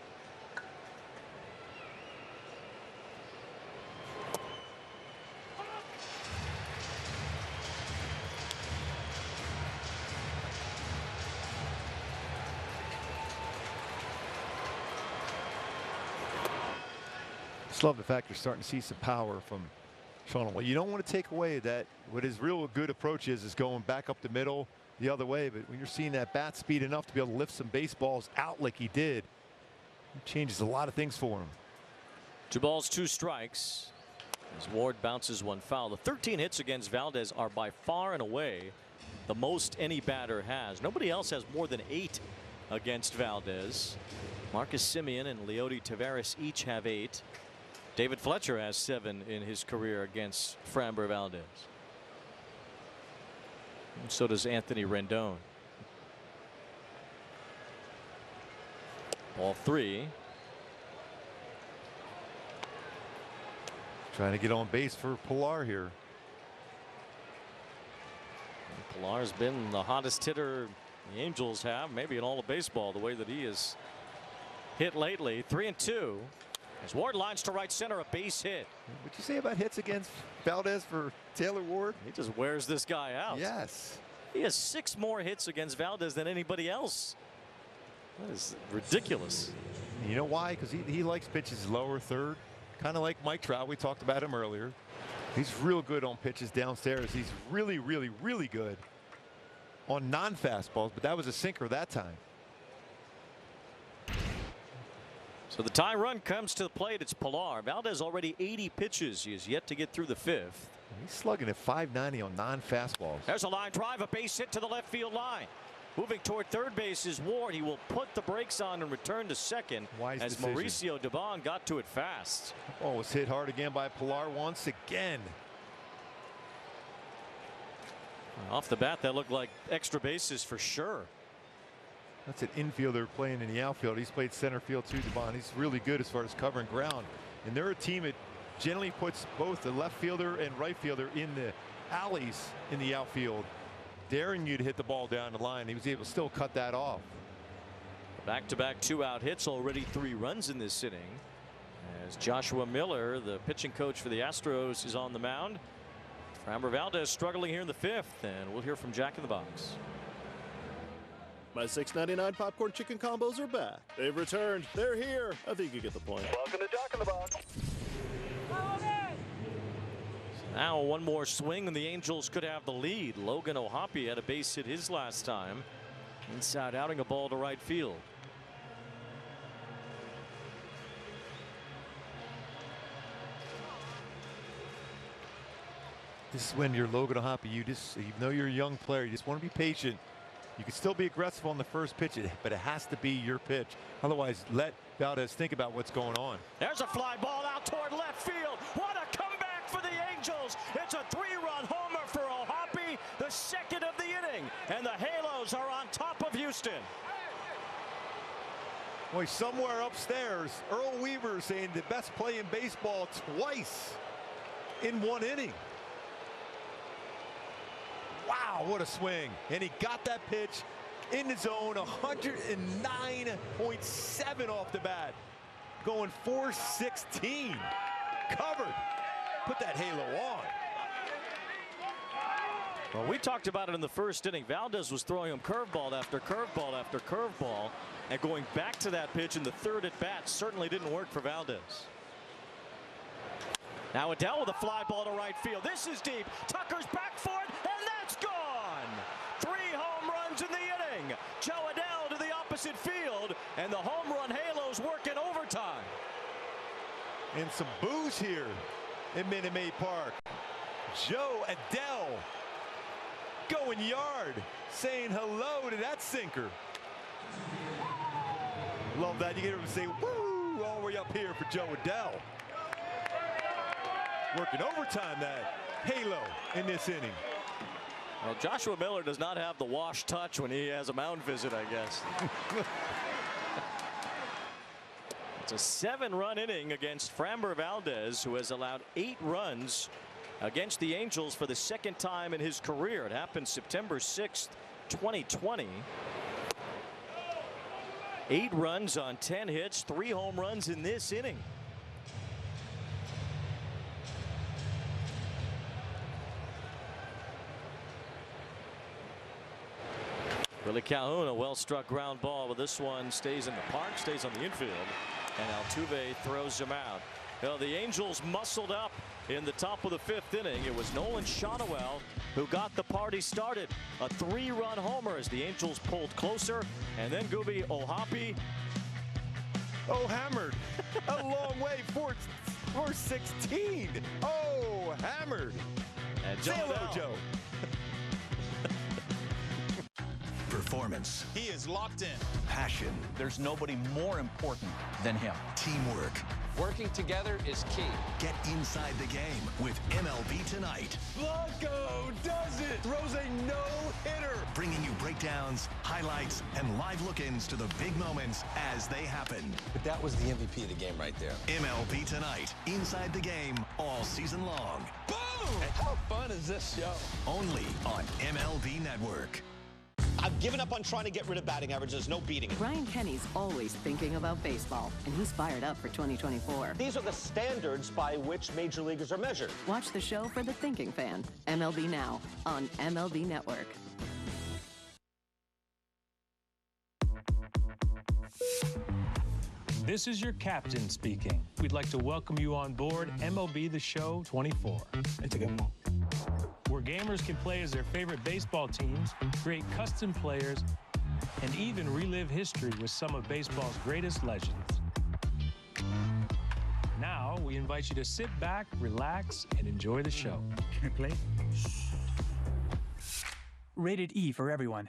Just love the fact you're starting to see some power from Sean. Well, you don't want to take away that what his real good approach is going back up the middle the other way. But when you're seeing that bat speed enough to be able to lift some baseballs out like he did, it changes a lot of things for him. 2 balls, 2 strikes. As Ward bounces one foul. The 13 hits against Valdez are by far and away the most any batter has. Nobody else has more than 8 against Valdez. Marcus Semien and Leody Taveras each have 8. David Fletcher has 7 in his career against Framber Valdez. And so does Anthony Rendon. Ball 3. Trying to get on base for Pilar here. Pilar's been the hottest hitter the Angels have, maybe in all of baseball, the way that he is hit lately. 3-2. As Ward lines to right center, a base hit. What'd you say about hits against Valdez for Taylor Ward? He just wears this guy out. Yes. He has 6 more hits against Valdez than anybody else. That is ridiculous. You know why? Because he likes pitches lower third. Kind of like Mike Trout. We talked about him earlier. He's real good on pitches downstairs. He's really, really, really good on non-fastballs, but that was a sinker that time. So the tie run comes to the plate. It's Pilar. Valdez already 80 pitches. He is yet to get through the 5th. He's slugging at 590 on non-fastballs. There's a line drive, a base hit to the left field line. Moving toward third base is Ward. He will put the brakes on and return to second. Wise as decision. Mauricio Dubon got to it fast. Oh, was hit hard again by Pilar once again. Off the bat, that looked like extra bases for sure. That's an infielder playing in the outfield. He's played center field too, Dubon. He's really good as far as covering ground. And they're a team that generally puts both the left fielder and right fielder in the alleys in the outfield, daring you to hit the ball down the line. He was able to still cut that off. Back-to-back 2-out hits, already 3 runs in this inning. As Joshua Miller, the pitching coach for the Astros, is on the mound. Framber Valdez struggling here in the 5th, and we'll hear from Jack in the Box. My $6.99 popcorn chicken combos are back. They've returned. They're here. I think you get the point. Welcome to Jack in the Box. Now one more swing and the Angels could have the lead. Logan O'Hoppe had a base hit his last time. Inside outing, a ball to right field. This is when you're Logan O'Hoppe. You know you're a young player. You just want to be patient. You can still be aggressive on the first pitch, but it has to be your pitch. Otherwise, let Valdez think about what's going on. There's a fly ball out toward left field. What a comeback for the Angels. It's a 3-run homer for O'Hoppe, the 2nd of the inning. And the Halos are on top of Houston. Boy, somewhere upstairs, Earl Weaver saying the best play in baseball twice in 1 inning. Wow, what a swing. And he got that pitch in the zone, 109.7 off the bat. Going 416. Covered. Put that halo on. Well, we talked about it in the first inning. Valdez was throwing him curveball after curveball after curveball. And going back to that pitch in the 3rd at bat certainly didn't work for Valdez. Now Adele with a fly ball to right field. This is deep. Tucker's back for it, and that's gone. 3 home runs in the inning. Joe Adele to the opposite field, and the home run Halos work in overtime. And some boos here in Minute Maid Park. Joe Adele going yard, saying hello to that sinker. Love that. You get him to say woo all the way up here for Joe Adele. Working overtime, that halo in this inning. Well, Joshua Miller does not have the wash touch when he has a mound visit, I guess. It's a 7-run inning against Framber Valdez, who has allowed 8 runs against the Angels for the 2nd time in his career. It happened September 6th, 2020. 8 runs on 10 hits, 3 home runs in this inning. Billy Calhoun, a well-struck ground ball, but this one stays in the park, stays on the infield, and Altuve throws him out. Well, the Angels muscled up in the top of the 5th inning. It was Nolan Shotwell who got the party started. A 3-run homer as the Angels pulled closer, and then Gooby Ohapi. Oh, hammered. A long way. 416. Oh, hammered. And Say hello, Joe. Performance. He is locked in. Passion. There's nobody more important than him. Teamwork. Working together is key. Get inside the game with MLB Tonight. Blanco does it. Throws a no-hitter. Bringing you breakdowns, highlights, and live look-ins to the big moments as they happen. But that was the MVP of the game right there. MLB Tonight. Inside the game all season long. Boom! And how fun is this show? Only on MLB Network. I've given up on trying to get rid of batting average. There's no beating it. Brian Kenny's always thinking about baseball, and he's fired up for 2024. These are the standards by which major leaguers are measured. Watch the show for the thinking fan. MLB Now on MLB Network. This is your captain speaking. We'd like to welcome you on board MLB The Show 24. Where gamers can play as their favorite baseball teams, create custom players, and even relive history with some of baseball's greatest legends. Now, we invite you to sit back, relax, and enjoy the show. Can I play? Rated E for everyone.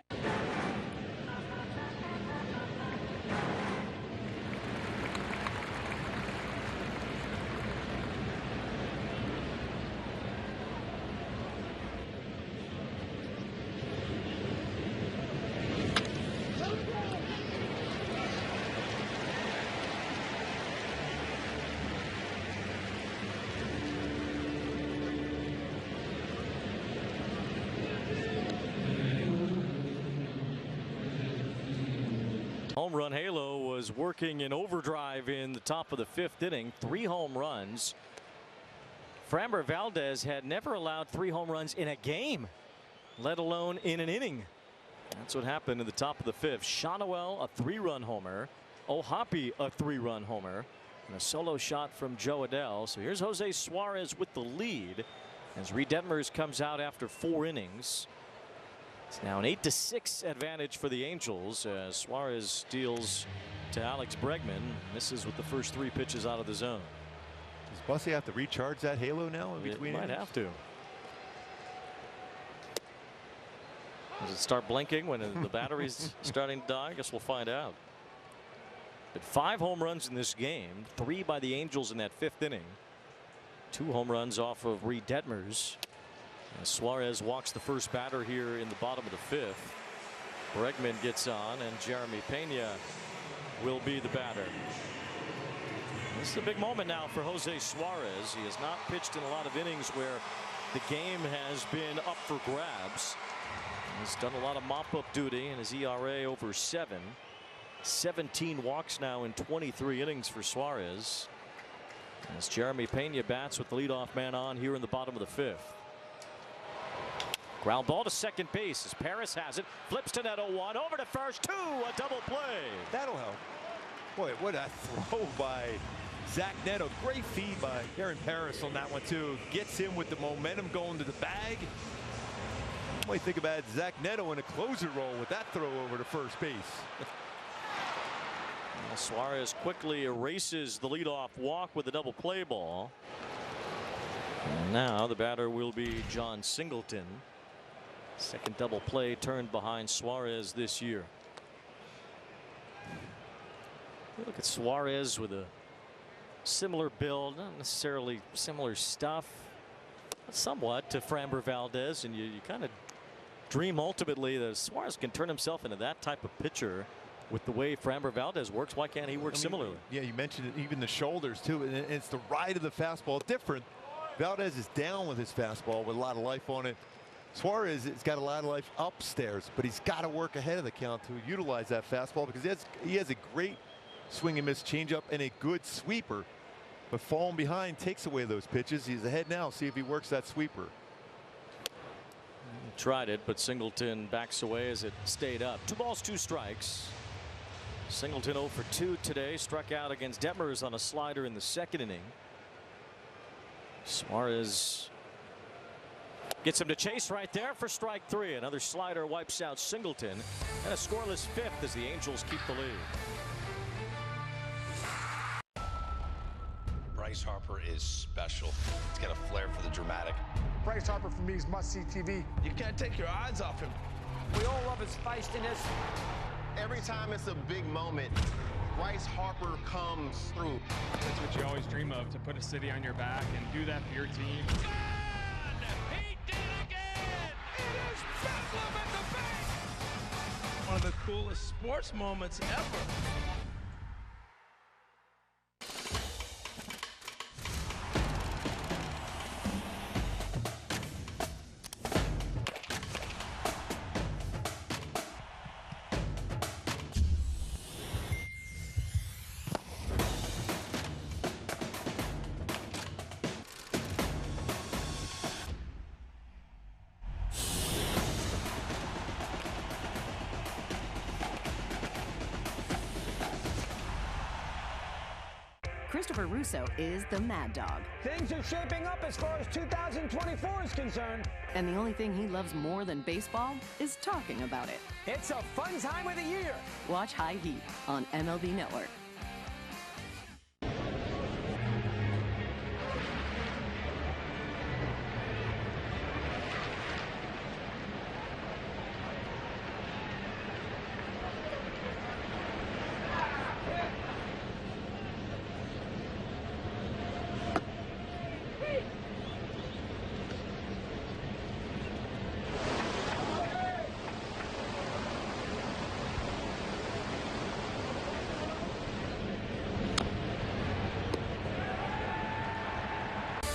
Home run halo was working in overdrive in the top of the 5th inning. 3 home runs. Framber Valdez had never allowed 3 home runs in a game, let alone in an inning. That's what happened in the top of the 5th. Shotwell, a 3-run homer. Ohapi, a 3-run homer. And a solo shot from Joe Adell. So here's Jose Suarez with the lead as Reid Detmers comes out after 4 innings. It's now an 8-6 advantage for the Angels as Suarez deals to Alex Bregman. Misses with the first 3 pitches out of the zone. Does Bussey have to recharge that halo now in between? It might have to. Does it start blinking when the battery's starting to die? I guess we'll find out. But 5 home runs in this game, 3 by the Angels in that 5th inning. 2 home runs off of Reid Detmers. As Suarez walks the first batter here in the bottom of the 5th. Bregman gets on, and Jeremy Pena will be the batter. This is a big moment now for Jose Suarez. He has not pitched in a lot of innings where the game has been up for grabs. He's done a lot of mop-up duty, and his ERA over 7. 17 walks now in 23 innings for Suarez. As Jeremy Pena bats with the leadoff man on here in the bottom of the 5th. Ground ball to second base as Paris has it. Flips to net 0-1. Over to first. 2. A double play. That'll help. Boy, what a throw by Zach Neto. Great feed by Aaron Paris on that one, too. Gets him with the momentum going to the bag. You might think about Zach Neto in a closer role with that throw over to first base. Well, Suarez quickly erases the leadoff walk with a double play ball. And now the batter will be John Singleton. Second double play turned behind Suarez this year. Look at Suarez with a similar build, not necessarily similar stuff, but somewhat to Framber Valdez, and you kind of dream ultimately that Suarez can turn himself into that type of pitcher with the way Framber Valdez works. Why can't he work similarly? Yeah, you mentioned it, even the shoulders too, and it's the ride of the fastball different. Valdez is down with his fastball with a lot of life on it. Suarez has got a lot of life upstairs, but he's got to work ahead of the count to utilize that fastball because he has a great swing and miss changeup and a good sweeper. But falling behind takes away those pitches. He's ahead now. See if he works that sweeper. He tried it, but Singleton backs away as it stayed up. 2 balls, 2 strikes. Singleton 0 for 2 today. Struck out against Detmers on a slider in the 2nd inning. Suarez gets him to chase right there for strike 3. Another slider wipes out Singleton, and a scoreless 5th as the Angels keep the lead. Bryce Harper is special. He's got a flair for the dramatic. Bryce Harper for me is must-see TV. You can't take your eyes off him. We all love his feistiness. Every time it's a big moment, Bryce Harper comes through. That's what you always dream of, to put a city on your back and do that for your team. He did it again! It is Bedlam at the bank! One of the coolest sports moments ever. Christopher Russo is the Mad Dog. Things are shaping up as far as 2024 is concerned. And the only thing he loves more than baseball is talking about it. It's a fun time of the year. Watch High Heat on MLB Network.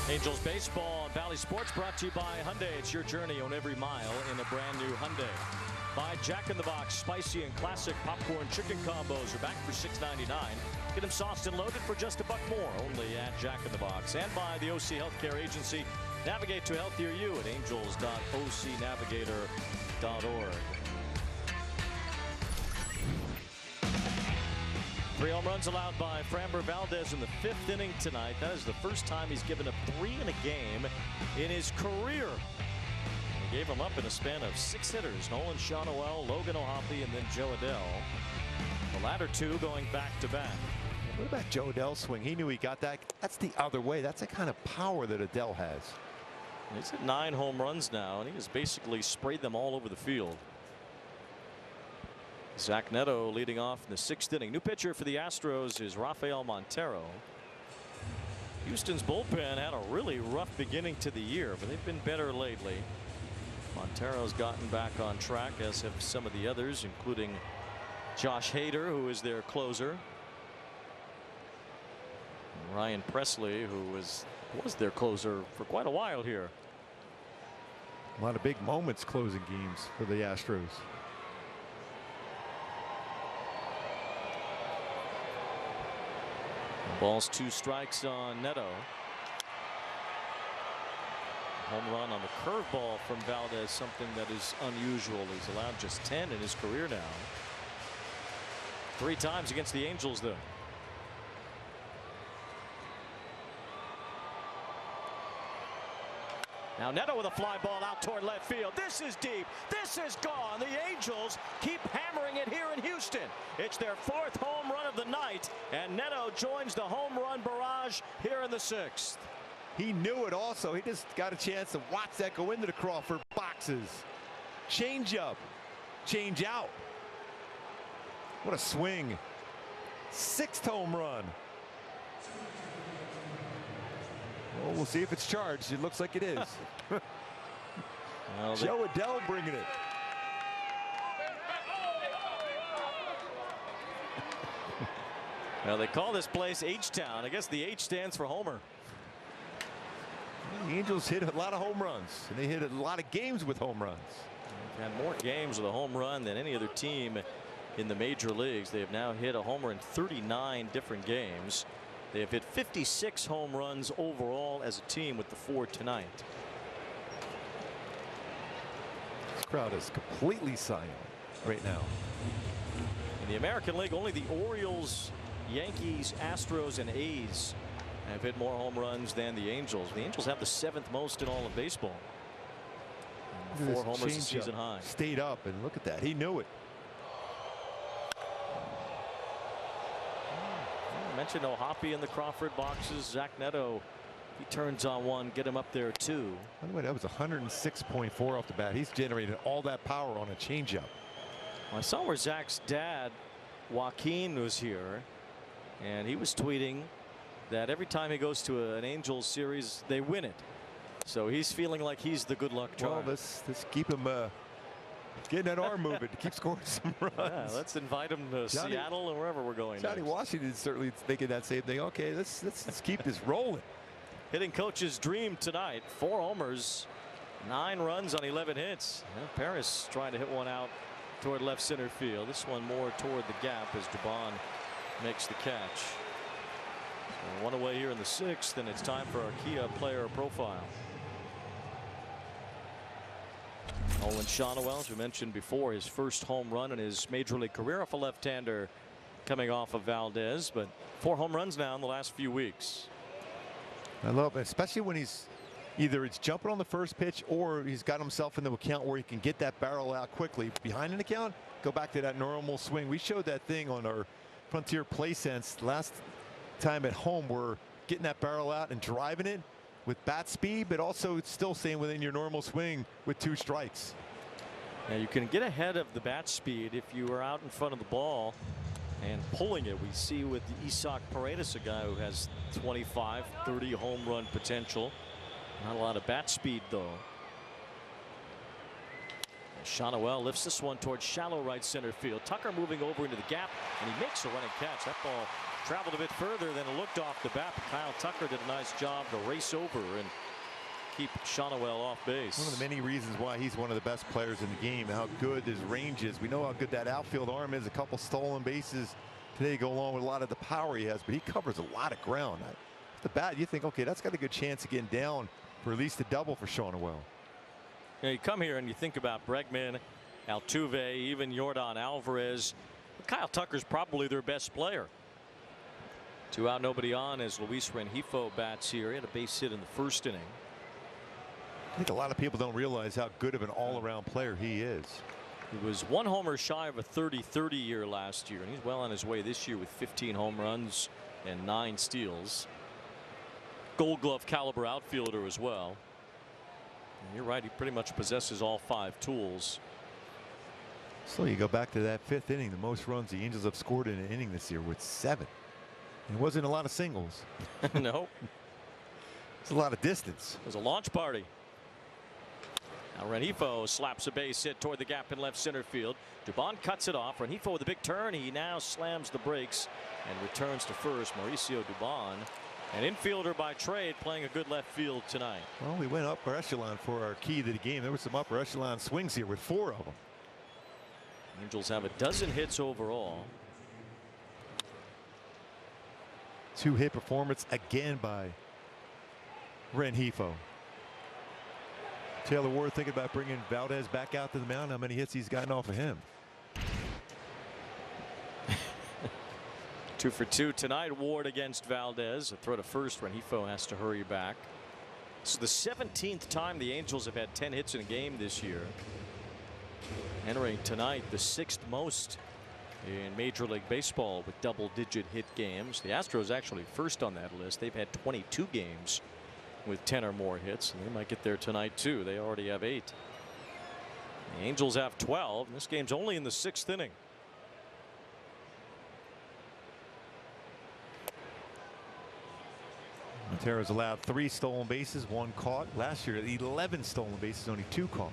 Angels baseball on Valley Sports brought to you by Hyundai. It's your journey on every mile in a brand new Hyundai. By Jack in the Box, spicy and classic popcorn chicken combos are back for $6.99. Get them sauced and loaded for just $1 more, only at Jack in the Box. And by the OC Healthcare Agency. Navigate to healthier you at angels.ocnavigator.org. 3 home runs allowed by Framber Valdez in the 5th inning tonight. That is the first time he's given up 3 in a game in his career. And he gave them up in a span of 6 hitters. Nolan Shawnoel, Logan O'Hoppe, and then Joe Adell. The latter 2 going back-to-back. What about Joe Adell's swing? He knew he got that. That's the other way. That's the kind of power that Adell has. He's at 9 home runs now, and he has basically sprayed them all over the field. Zach Neto leading off in the 6th inning. New pitcher for the Astros is Rafael Montero. Houston's bullpen had a really rough beginning to the year, but they've been better lately. Montero's gotten back on track, as have some of the others, including Josh Hader, who is their closer. And Ryan Presley, who was their closer for quite a while here. A lot of big moments closing games for the Astros. Balls 2 strikes on Neto. Home run on the curveball from Valdez, something that is unusual. He's allowed just 10 in his career now. 3 times against the Angels, though. Now Neto with a fly ball out toward left field. This is deep. This is gone. The Angels keep hammering it here in Houston. It's their 4th home run of the night, and Neto joins the home run barrage here in the 6th. He knew it also. He just got a chance to watch that go into the Crawford boxes. Change up, change out. What a swing. 6th home run. Well, we'll see if it's charged. It looks like it is. Well, Joe Adell bringing it. Well, they call this place H-Town. I guess the H stands for Homer. The Angels hit a lot of home runs, and they hit a lot of games with home runs. They've had more games with a home run than any other team in the major leagues. They have now hit a homer in 39 different games. They have hit 56 home runs overall as a team, with the 4 tonight. This crowd is completely silent right now. In the American League, only the Orioles, Yankees, Astros, and A's have hit more home runs than the Angels. The Angels have the 7th most in all of baseball. 4 homers a season high. Stayed up, and look at that. He knew it. I mentioned O'Hoppe in the Crawford boxes. Zach Neto, he turns on one, get him up there too. By the way, that was 106.4 off the bat. He's generated all that power on a changeup. Well, I saw where Zach's dad, Joaquin, was here, and he was tweeting that every time he goes to an Angels series, they win it. So he's feeling like he's the good luck charm. Well, let's keep him getting that arm moving to keep scoring some runs. Yeah, let's invite him to Seattle or wherever we're going. Johnny next. Washington is certainly thinking that same thing. Okay, let's keep this rolling. Hitting coach's dream tonight. 4 homers, 9 runs on 11 hits. Paris trying to hit one out toward left center field. This one more toward the gap as Dubon makes the catch. So 1 away here in the 6th, and it's time for our Kia player profile. Nolan Shonowell, as we mentioned before, his first home run in his major league career off a left-hander coming off of Valdez, but 4 home runs now in the last few weeks. I love it, especially when he's either it's jumping on the first pitch or he's got himself in the account where he can get that barrel out quickly behind an account, go back to that normal swing. We showed that thing on our Frontier Play Sense last time at home. We're getting that barrel out and driving it with bat speed, but also still staying within your normal swing with 2 strikes. Yeah, you can get ahead of the bat speed if you are out in front of the ball and pulling it. We see with Isaac Paredes, a guy who has 25, 30 home run potential. Not a lot of bat speed, though. Shonowell lifts this one towards shallow right center field. Tucker moving over into the gap, and he makes a running catch. That ball traveled a bit further than it looked off the bat. Kyle Tucker did a nice job to race over and keep Shonowell off base. One of the many reasons why he's one of the best players in the game, how good his range is. We know how good that outfield arm is. A couple stolen bases today go along with a lot of the power he has, but he covers a lot of ground. At the bat, you think, okay, that's got a good chance of getting down for at least a double for Shonowell. Yeah, you come here and you think about Bregman, Altuve, even Yordan Alvarez. Kyle Tucker's probably their best player. 2 out, nobody on as Luis Rengifo bats here. He had a base hit in the first inning. I think a lot of people don't realize how good of an all-around player he is. He was 1 homer shy of a 30-30 year last year, and he's well on his way this year with 15 home runs and 9 steals. Gold Glove caliber outfielder as well. And you're right, he pretty much possesses all 5 tools. So you go back to that 5th inning, the most runs the Angels have scored in an inning this year with 7. It wasn't a lot of singles. No. It's a lot of distance. It was a launch party. Now Rengifo slaps a base hit toward the gap in left center field. Dubon cuts it off. Rengifo with a big turn. He now slams the brakes and returns to first. Mauricio Dubon, an infielder by trade, playing a good left field tonight. Well, we went upper echelon for our key to the game. There were some upper echelon swings here with 4 of them. Angels have a dozen hits overall. 2-hit performance again by Rengifo. Taylor Ward thinking about bringing Valdez back out to the mound. How many hits he's gotten off of him? 2 for 2 tonight. Ward against Valdez. A throw to first. Rengifo has to hurry back. This is the 17th time the Angels have had 10 hits in a game this year. Entering tonight the 6th most in Major League Baseball with double-digit hit games. The Astros actually first on that list. They've had 22 games with 10 or more hits, and they might get there tonight too. They already have 8. The Angels have 12, and this game's only in the 6th inning. Montera's allowed 3 stolen bases, 1 caught. Last year 11 stolen bases, only 2 caught.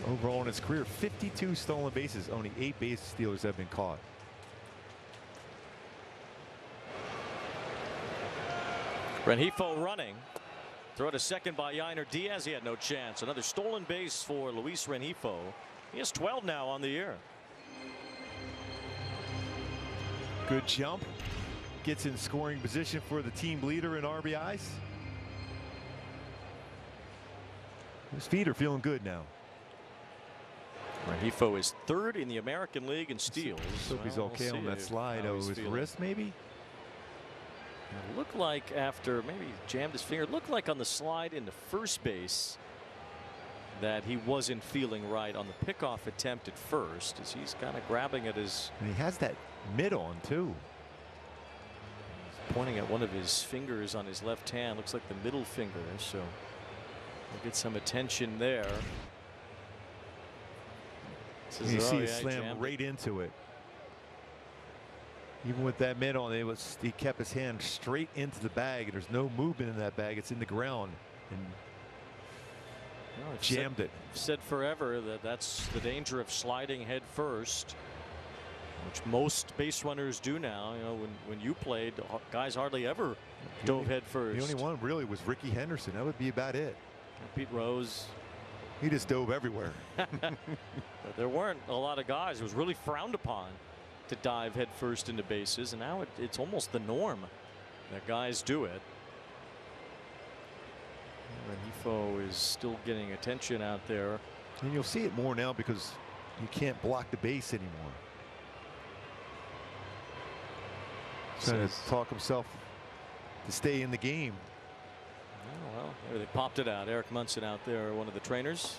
Overall in his career, 52 stolen bases, only 8 base stealers have been caught. Rengifo running. Throw to second by Yainer Diaz. He had no chance. Another stolen base for Luis Rengifo. He has 12 now on the year. Good jump. Gets in scoring position for the team leader in RBIs. His feet are feeling good now. Rengifo is 3rd in the American League in steals. Hope he's okay on that slide. Oh, his wrist maybe? It looked like after maybe jammed his finger, it looked like on the slide into first base that he wasn't feeling right on the pickoff attempt at first, as he's kind of grabbing at his. And he has that mid on too. He's pointing at one of his fingers on his left hand. Looks like the middle finger, so we'll get some attention there. Says, you see, he slammed right into it. Even with that mid on, he kept his hand straight into the bag, and there's no movement in that bag. It's in the ground, and jammed it. Said forever that that's the danger of sliding head first, which most base runners do now. You know, when you played, guys hardly ever dove head first. The only one really was Ricky Henderson. That would be about it. Pete Rose. He just dove everywhere. But there weren't a lot of guys. It was really frowned upon to dive head first into bases, and now it's almost the norm that guys do it. Rengifo is still getting attention out there. And you'll see it more now because you can't block the base anymore. Trying to talk himself to stay in the game. Oh, well, there they popped it out. Eric Munson out there, one of the trainers.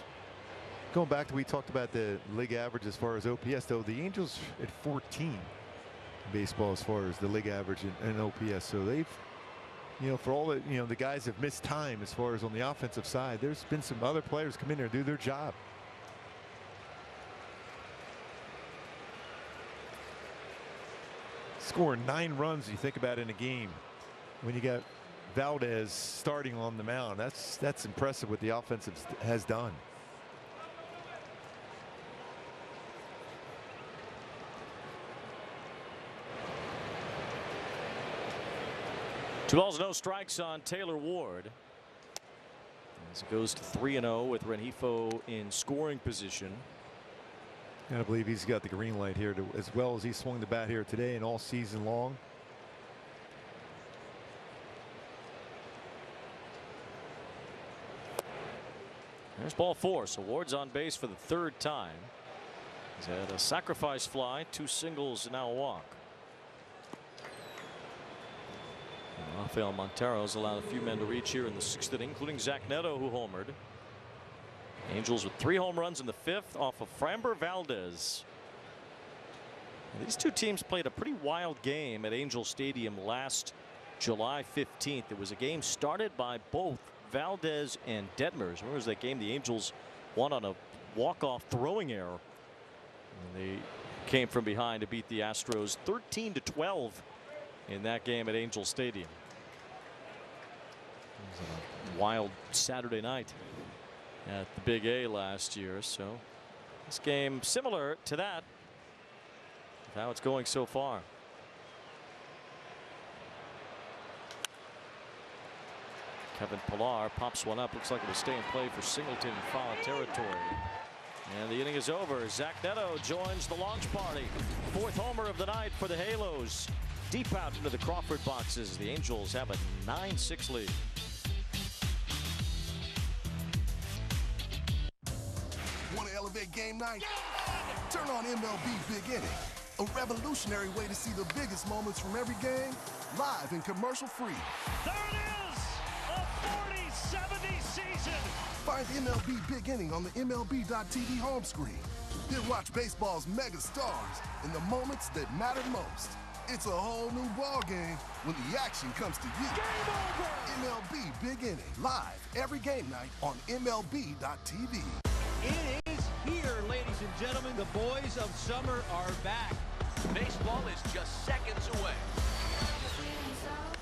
Going back to, we talked about the league average as far as OPS, though. The Angels at 14 in baseball as far as the league average and OPS. So they've, you know, for all the, you know, the guys have missed time as far as on the offensive side. There's been some other players come in there and do their job. Scoring 9 runs, you think about in a game when you got Valdez starting on the mound. That's impressive what the offensive has done. Two balls, no strikes on Taylor Ward. As it goes to 3-0 with Rengifo in scoring position. Gotta believe he's got the green light here, as well as he swung the bat here today and all season long. There's ball 4, so Ward's on base for the 3rd time. He's had a sacrifice fly, 2 singles, and now a walk. And Rafael Montero's allowed a few men to reach here in the 6th inning, including Zach Neto, who homered. Angels with 3 home runs in the 5th off of Framber Valdez. And these two teams played a pretty wild game at Angel Stadium last July 15th. It was a game started by both Valdez and Detmers. Remember that game the Angels won on a walk-off throwing error. And they came from behind to beat the Astros 13-12 in that game at Angel Stadium. It was a wild Saturday night at the Big A last year. So this game similar to that, how it's going so far. Kevin Pillar pops one up. Looks like it will stay in play for Singleton in foul territory. And the inning is over. Zach Neto joins the launch party. 4th homer of the night for the Halos. Deep out into the Crawford boxes. The Angels have a 9-6 lead. Want to elevate game night? Turn on MLB Big Inning, a revolutionary way to see the biggest moments from every game live and commercial free. There it is! A 40-70 season! Find MLB Big Inning on the MLB.tv home screen. Then watch baseball's mega stars in the moments that matter most. It's a whole new ball game when the action comes to you. Game over! MLB Big Inning, live every game night on MLB.tv. It is here, ladies and gentlemen. The boys of summer are back. Baseball is just seconds away.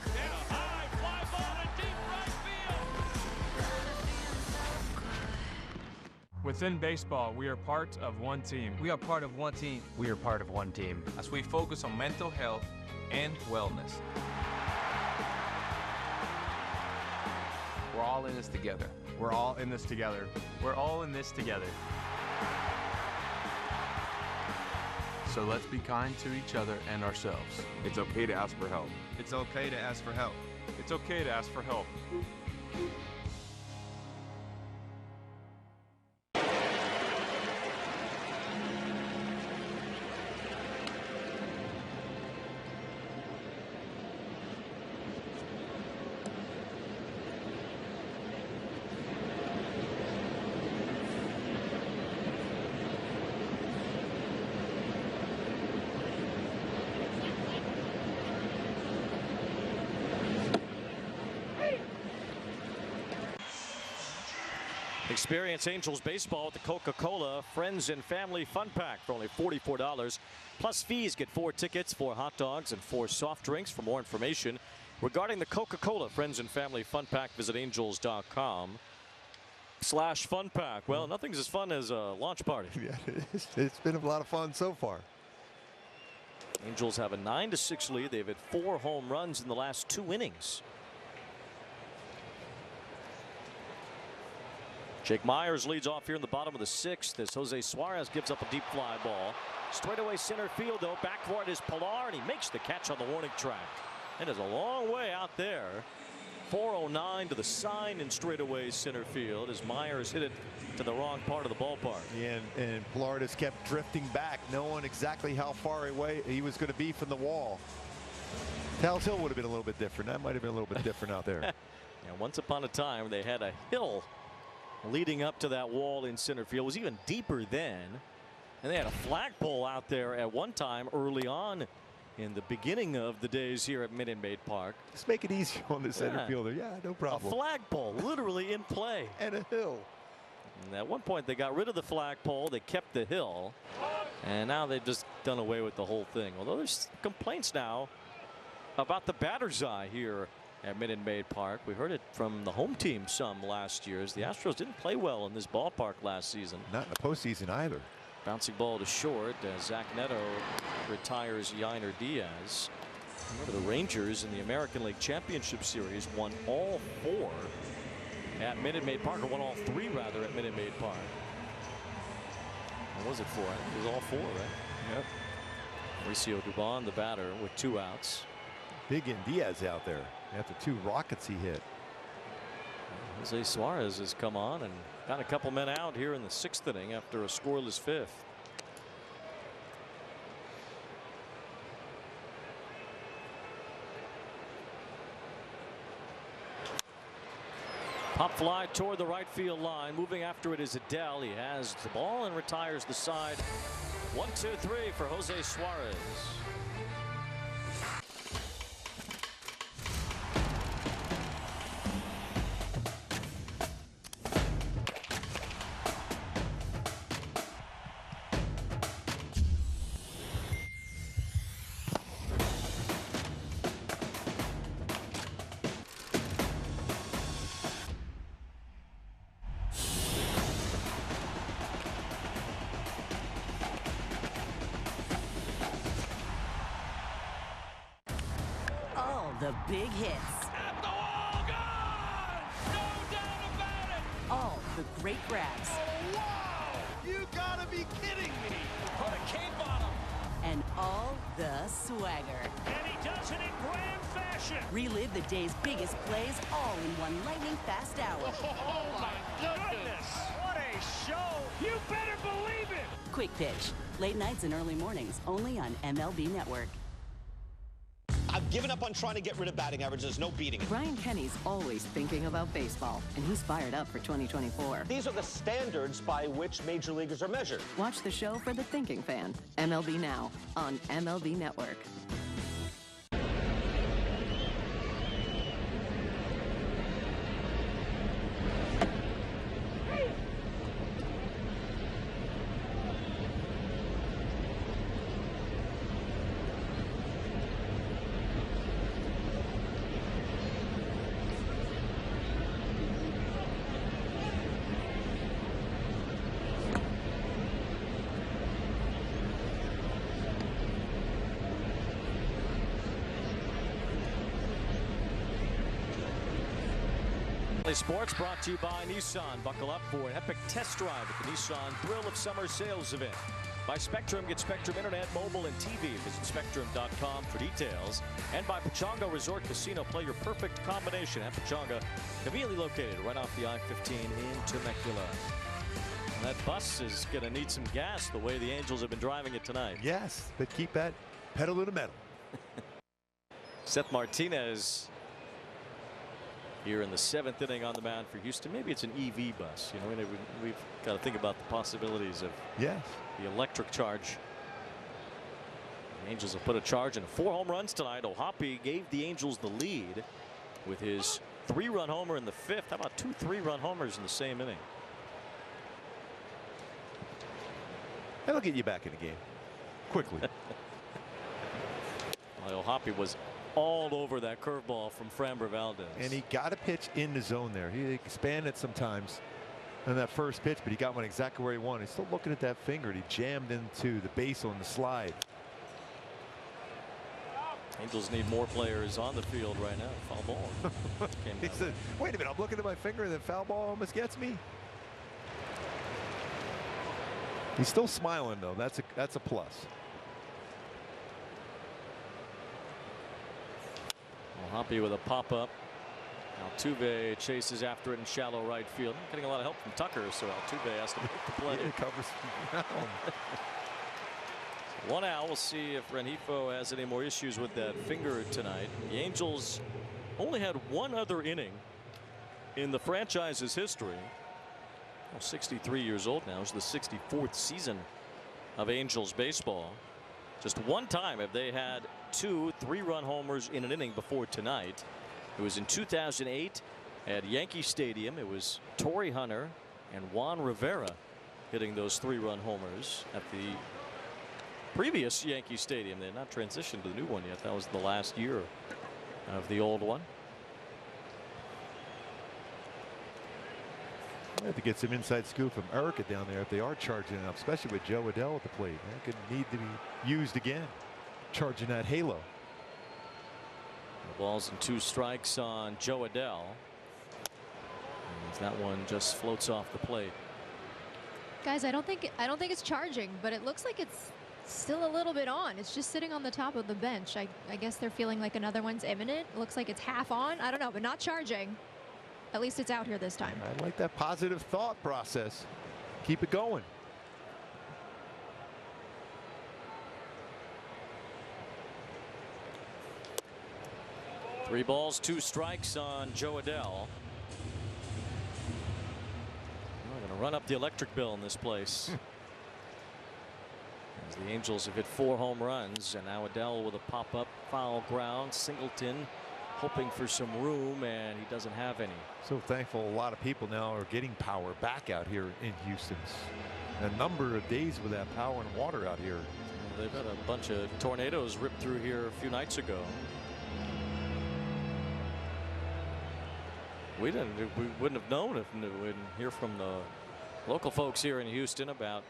And a high fly ball to deep right field. Within baseball, we are part of one team. We are part of one team. We are part of one team. As we focus on mental health and wellness. We're all in this together. We're all in this together. We're all in this together. So let's be kind to each other and ourselves. It's okay to ask for help. It's okay to ask for help. It's okay to ask for help. Experience Angels baseball with the Coca-Cola Friends and Family Fun Pack for only $44. Plus fees. Get 4 tickets, 4 hot dogs, and 4 soft drinks. For more information regarding the Coca-Cola Friends and Family Fun Pack, visit angels.com/fun pack. Well, nothing's as fun as a launch party. Yeah, it's been a lot of fun so far. Angels have a 9-6 lead. They've had 4 home runs in the last 2 innings. Jake Myers leads off here in the bottom of the 6th as Jose Suarez gives up a deep fly ball. Straightaway center field, though. Back for it is Pilar, and he makes the catch on the warning track. It is a long way out there. 409 to the sign in straightaway center field as Myers hit it to the wrong part of the ballpark. Yeah, and Pilar just kept drifting back, knowing exactly how far away he was going to be from the wall. Tal's Hill would have been a little bit different. That might have been a little bit different out there. Yeah, once upon a time, they had a hill leading up to that wall in center field. It was even deeper then. And they had a flagpole out there at one time early on in the beginning of the days here at Minute Maid Park. Just make it easier on the center fielder. Yeah, no problem. A flagpole literally in play. And a hill. And at one point they got rid of the flagpole. They kept the hill. And now they've just done away with the whole thing. Although there's complaints now about the batter's eye here at Minute Maid Park. We heard it from the home team some last year, as the Astros didn't play well in this ballpark last season. Not in the postseason either. Bouncing ball to short as Zach Neto retires Yainer Diaz. Remember, the Rangers in the American League Championship Series won all 4 at Minute Maid Park, or won all 3 rather at Minute Maid Park. What was it for? I think it was all 4, right? Yep. Mauricio Dubon, the batter, with 2 outs. Big in Diaz out there after 2 rockets he hit. Jose Suarez has come on and got a couple men out here in the 6th inning after a scoreless 5th. Pop fly toward the right field line. Moving after it is Adele. He has the ball and retires the side. 1-2-3 for Jose Suarez. The big hits. At the wall, gone! No doubt about it! All the great grabs. Oh, wow! You gotta be kidding me! Put a cape on him! And all the swagger. And he does it in grand fashion! Relive the day's biggest plays all in one lightning-fast hour. Oh, my goodness! What a show! You better believe it! Quick Pitch. Late nights and early mornings, only on MLB Network. I've given up on trying to get rid of batting averages. There's no beating it. Ryan Kenny's always thinking about baseball, and he's fired up for 2024. These are the standards by which major leaguers are measured. Watch the show for the thinking fan. MLB Now on MLB Network. Sports brought to you by Nissan. Buckle up for an epic test drive at the Nissan Thrill of Summer sales event. By Spectrum, get Spectrum Internet, mobile, and TV. Visit Spectrum.com for details. And by Pechanga Resort Casino. Play your perfect combination at Pechanga, conveniently located right off the I-15 in Temecula. And that bus is going to need some gas the way the Angels have been driving it tonight. Yes, but keep that pedal to the metal. Seth Martinez here in the 7th inning on the mound for Houston. Maybe it's an EV bus. You know, we've got to think about the possibilities of the electric charge. The Angels have put a charge in 4 home runs tonight. O'Hoppe gave the Angels the lead with his 3-run homer in the 5th. How about 2 3-run homers in the same inning? That'll get you back in the game quickly. Well, Hoppy was all over that curveball from Framber Valdez. And he got a pitch in the zone there. He expanded sometimes on that first pitch, but he got one exactly where he wanted. He's still looking at that finger. He jammed into the base on the slide. Angels need more players on the field right now. Foul ball. He said, wait a minute, I'm looking at my finger and the foul ball almost gets me. He's still smiling though. That's a plus. Well, Hoppy with a pop-up. Altuve chases after it in shallow right field. Getting a lot of help from Tucker, so Altuve has to make the play. He covers from down. One out. We'll see if Rengifo has any more issues with that finger tonight. The Angels only had one other inning in the franchise's history. Well, 63 years old now. It's the 64th season of Angels baseball. Just one time have they had 2 3-run homers in an inning before tonight. It was in 2008 at Yankee Stadium. It was Torrey Hunter and Juan Rivera hitting those 3-run homers at the previous Yankee Stadium. They had not transitioned to the new one yet. That was the last year of the old one. I have to get some inside scoop from Erica down there if they are charging up, especially with Joe Adell at the plate. That could need to be used again. Charging that halo. The balls and 2 strikes on Joe Adell. As that one just floats off the plate. Guys, I don't think it's charging, but it looks like it's still a little bit on. It's just sitting on the top of the bench. I guess they're feeling like another one's imminent. Looks like it's half on. I don't know, but not charging. At least it's out here this time. I like that positive thought process. Keep it going. Three balls, 2 strikes on Joe Adell. We're going to run up the electric bill in this place. As the Angels have hit 4 home runs, and now Adell with a pop-up foul ground. Singleton hoping for some room, and he doesn't have any. So thankful a lot of people now are getting power back out here in Houston. A number of days with that power and water out here. They've had a bunch of tornadoes ripped through here a few nights ago. We wouldn't have known if we didn't hear from the local folks here in Houston about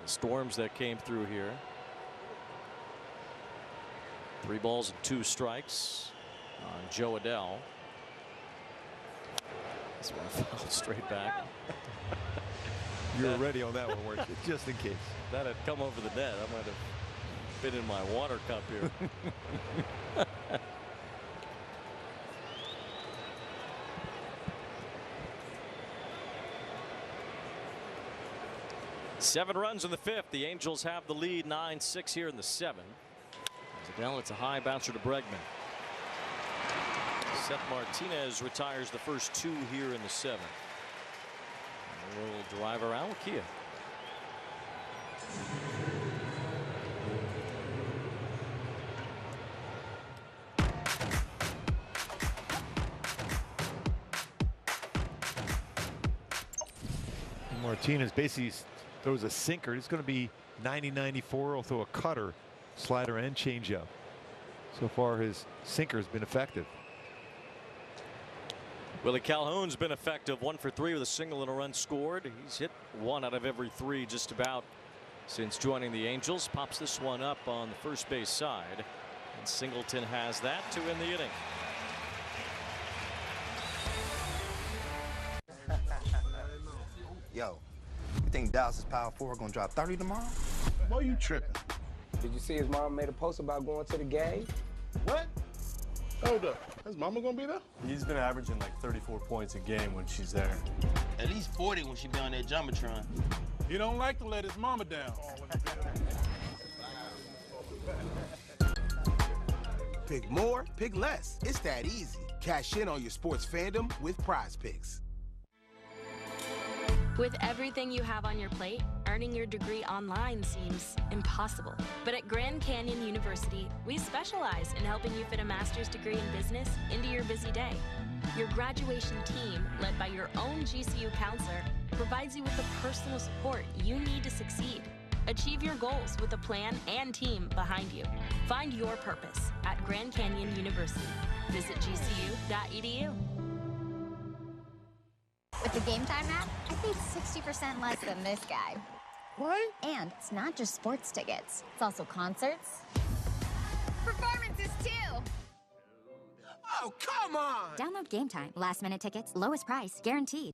the storms that came through here. 3 balls and 2 strikes on Joe Adell. This one fouled straight back. You were ready on that one, weren't you? Just in case. That had come over the net. I might have been in my water cup here. 7 runs in the 5th. The Angels have the lead 9-6 here in the 7th. Adell, it's a high bouncer to Bregman. Seth Martinez retires the first 2 here in the 7th. We'll drive around with Kia. Martinez basically throws a sinker. It's going to be 90-94. He'll throw a cutter, slider, and changeup. So far, his sinker has been effective. Willie Calhoun's been effective. 1 for 3 with a single and a run scored. He's hit 1 out of every 3 just about since joining the Angels. Pops this one up on the first base side. And Singleton has that to end the inning. Yo, you think Dallas' power forward gonna drop 30 tomorrow? Boy, you tripping. Did you see his mom made a post about going to the game? What? Hold up. His mama gonna be there? He's been averaging like 34 points a game when she's there. At least 40 when she be on that Jumbotron. He don't like to let his mama down. Pick more, pick less. It's that easy. Cash in on your sports fandom with Prize Picks. With everything you have on your plate, earning your degree online seems impossible. But at Grand Canyon University, we specialize in helping you fit a master's degree in business into your busy day. Your graduation team, led by your own GCU counselor, provides you with the personal support you need to succeed. Achieve your goals with a plan and team behind you. Find your purpose at Grand Canyon University. Visit gcu.edu. With the Game Time app, I paid 60% less than this guy. What? And it's not just sports tickets. It's also concerts. Performances, too! Oh, come on! Download Game Time. Last-minute tickets, lowest price, guaranteed.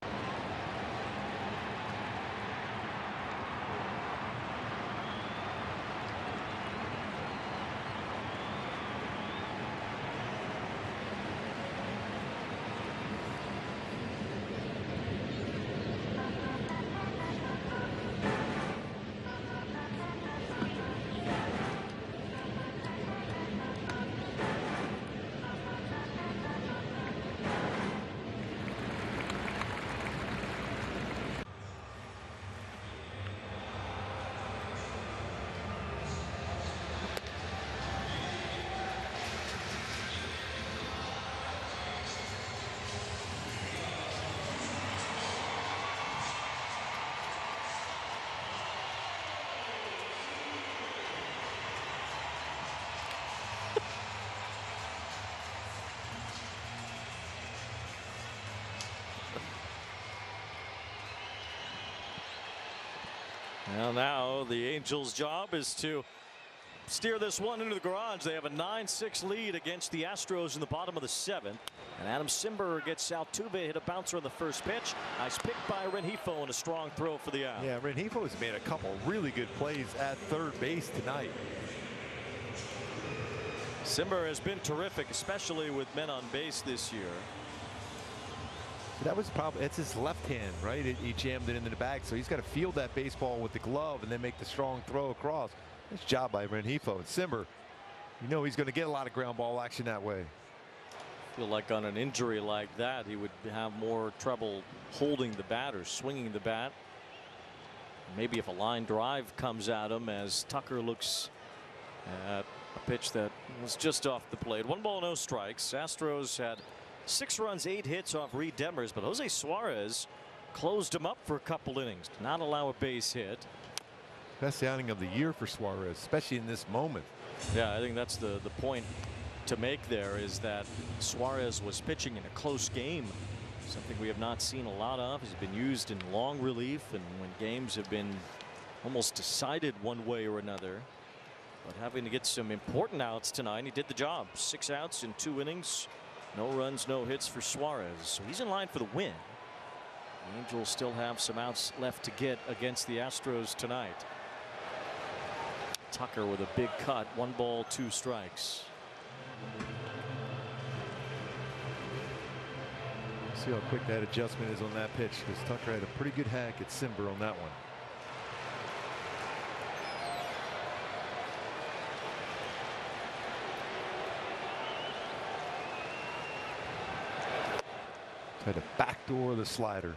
Well, now the Angels' job is to steer this one into the garage. They have a 9-6 lead against the Astros in the bottom of the 7th. And Adam Cimber gets Altuve, hit a bouncer on the first pitch. Nice pick by Rengifo and a strong throw for the out. Yeah, Rengifo has made a couple really good plays at third base tonight. Cimber has been terrific, especially with men on base this year. That was probably, it's his left hand, right? He jammed it into the bag, so he's got to field that baseball with the glove and then make the strong throw across. Nice job by Rengifo. And Cimber, you know he's going to get a lot of ground ball action that way. I feel like on an injury like that, he would have more trouble holding the bat or swinging the bat. Maybe if a line drive comes at him, as Tucker looks at a pitch that was just off the plate. 1 ball, no strikes. Astros had 6 runs, 8 hits off Reid Detmers, but Jose Suarez closed him up for a couple innings. Did not allow a base hit. Best outing of the year for Suarez, especially in this moment. Yeah, I think that's the point to make there, is that Suarez was pitching in a close game, something we have not seen a lot of. He's been used in long relief and when games have been almost decided one way or another. But having to get some important outs tonight, he did the job. 6 outs in 2 innings. No runs, no hits for Suarez. So he's in line for the win. The Angels still have some outs left to get against the Astros tonight. Tucker with a big cut. 1 ball, 2 strikes. See how quick that adjustment is on that pitch, because Tucker had a pretty good hack at Cimber on that one. Tried to backdoor the slider.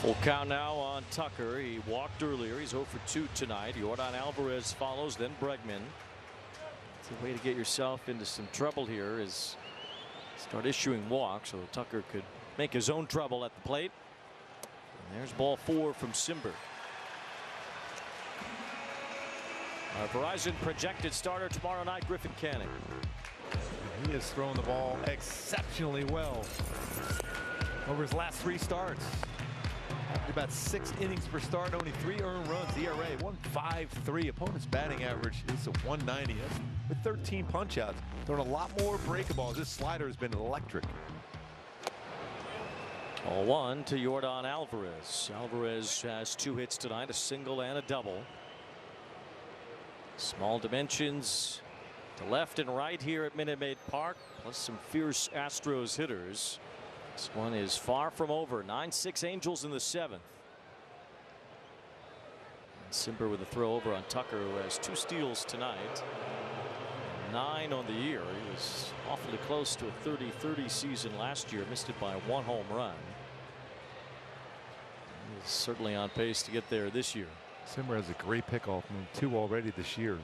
Full count now on Tucker. He walked earlier. He's 0 for 2 tonight. Yordan Alvarez follows, then Bregman. It's a way to get yourself into some trouble here, is start issuing walks so Tucker could make his own trouble at the plate. And there's ball 4 from Cimber. Our Verizon projected starter tomorrow night, Griffin Canning. He has thrown the ball exceptionally well over his last 3 starts. About 6 innings per start, only 3 earned runs. ERA 1.53. Opponent's batting average is a 190. That's with 13 punch outs. Throwing a lot more breakables. This slider has been electric. 0-1 to Yordan Alvarez. Alvarez has 2 hits tonight, a single and a double. Small dimensions to left and right here at Minute Maid Park, plus some fierce Astros hitters. This one is far from over. 9-6 Angels in the 7th. Simber with a throw over on Tucker, who has 2 steals tonight. 9 on the year. He was awfully close to a 30-30 season last year. Missed it by 1 home run. He's certainly on pace to get there this year. Simber has a great pickoff move, 2 already this year.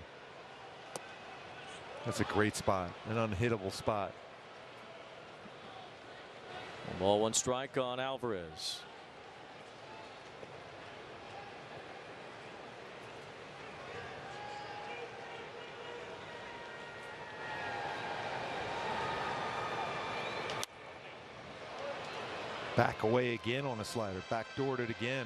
That's a great spot, an unhittable spot. 1 ball, 1 strike on Alvarez. Back away again on a slider, backdoored it again.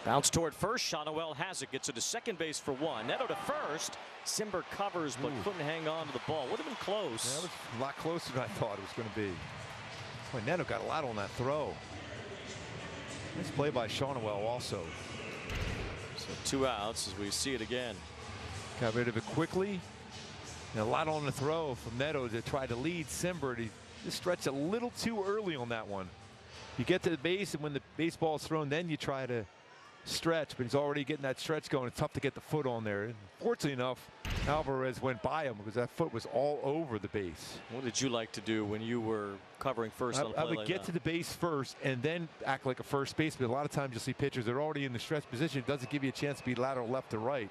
Bounce toward first. Shotwell has it. Gets it to second base for 1. Neto to first. Simber covers but couldn't hang on to the ball. Would have been close. Yeah, that was a lot closer than I thought it was going to be. Boy, Neto got a lot on that throw. Nice play by Shotwell also. So 2 outs as we see it again. Got rid of it quickly. And a lot on the throw from Neto to try to lead Simber. He just stretched a little too early on that one. You get to the base, and when the baseball is thrown, then you try to stretch, but he's already getting that stretch going. It's tough to get the foot on there. Fortunately enough, Alvarez went by him because that foot was all over the base. What did you like to do when you were covering first on a play I would like get that? to the base first and then act like a first baseman. A lot of times you'll see pitchers that are already in the stretch position. It doesn't give you a chance to be lateral left to right.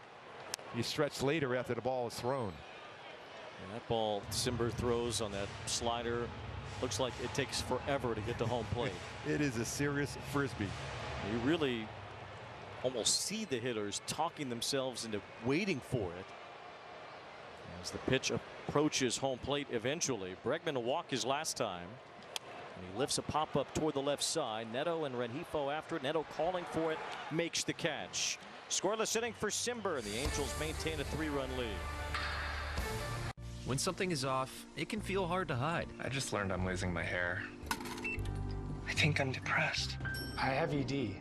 You stretch later after the ball is thrown. And that ball Simber throws on that slider. Looks like it takes forever to get to home plate. It is a serious frisbee. You really almost see the hitters talking themselves into waiting for it as the pitch approaches home plate eventually. Bregman will walk his last time, and he lifts a pop-up toward the left side. Neto and Rengifo after it. Neto calling for it, makes the catch. Scoreless inning for Simber, and the Angels maintain a 3-run lead. When something is off, it can feel hard to hide. I just learned I'm losing my hair. I think I'm depressed. I have ED.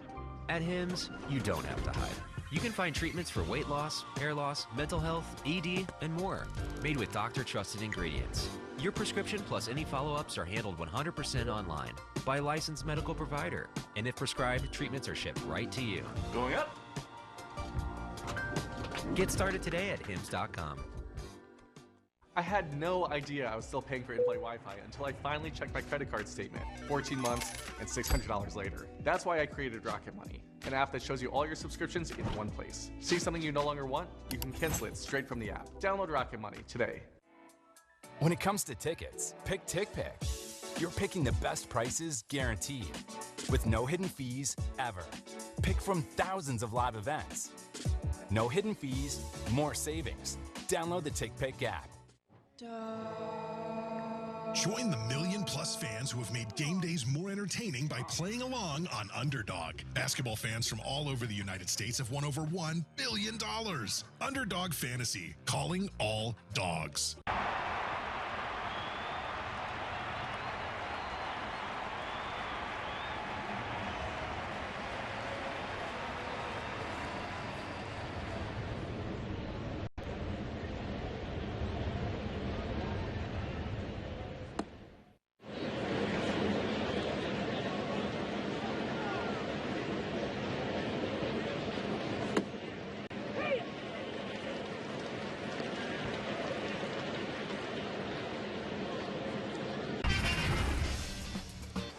At Hims, you don't have to hide. You can find treatments for weight loss, hair loss, mental health, ED, and more. Made with doctor-trusted ingredients. Your prescription plus any follow-ups are handled 100% online by a licensed medical provider. And if prescribed, treatments are shipped right to you. Going up. Get started today at Hims.com. I had no idea I was still paying for in-play Wi-Fi until I finally checked my credit card statement 14 months and $600 later. That's why I created Rocket Money, an app that shows you all your subscriptions in one place. See something you no longer want? You can cancel it straight from the app. Download Rocket Money today. When it comes to tickets, pick TickPick. You're picking the best prices guaranteed, with no hidden fees ever. Pick from thousands of live events. No hidden fees, more savings. Download the TickPick app. Join the million-plus fans who have made game days more entertaining by playing along on Underdog. Basketball fans from all over the United States have won over $1 billion. Underdog Fantasy, calling all dogs.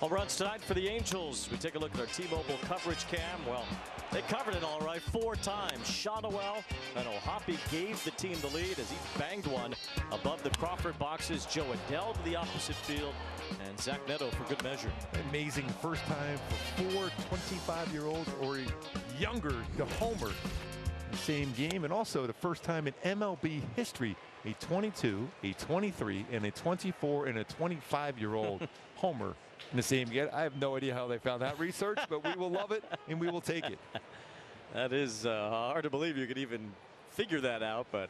Home runs tonight for the Angels. We take a look at our T-Mobile coverage cam. Well, they covered it all right 4 times. Shotwell and O'Hoppe gave the team the lead as he banged one above the Crawford boxes. Joe Adell to the opposite field, and Zach Neto for good measure. Amazing first time for 4 25-year-olds or younger to homer in the same game, and also the first time in MLB history a 22, a 23, and a 24 and a 25-year-old homer in the same game. I have no idea how they found that research, but we will love it and we will take it. That is hard to believe you could even figure that out, but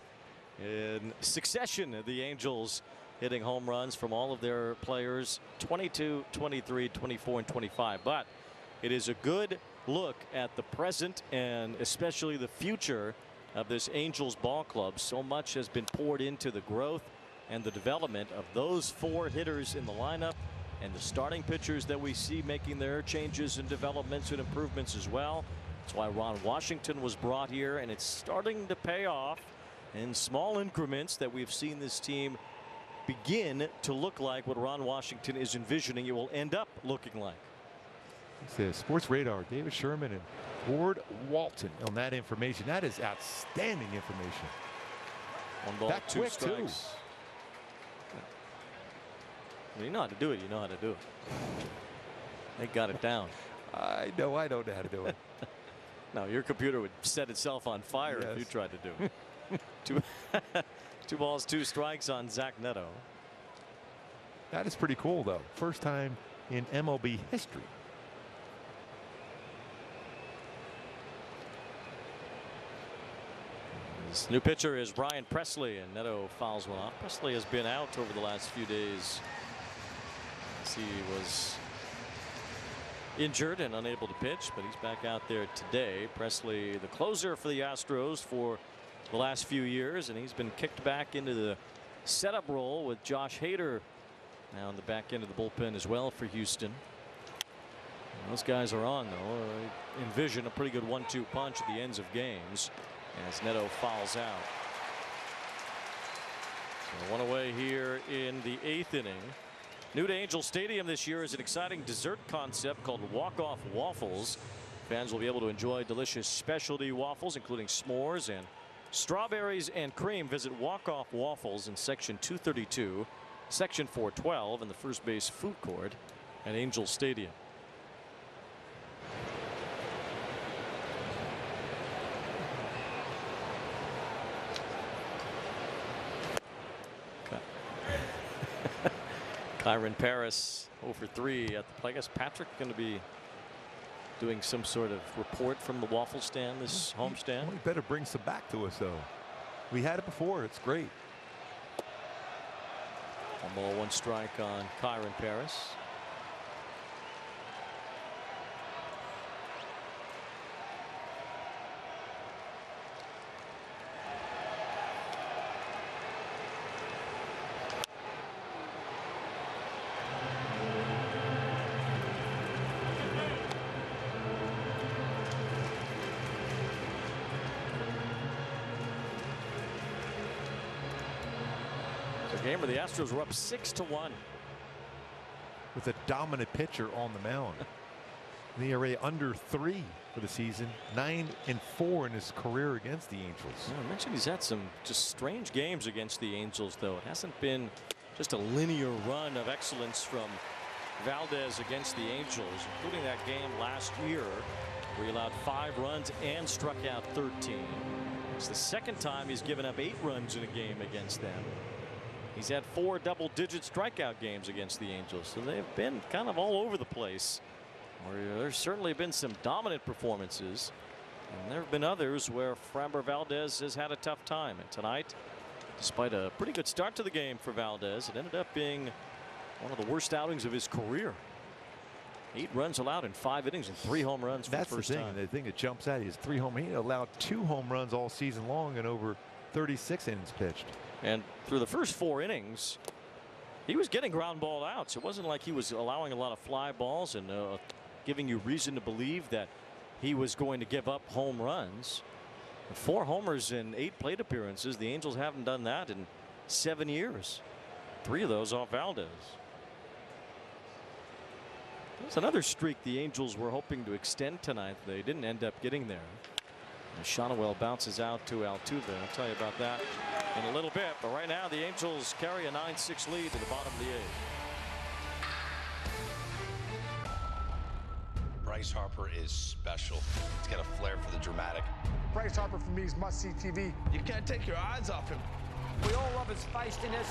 in succession, the Angels hitting home runs from all of their players, 22, 23, 24, and 25. But it is a good look at the present and especially the future of this Angels ball club. So much has been poured into the growth and the development of those 4 hitters in the lineup, and the starting pitchers that we see making their changes and developments and improvements as well. That's why Ron Washington was brought here, and it's starting to pay off in small increments that we've seen this team begin to look like what Ron Washington is envisioning it will end up looking like. It says Sports Radar, David Sherman and Ward Walton on that information. That is outstanding information. 1 ball, that 2 quick strikes. Too. When you know how to do it, you know how to do it. They got it down. I know I don't know how to do it. No, your computer would set itself on fire if you tried to do it. 2 balls, 2 strikes on Zach Neto. That is pretty cool, though. First time in MLB history. This new pitcher is Ryan Presley, and Neto fouls one off. Presley has been out over the last few days. He was injured and unable to pitch, but he's back out there today. Presley, the closer for the Astros for the last few years, and he's been kicked back into the setup role with Josh Hader now in the back end of the bullpen as well for Houston. And those guys are on, though. I envision a pretty good 1-2 punch at the ends of games as Neto fouls out. So 1 away here in the 8th inning. New to Angel Stadium this year is an exciting dessert concept called Walk-Off Waffles. Fans will be able to enjoy delicious specialty waffles, including s'mores and strawberries and cream. Visit Walk-Off Waffles in Section 232, Section 412, in the first base food court at Angel Stadium. Kyron Paris 0 for 3 at the plate. I guess Patrick going to be doing some sort of report from the waffle stand, this homestand. Well, he better bring some back to us, though. We had it before. It's great. 1 ball, 1 strike on Kyron Paris. Game where the Astros were up 6-1 with a dominant pitcher on the mound. The ERA under 3 for the season, 9-4 in his career against the Angels. I mentioned he's had some just strange games against the Angels, though. It hasn't been just a linear run of excellence from Valdez against the Angels, including that game last year where he allowed 5 runs and struck out 13. It's the second time he's given up 8 runs in a game against them. He's had 4 double-digit strikeout games against the Angels, so they've been kind of all over the place. There's certainly been some dominant performances, and there have been others where Framber Valdez has had a tough time. And tonight, despite a pretty good start to the game for Valdez, it ended up being one of the worst outings of his career. 8 runs allowed in 5 innings and 3 home runs for the first time. The thing that jumps out is 3 home. He allowed 2 home runs all season long and over 36 innings pitched. And through the first 4 innings, he was getting ground ball outs. It wasn't like he was allowing a lot of fly balls and giving you reason to believe that he was going to give up home runs. 4 homers in 8 plate appearances. The Angels haven't done that in 7 years. 3 of those off Valdez. There's another streak the Angels were hoping to extend tonight. They didn't end up getting there. Shonowell bounces out to Altuve. I'll tell you about that in a little bit. But right now, the Angels carry a 9-6 lead to the bottom of the 8th. Bryce Harper is special. He's got a flair for the dramatic. Bryce Harper for me is must-see TV. You can't take your eyes off him. We all love his feistiness.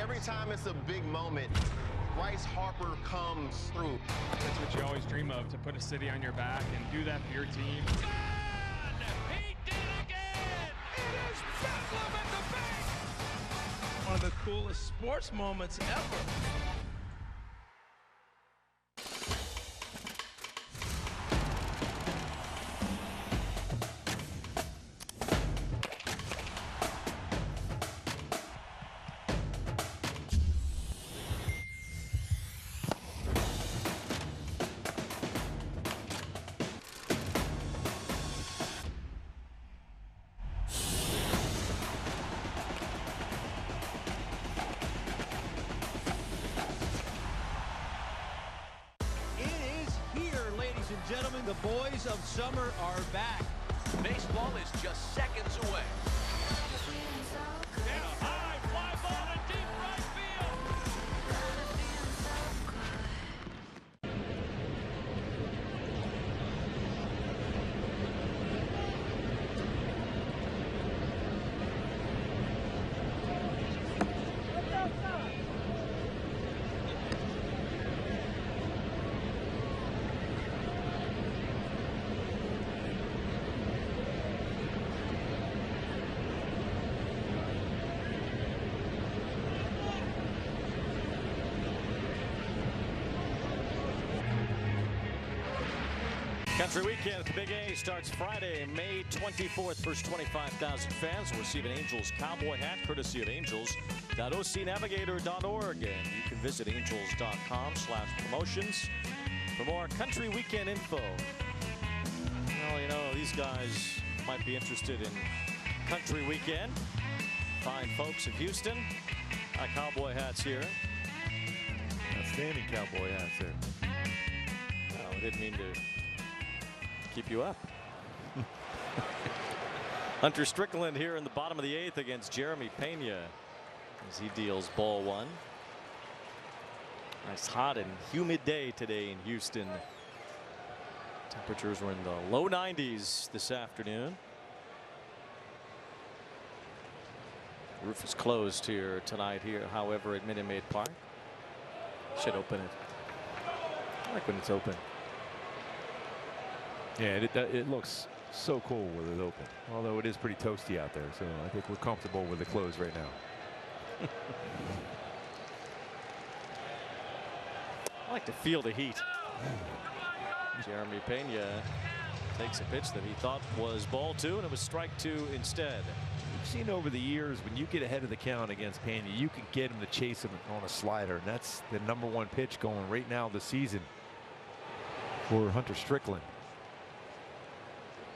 Every time it's a big moment, Bryce Harper comes through. That's what you always dream of, to put a city on your back and do that for your team. One of the coolest sports moments ever. gentlemen, the boys of summer are back. Baseball is just seconds away. And a high fly ball to deep right field. Country Weekend at the Big A starts Friday, May 24th. First 25,000 fans will receive an Angels cowboy hat courtesy of angels.ocnavigator.org. And you can visit angels.com/promotions for more Country Weekend info. Well, you know, these guys might be interested in Country Weekend. Fine folks in Houston. Got cowboy hats here. Outstanding cowboy hats there. Oh, I didn't mean to keep you up. Hunter Strickland here in the bottom of the 8th against Jeremy Pena as he deals ball 1. Nice hot and humid day today in Houston. Temperatures were in the low 90s this afternoon. Roof is closed here tonight here, however, at Minute Maid Park. Should open it. I like when it's open. Yeah, it looks so cool with it open. Although it is pretty toasty out there, so I think we're comfortable with it closed right now. I like to feel the heat. Jeremy Pena takes a pitch that he thought was ball 2, and it was strike 2 instead. We've seen over the years when you get ahead of the count against Pena, you can get him to chase him on a slider, and that's the #1 pitch going right now this season for Hunter Strickland.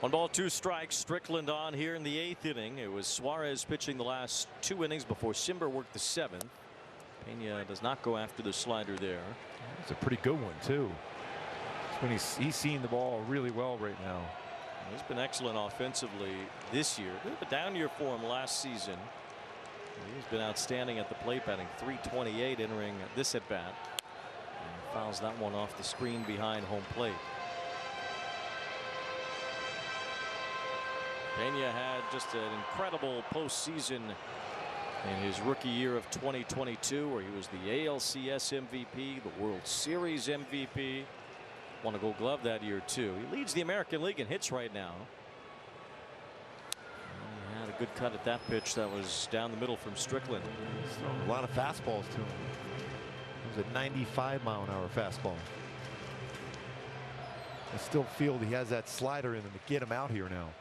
1 ball 2 strikes. Strickland on here in the 8th inning. It was Suarez pitching the last 2 innings before Simber worked the 7th. Pena does not go after the slider there. It's a pretty good one too. When he's seeing the ball really well right now. He's been excellent offensively this year. A bit of a down year for him last season. He's been outstanding at the plate, batting .328 entering this at bat. And fouls that one off the screen behind home plate. Pena had just an incredible postseason in his rookie year of 2022, where he was the ALCS MVP, the World Series MVP. Won a Gold Glove that year too. He leads the American League in hits right now. And he had a good cut at that pitch that was down the middle from Strickland. He's throwing a lot of fastballs to him. It was a 95-mile-an-hour fastball. I still feel he has that slider in him to get him out here now.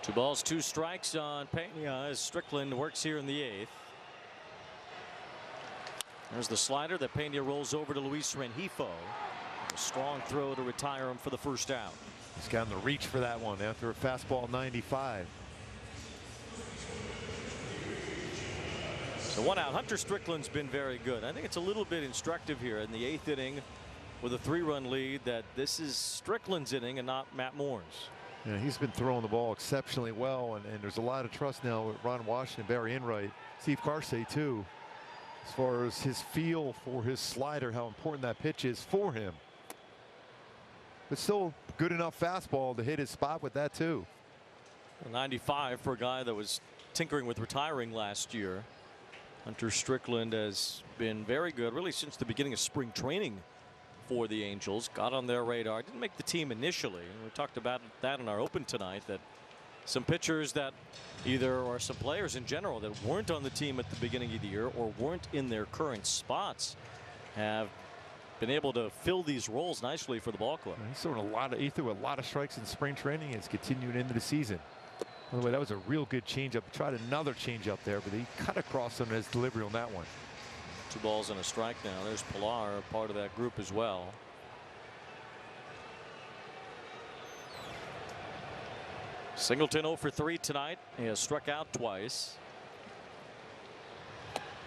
2 balls 2 strikes on Pena as Strickland works here in the 8th. There's the slider that Pena rolls over to Luis Rengifo. A strong throw to retire him for the first out. He's got in the reach for that one after a fastball 95. So 1 out. Hunter Strickland's been very good. I think it's a little bit instructive here in the 8th inning with a 3-run lead that this is Strickland's inning and not Matt Moore's. Yeah, he's been throwing the ball exceptionally well, and there's a lot of trust now with Ron Washington, Barry Enright, Steve Carsey too, as far as his feel for his slider, how important that pitch is for him. But still good enough fastball to hit his spot with that too. 95 for a guy that was tinkering with retiring last year. Hunter Strickland has been very good really since the beginning of spring training for the Angels. Got on their radar. Didn't make the team initially. We talked about that in our open tonight, that some pitchers that either, or some players in general, that weren't on the team at the beginning of the year or weren't in their current spots have been able to fill these roles nicely for the ball club. He threw a lot of strikes in spring training. It's continued into the season. By the way, that was a real good changeup. Tried another changeup there, but he cut across on his delivery on that one. 2 balls and a strike now. There's Pilar, part of that group as well. Singleton 0 for 3 tonight. He has struck out twice.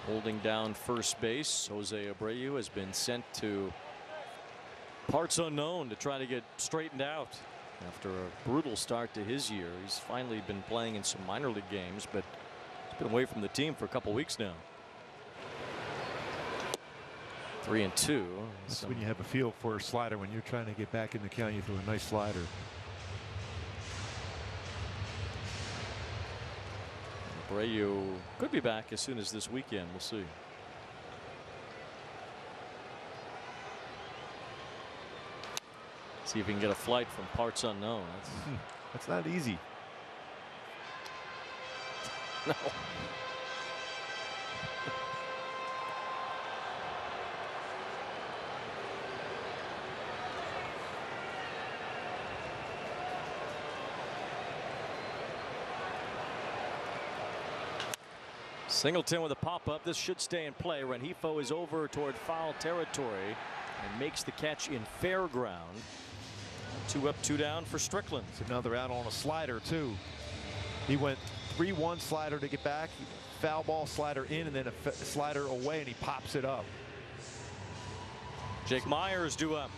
Holding down first base, Jose Abreu has been sent to parts unknown to try to get straightened out after a brutal start to his year. He's finally been playing in some minor league games, but he's been away from the team for a couple weeks now. 3-2. That's when you have a feel for a slider. When you're trying to get back in the count, you throw a nice slider. Abreu could be back as soon as this weekend. We'll see. See if he can get a flight from parts unknown. That's not easy. No. Singleton with a pop-up. This should stay in play. Rengifo is over toward foul territory and makes the catch in fair ground. 2 up, 2 down for Strickland. It's another out on a slider too. He went 3-1 slider to get back, foul ball slider in, and then a slider away, and he pops it up. Jake Myers due up.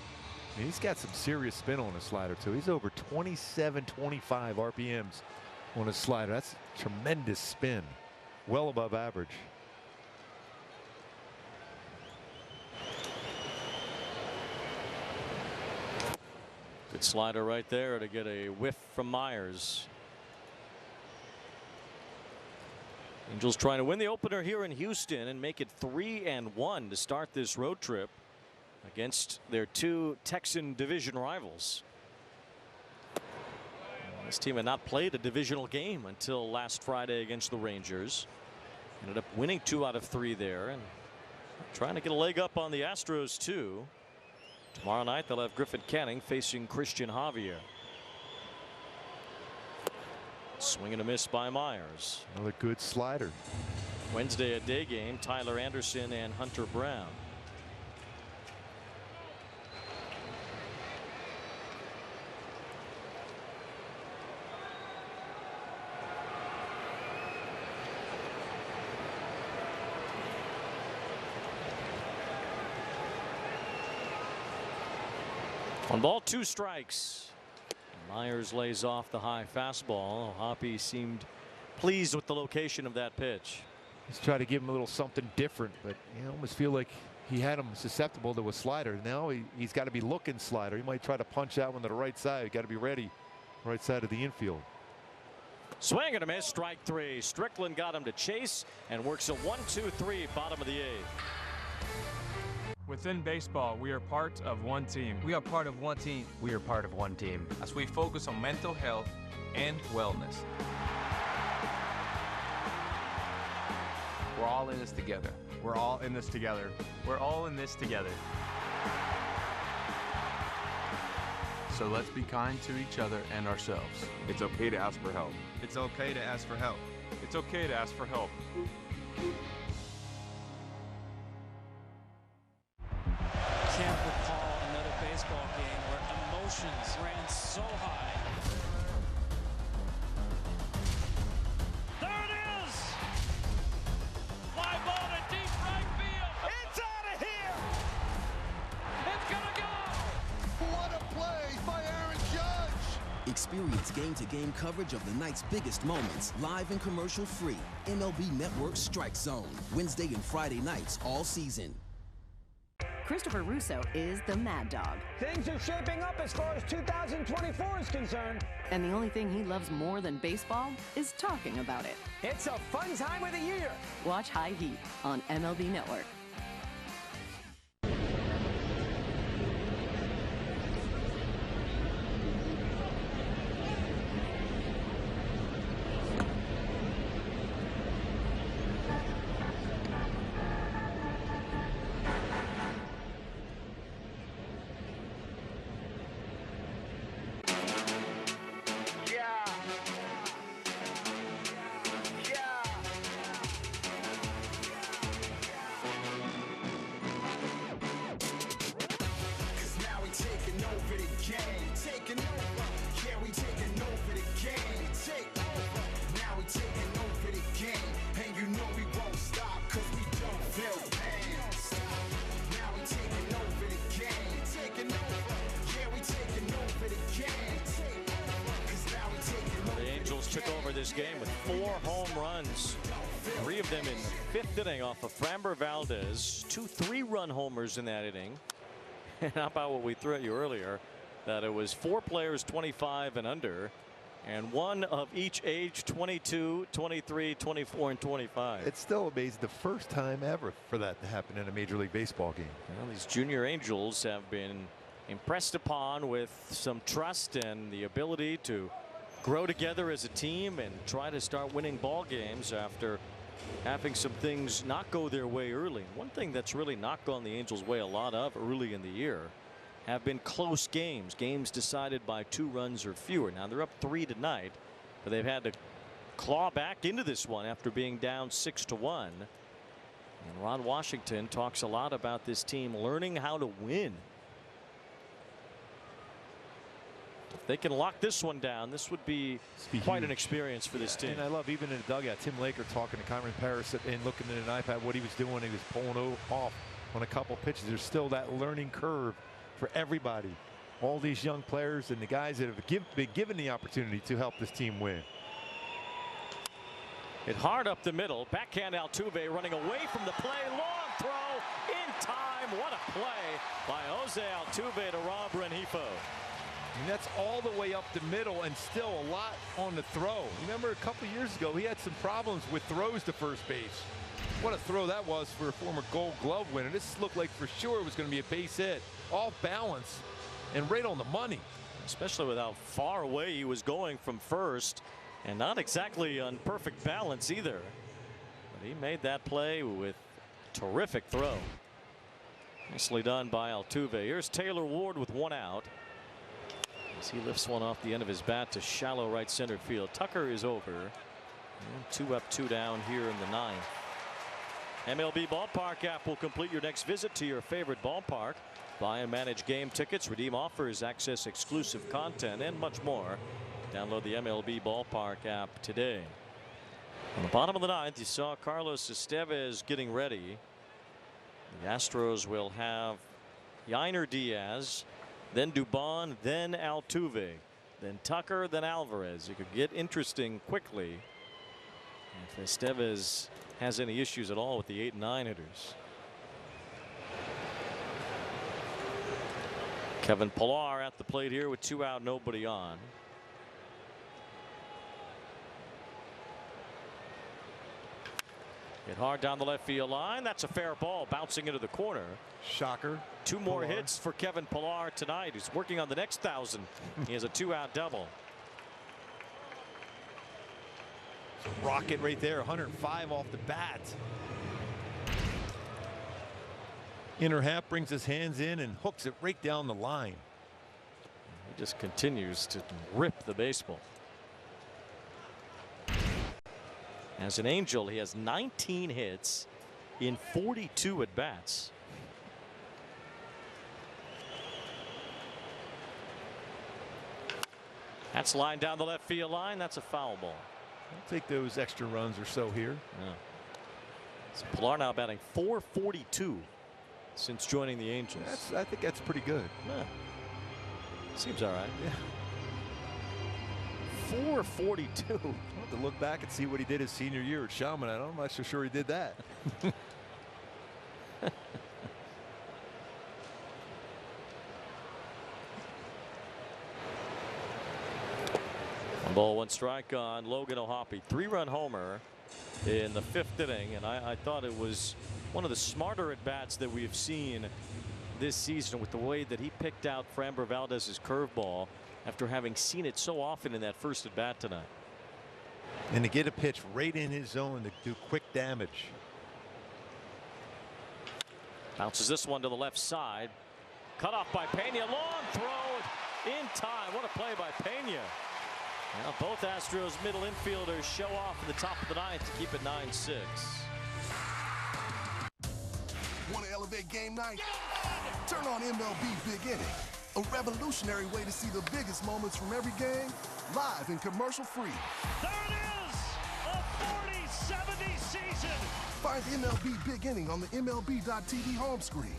He's got some serious spin on his slider too. He's over 27, 25 RPMs on his slider. That's tremendous spin. Well above average. Good slider right there to get a whiff from Myers. Angels trying to win the opener here in Houston and make it 3-1 to start this road trip against their 2 Texan division rivals. This team had not played a divisional game until last Friday against the Rangers. Ended up winning 2 out of 3 there and trying to get a leg up on the Astros too. Tomorrow night they'll have Griffin Canning facing Christian Javier. Swing and a miss by Myers. Another good slider. Wednesday a day game, Tyler Anderson and Hunter Brown. One ball, 2 strikes. Myers lays off the high fastball. Hoppy seemed pleased with the location of that pitch. He's trying to give him a little something different, but you almost feel like he had him susceptible to a slider. Now he's got to be looking slider. He might try to punch out one to the right side. Got to be ready. Right side of the infield. Swing and a miss, strike 3. Strickland got him to chase and works a 1-2-3 bottom of the 8th. Within baseball, we are part of one team. We are part of one team. We are part of one team. As we focus on mental health and wellness. We're all in this together. We're all in this together. We're all in this together. So let's be kind to each other and ourselves. It's okay to ask for help. It's okay to ask for help. It's okay to ask for help. Can't recall another baseball game where emotions ran so high. There it is! Fly ball to deep right field. It's out of here! It's gonna go! What a play by Aaron Judge! Experience game-to-game coverage of the night's biggest moments, live and commercial-free. MLB Network Strike Zone, Wednesday and Friday nights all season. Christopher Russo is the Mad Dog. Things are shaping up as far as 2024 is concerned. And the only thing he loves more than baseball is talking about it. It's a fun time of the year. Watch High Heat on MLB Network. 4 home runs. 3 of them in the 5th inning off of Framber Valdez. 2 3-run homers in that inning. And how about what we threw at you earlier, that it was 4 players 25 and under, and 1 of each age, 22, 23, 24, and 25. It's still amazing. The first time ever for that to happen in a Major League Baseball game. Well, these junior Angels have been impressed upon with some trust and the ability to grow together as a team and try to start winning ball games after having some things not go their way early. One thing that's really not gone the Angels' way a lot of early in the year have been close games, games decided by 2 runs or fewer. Now they're up 3 tonight, but they've had to claw back into this one after being down 6-1. And Ron Washington talks a lot about this team learning how to win. If they can lock this one down, this would be quite an experience for this team. And I love, even in the dugout, Tim Laker talking to Cameron Paris and looking at an iPad what he was doing. He was pulling off on a couple pitches. There's still that learning curve for everybody, all these young players and the guys that have been given the opportunity to help this team win. Hit hard up the middle. Backhand Altuve running away from the play. Long throw in time. What a play by Jose Altuve to Rob Rengifo. And that's all the way up the middle and still a lot on the throw. Remember a couple years ago he had some problems with throws to first base. What a throw that was for a former Gold Glove winner. This looked like for sure it was going to be a base hit. Off balance and right on the money. Especially with how far away he was going from first and not exactly on perfect balance either. But he made that play with terrific throw. Nicely done by Altuve. Here's Taylor Ward with 1 out. As he lifts one off the end of his bat to shallow right center field. Tucker is over. 2 up, 2 down here in the 9th. MLB Ballpark app will complete your next visit to your favorite ballpark. Buy and manage game tickets, redeem offers, access exclusive content, and much more. Download the MLB Ballpark app today. On the bottom of the 9th, you saw Carlos Estevez getting ready. The Astros will have Yainer Diaz, then Dubon, then Altuve, then Tucker, then Alvarez. It could get interesting quickly if Estevez has any issues at all with the 8 and 9 hitters. Kevin Pillar at the plate here with 2 out, nobody on. Hit hard down the left field line. That's a fair ball bouncing into the corner. Shocker. 2 more hits for Kevin Pillar tonight. He's working on the next 1,000. He has a 2-out double. Rocket right there, 105 off the bat. Inner half brings his hands in and hooks it right down the line. He just continues to rip the baseball. As an Angel, he has 19 hits in 42 at bats. That's lined down the left field line. That's a foul ball. I'll take those extra runs or so here. Yeah. So Pillar now batting .442 since joining the Angels. I think that's pretty good. Yeah. Seems all right. Yeah. .442. I'll have to look back and see what he did his senior year at Chaminade. I'm not so sure he did that. 1 ball, 1 strike on Logan O'Hoppe. 3-run homer in the 5th inning, and I thought it was one of the smarter at bats that we've seen this season, with the way that he picked out Framber Valdez's curveball after having seen it so often in that first at bat tonight. And to get a pitch right in his zone to do quick damage. Bounces this one to the left side. Cut off by Pena. Long throw in time. What a play by Pena. Now both Astros middle infielders show off at the top of the 9th to keep it 9-6. Want to elevate game night? Turn on MLB Big Inning, a revolutionary way to see the biggest moments from every game live and commercial free. There it is, a 40-70 season. Find MLB Big Inning on the MLB.tv home screen.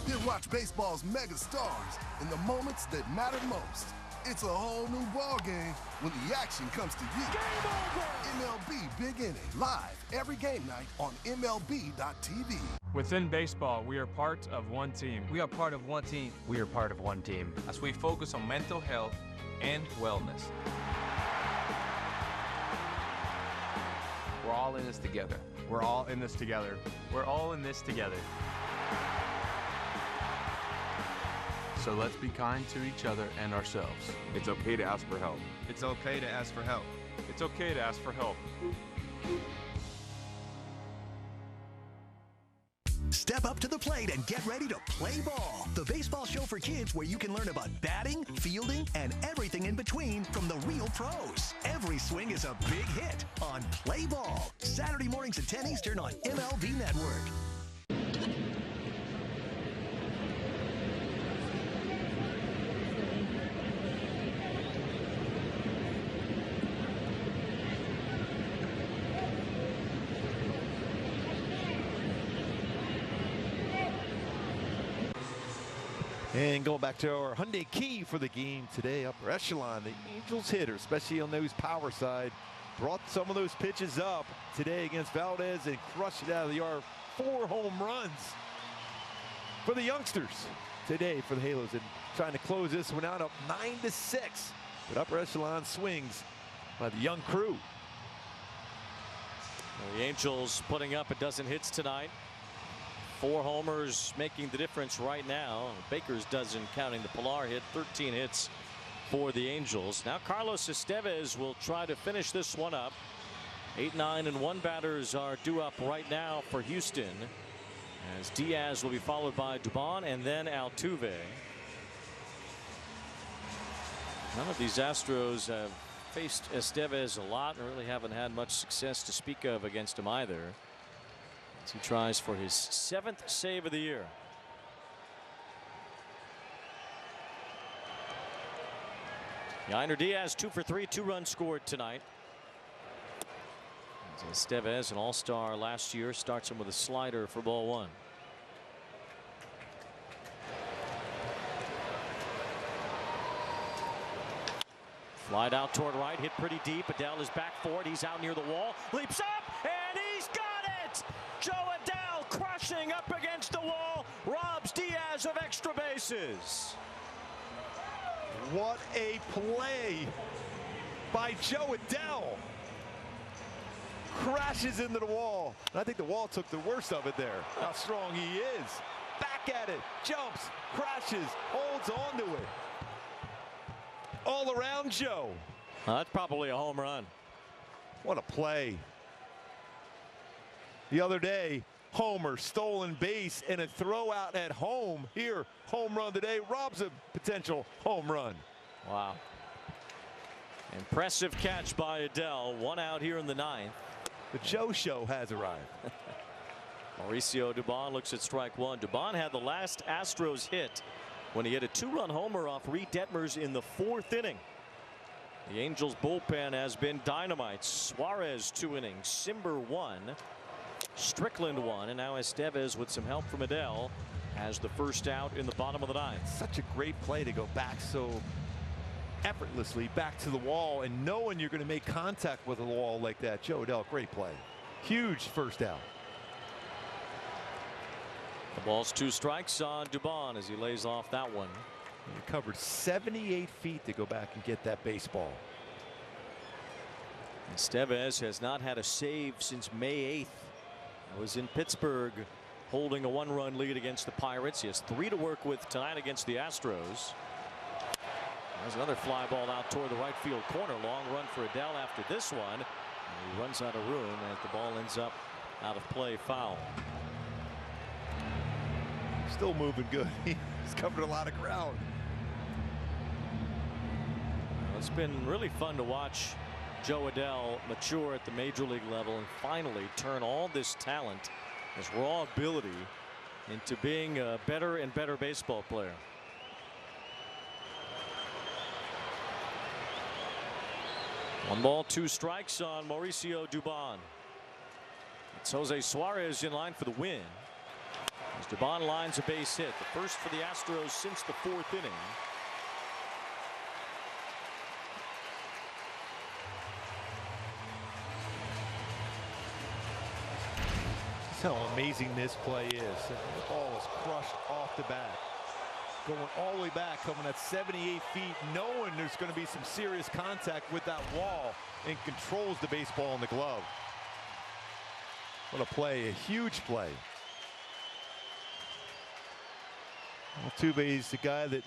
Then watch baseball's mega stars in the moments that matter most. It's a whole new ball game when the action comes to you. Game over! MLB Big Inning, live every game night on MLB.tv. Within baseball, we are part of one team. We are part of one team. We are part of one team. As we focus on mental health and wellness. We're all in this together. We're all in this together. We're all in this together. So let's be kind to each other and ourselves. It's okay to ask for help. It's okay to ask for help. It's okay to ask for help. Step up to the plate and get ready to play ball. The baseball show for kids where you can learn about batting, fielding, and everything in between from the real pros. Every swing is a big hit on Play Ball. Saturday mornings at 10 Eastern on MLB Network. And going back to our Hyundai key for the game today, upper echelon, the Angels hitter, especially on those power side, brought some of those pitches up today against Valdez and crushed it out of the yard. 4 home runs for the youngsters today for the Halos, and trying to close this one out up 9-6. But upper echelon swings by the young crew. Well, the Angels putting up a dozen hits tonight. 4 homers making the difference right now. Baker's dozen counting the Pilar hit. 13 hits for the Angels. Now Carlos Estevez will try to finish this one up. 8, 9, and 1 batters are due up right now for Houston, as Diaz will be followed by Dubon and then Altuve. None of these Astros have faced Estevez a lot and really haven't had much success to speak of against him either, as he tries for his 7th save of the year. Yainer Diaz 2 for 3, 2 runs scored tonight. Estevez, an all-star last year, starts him with a slider for ball 1. Flied out toward right, hit pretty deep. Adele is back for it. He's out near the wall, leaps up, and he's got it! Joe Adele crushing up against the wall, robs Diaz of extra bases. What a play by Joe Adele. Crashes into the wall. And I think the wall took the worst of it there. How strong he is. Back at it, jumps, crashes, holds on to it. All around Joe. That's probably a home run. What a play. The other day, homer, stolen base, and a throw out at home. Here, home run today, robs a potential home run. Wow. Impressive catch by Adele. 1 out here in the 9th. The Joe Show has arrived. Mauricio Dubon looks at strike 1. Dubon had the last Astros hit when he hit a 2-run homer off Reid Detmers in the 4th inning. The Angels bullpen has been dynamite. Suarez 2 innings, Simber 1, Strickland 1, and now Estevez with some help from Adele has the first out in the bottom of the 9th. Such a great play to go back so effortlessly back to the wall, and knowing you're going to make contact with the wall like that. Joe Adele, great play. Huge first out. The ball's 2 strikes on Dubon as he lays off that one. He covered 78 feet to go back and get that baseball. Estevez has not had a save since May 8th. That was in Pittsburgh, holding a 1-run lead against the Pirates. He has 3 to work with tonight against the Astros. There's another fly ball out toward the right field corner. Long run for Adele after this one. And he runs out of room as the ball ends up out of play, foul. Still moving good. He's covered a lot of ground. It's been really fun to watch Joe Adele mature at the major league level and finally turn all this talent, his raw ability, into being a better and better baseball player. One ball, 2 strikes on Mauricio Dubon. It's Jose Suarez in line for the win. As Dubon lines a base hit, the first for the Astros since the 4th inning. how amazing this play is. The ball is crushed off the bat. Going all the way back, coming at 78 feet, knowing there's going to be some serious contact with that wall, and controls the baseball in the glove. What a play, a huge play. Altuve is the guy that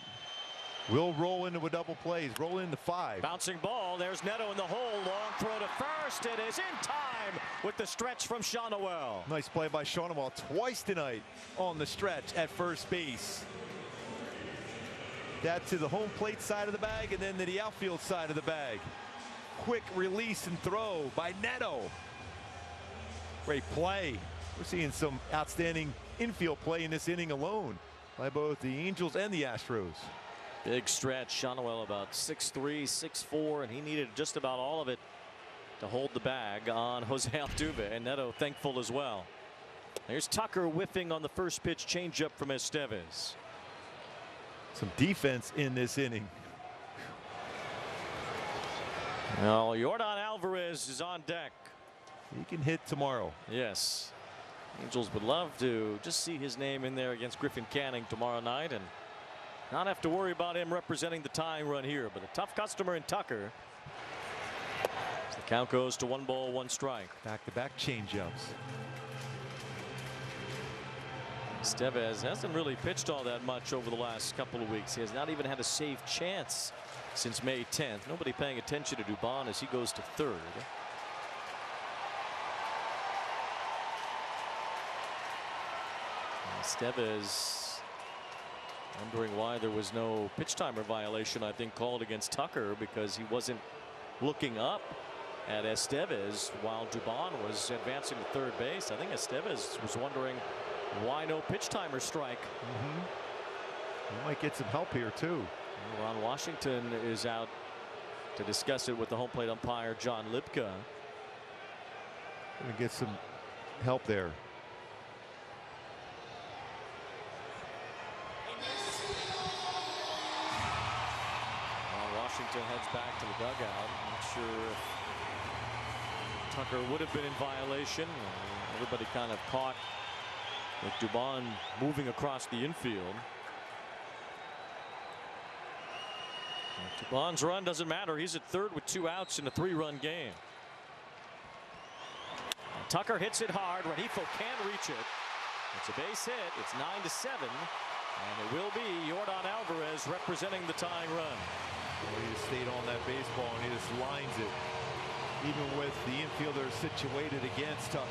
will roll into a double play. He's rolling into 5. Bouncing ball. There's Neto in the hole. Long throw to first. It is in time with the stretch from Shawnuel. Nice play by Shawnuel twice tonight on the stretch at first base. That to the home plate side of the bag and then to the outfield side of the bag. Quick release and throw by Neto. Great play. We're seeing some outstanding infield play in this inning alone by both the Angels and the Astros. Big stretch. Shawnuel about 6'3", 6'4", and he needed just about all of it to hold the bag on Jose Altuve, and Neto thankful as well. There's Tucker whiffing on the first pitch changeup from Estevez. Some defense in this inning. Well, Yordan Alvarez is on deck. He can hit tomorrow. Yes. Angels would love to just see his name in there against Griffin Canning tomorrow night and not have to worry about him representing the tying run here. But a tough customer in Tucker. The count goes to 1 ball, 1 strike. Back-to-back changeups. Estevez hasn't really pitched all that much over the last couple of weeks. He has not even had a save chance since May 10th. Nobody paying attention to Dubon as he goes to third. Estevez wondering why there was no pitch timer violation, I think, called against Tucker, because he wasn't looking up at Estevez while Dubon was advancing to third base. I think Estevez was wondering why no pitch timer strike. We might get some help here too. Ron Washington is out to discuss it with the home plate umpire John Lipka. Gonna get some help there. Washington heads back to the dugout. Not sure if Tucker would have been in violation. Everybody kind of caught with Dubon moving across the infield. Dubon's run doesn't matter. He's at third with 2 outs in a 3-run game. And Tucker hits it hard. Rengifo can't reach it. It's a base hit. It's 9-7. And it will be Yordan Alvarez representing the tying run. He just stayed on that baseball and he just lines it, even with the infielder situated against Tucker.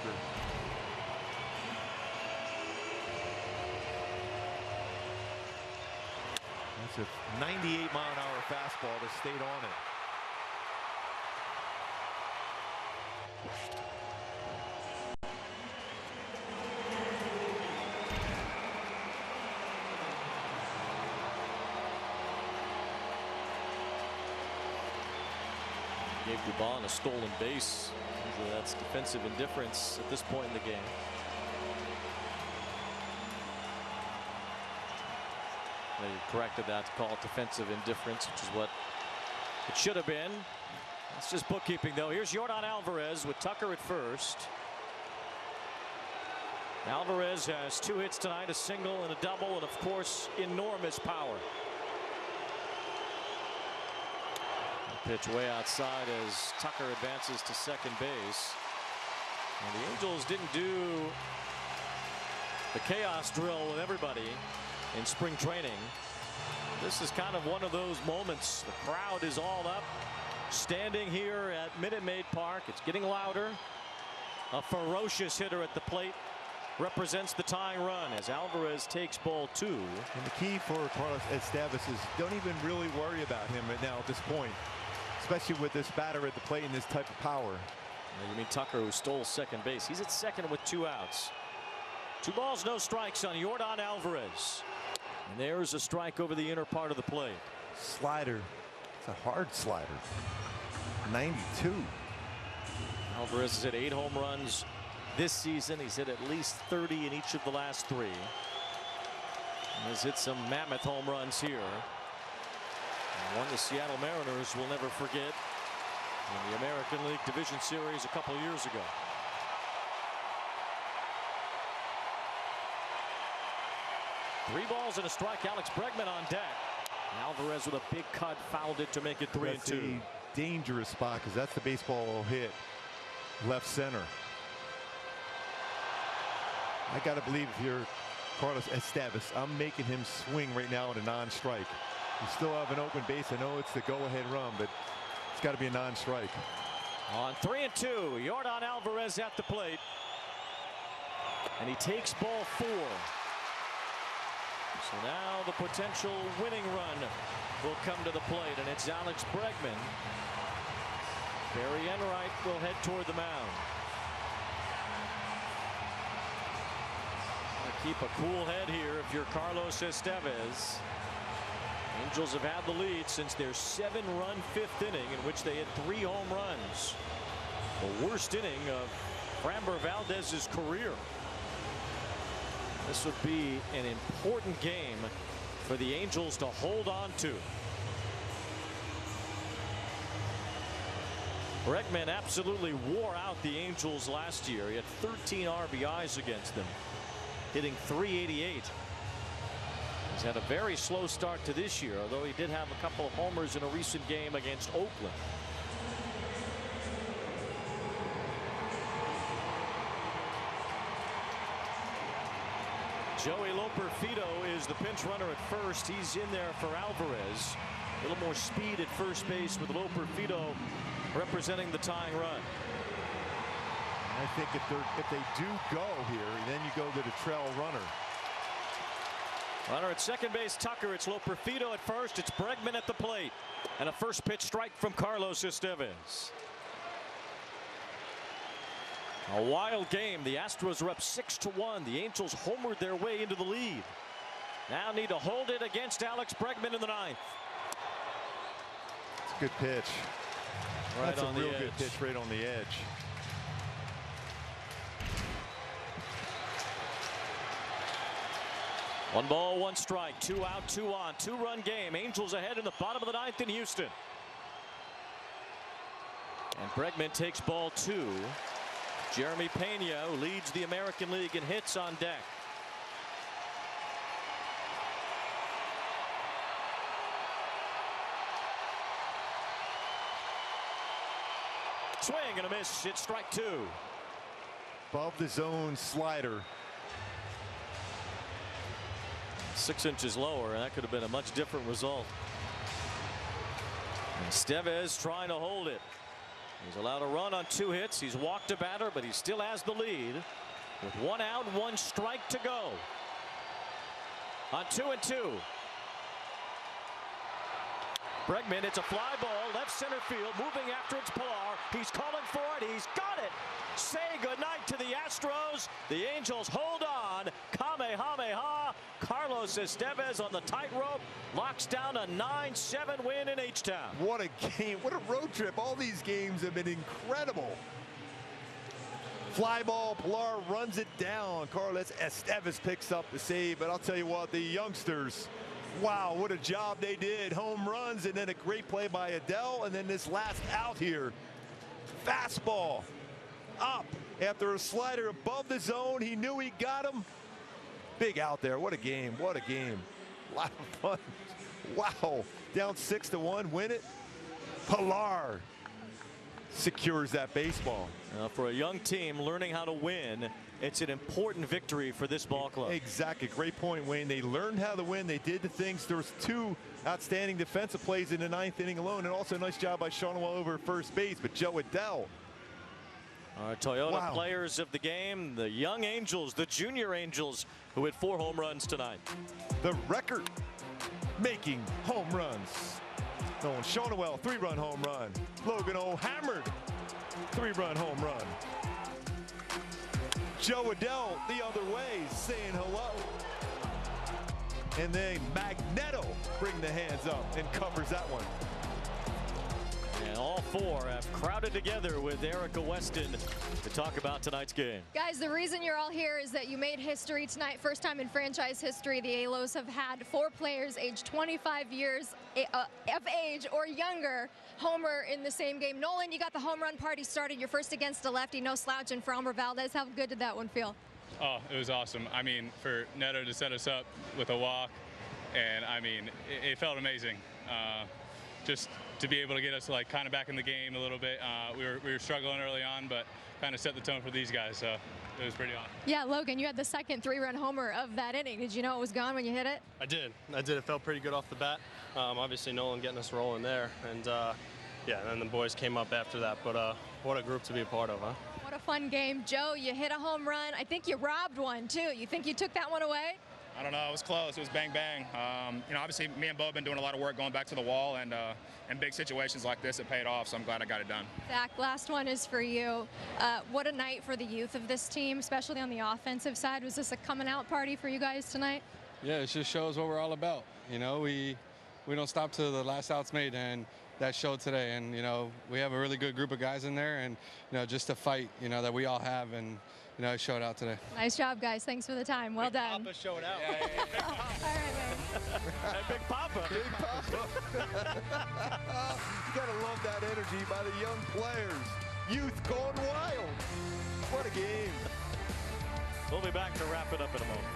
That's a 98-mile-an-hour fastball that stayed on it. Gave Dubon a stolen base. Usually that's defensive indifference at this point in the game. They corrected that to call it defensive indifference, which is what it should have been. It's just bookkeeping, though. Here's Yordan Alvarez with Tucker at first. Alvarez has 2 hits tonight, a single and a double, and of course enormous power. Pitch way outside as Tucker advances to second base. And the Angels didn't do the chaos drill with everybody in spring training. This is kind of one of those moments. The crowd is all up, standing here at Minute Maid Park. It's getting louder. A ferocious hitter at the plate represents the tying run as Alvarez takes ball 2. And the key for Carlos Estevez is don't even really worry about him right now at this point, especially with this batter at the plate and this type of power. You mean Tucker, who stole second base. He's at second with 2 outs. 2 balls, no strikes on Yordan Alvarez. And there's a strike over the inner part of the plate. Slider. It's a hard slider. 92. Alvarez has hit 8 home runs this season. He's hit at least 30 in each of the last 3. And has hit some mammoth home runs here. And one the Seattle Mariners will never forget in the American League Division Series a couple years ago. 3 balls and a strike. Alex Bregman on deck. Alvarez with a big cut fouled it to make it 3-2. That's a dangerous spot because that's the baseball hit left center. I got to believe if you're Carlos Estevez, I'm making him swing right now at a non-strike. You still have an open base. I know it's the go-ahead run, but it's got to be a non-strike. On 3-2, Yordan Alvarez at the plate. And he takes ball 4. So now the potential winning run will come to the plate, and it's Alex Bregman. Barry Enright will head toward the mound. Keep a cool head here if you're Carlos Estevez. Angels have had the lead since their 7-run 5th inning, in which they had 3 home runs. The worst inning of Framber Valdez's career. This would be an important game for the Angels to hold on to. Bregman absolutely wore out the Angels last year. He had 13 RBIs against them, hitting .388. He's had a very slow start to this year, although he did have a couple of homers in a recent game against Oakland. Joey Loperfido is the pinch runner at first. He's in there for Alvarez. A little more speed at first base with Loperfido representing the tying run. I think if they do go here, then you go to the trail runner. Runner at second base, Tucker. It's Loperfido at first. It's Bregman at the plate. And a first pitch strike from Carlos Estevez. A wild game. The Astros are up 6-1. The Angels homered their way into the lead. Now need to hold it against Alex Bregman in the 9th. It's a good pitch. Right, that's on a real the good edge. pitch right on the edge. One ball, one strike, 2 out, 2 on, 2-run game. Angels ahead in the bottom of the 9th in Houston. And Bregman takes ball 2. Jeremy Pena leads the American League in hits on deck. Swing and a miss. It's strike 2. Above the zone slider. 6 inches lower, and that could have been a much different result. And Estevez trying to hold it. He's allowed a run on 2 hits. He's walked a batter, but he still has the lead with 1 out, 1 strike to go. On 2-2. Bregman, it's a fly ball, left center field, moving after it's Pilar. He's calling for it. He's got it. Say goodnight to the Astros. The Angels hold on. Kamehameha. Carlos Estevez on the tightrope locks down a 9-7 win in H-Town. What a game. What a road trip. All these games have been incredible. Fly ball, Pilar runs it down. Carlos Estevez picks up the save, but I'll tell you what, the youngsters, wow, what a job they did. Home runs, and then a great play by Adele, and then this last out here. Fastball up after a slider above the zone. He knew he got him. Big out there. What a game. What a game. A lot of fun. Wow. Down 6-1. Win it. Pilar secures that baseball. For a young team learning how to win, it's an important victory for this ball club. Exactly. Great point, Wayne. They learned how to win. They did the things. There was 2 outstanding defensive plays in the 9th inning alone, and also a nice job by Sean Well over first base. But Joe Adele. Our Toyota players of the game, the young Angels, the junior Angels, who had 4 home runs tonight. The record-making home runs. Nolan Shonewell, 3-run home run. Logan O hammered, 3-run home run. Joe Adele the other way, saying hello. And then Magneto bring the hands up and covers that one. And all 4 have crowded together with Erica Weston to talk about tonight's game. Guys, the reason you're all here is that you made history tonight. First time in franchise history, the Alos have had 4 players aged 25 years of age or younger homer in the same game. Nolan, you got the home run party started. You're first against a lefty, no slouch, and Framber Valdez. How good did that one feel? Oh, it was awesome. I mean, for Neto to set us up with a walk, and I mean, it felt amazing. Just to be able to get us like kind of back in the game a little bit. We were struggling early on, but kind of set the tone for these guys, so it was pretty awesome. Yeah, Logan, you had the second 3-run homer of that inning. Did you know it was gone when you hit it? I did. It felt pretty good off the bat. Obviously, Nolan getting us rolling there, and yeah, and then the boys came up after that. But what a group to be a part of, huh? What a fun game. Joe, you hit a home run. I think you robbed one, too. You think you took that one away? I don't know. It was close. It was bang, bang. You know, obviously, me and Bo have been doing a lot of work going back to the wall, and in big situations like this, it paid off, so I'm glad I got it done. Zach, last one is for you. What a night for the youth of this team, especially on the offensive side. Was this a coming-out party for you guys tonight? Yeah, it just shows what we're all about. You know, we don't stop till the last out's made, and that showed today. And, you know, we have a really good group of guys in there, and, you know, just a fight, you know, that we all have, and, you know, it showed out today. Nice job, guys. Thanks for the time. Well done. Papa showed out. All right, man. Big Papa. Big Papa. You gotta love that energy by the young players. Youth going wild. What a game. We'll be back to wrap it up in a moment.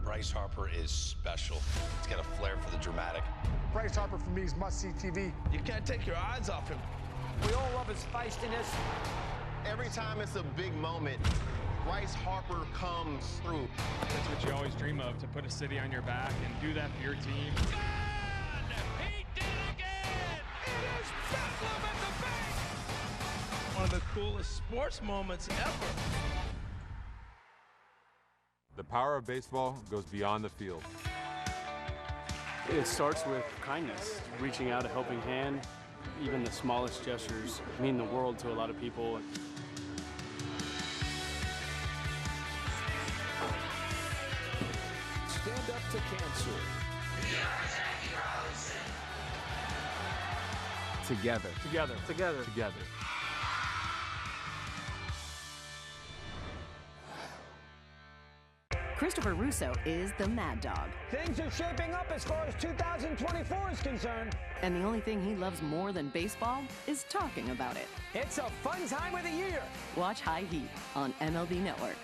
Bryce Harper is special. He's got a flair for the dramatic. Bryce Harper, for me, is must-see TV. You can't take your eyes off him. We all love his feistiness. Every time it's a big moment, Bryce Harper comes through. That's what you always dream of, to put a city on your back and do that for your team. He did it again! It is Bedlam at the bank! One of the coolest sports moments ever. The power of baseball goes beyond the field. It starts with kindness, reaching out a helping hand. Even the smallest gestures mean the world to a lot of people. Stand up to cancer. Together. Together. Together. Together. Christopher Russo is the Mad Dog. Things are shaping up as far as 2024 is concerned. And the only thing he loves more than baseball is talking about it. It's a fun time of the year. Watch High Heat on MLB Network.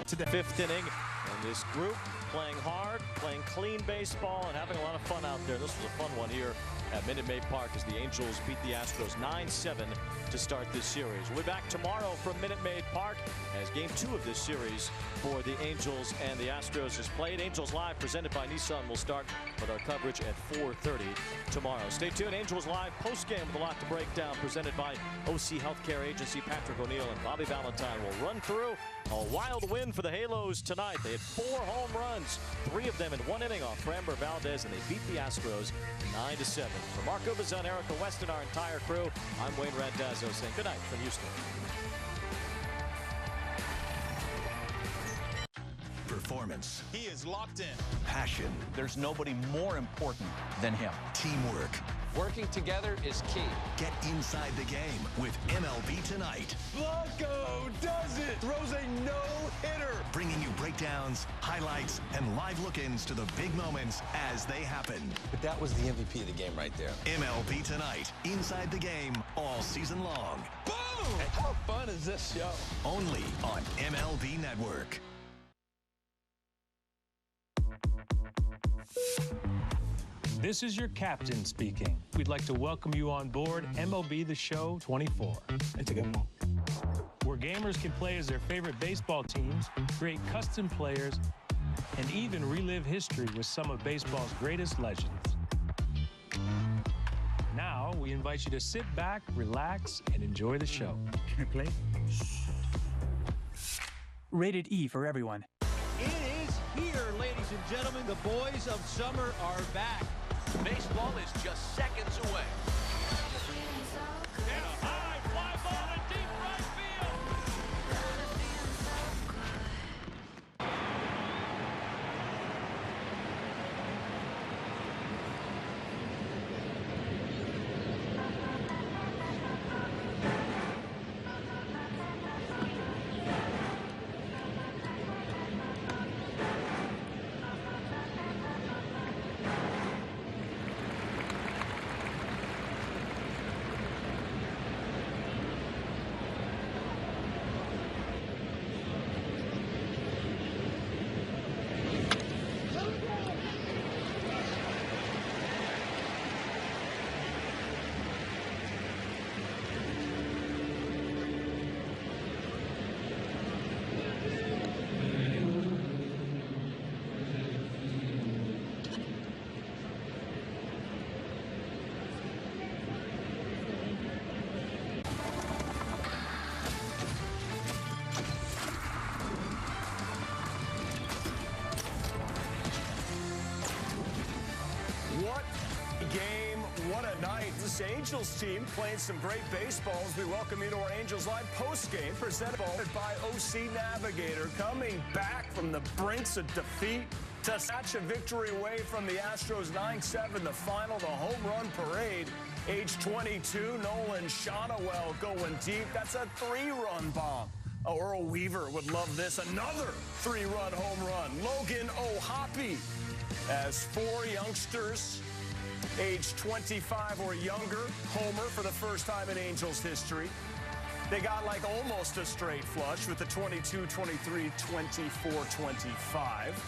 To the fifth inning, and this group playing hard, playing clean baseball, and having a lot of fun out there. This was a fun one here at Minute Maid Park as the Angels beat the Astros 9-7 to start this series. We'll be back tomorrow from Minute Maid Park as Game 2 of this series for the Angels and the Astros is played. Angels Live, presented by Nissan, will start with our coverage at 4:30 tomorrow. Stay tuned. Angels Live post-game with a lot to break down, presented by OC Healthcare Agency. Patrick O'Neill and Bobby Valentine will run through a wild win for the Halos tonight. They had 4 home runs, 3 of them in 1 inning off Framber, Valdez, and they beat the Astros 9-7. For Marco Vazan, Erica West, and our entire crew, I'm Wayne Randazzo saying good night from Houston. Performance. He is locked in. Passion. There's nobody more important than him. Teamwork. Working together is key. Get inside the game with MLB Tonight. Blanco does it. Throws a no-hitter. Bringing you breakdowns, highlights, and live look-ins to the big moments as they happen. But that was the MVP of the game right there. MLB Tonight. Inside the game all season long. Boom! And how fun is this show? Only on MLB Network. This is your captain speaking. We'd like to welcome you on board MLB The Show 24. It's a good one. Where gamers can play as their favorite baseball teams, create custom players, and even relive history with some of baseball's greatest legends. Now, we invite you to sit back, relax, and enjoy the show. Can I play? Rated E for everyone. It is here, ladies and gentlemen. The boys of summer are back. Baseball is just seconds away. And a high fly ball to deep right field. What a game, what a night. This Angels team playing some great baseball as we welcome you to our Angels Live postgame presented by OC Navigator. Coming back from the brinks of defeat to snatch a victory away from the Astros 9-7, the final, the home run parade. Age 22, Nolan Shonowell going deep. That's a 3-run bomb. Oh, Earl Weaver would love this. Another 3-run home run. Logan O'Hoppe as 4 youngsters, age 25 or younger, homer for the first time in Angels history. They got like almost a straight flush with the 22, 23, 24, 25.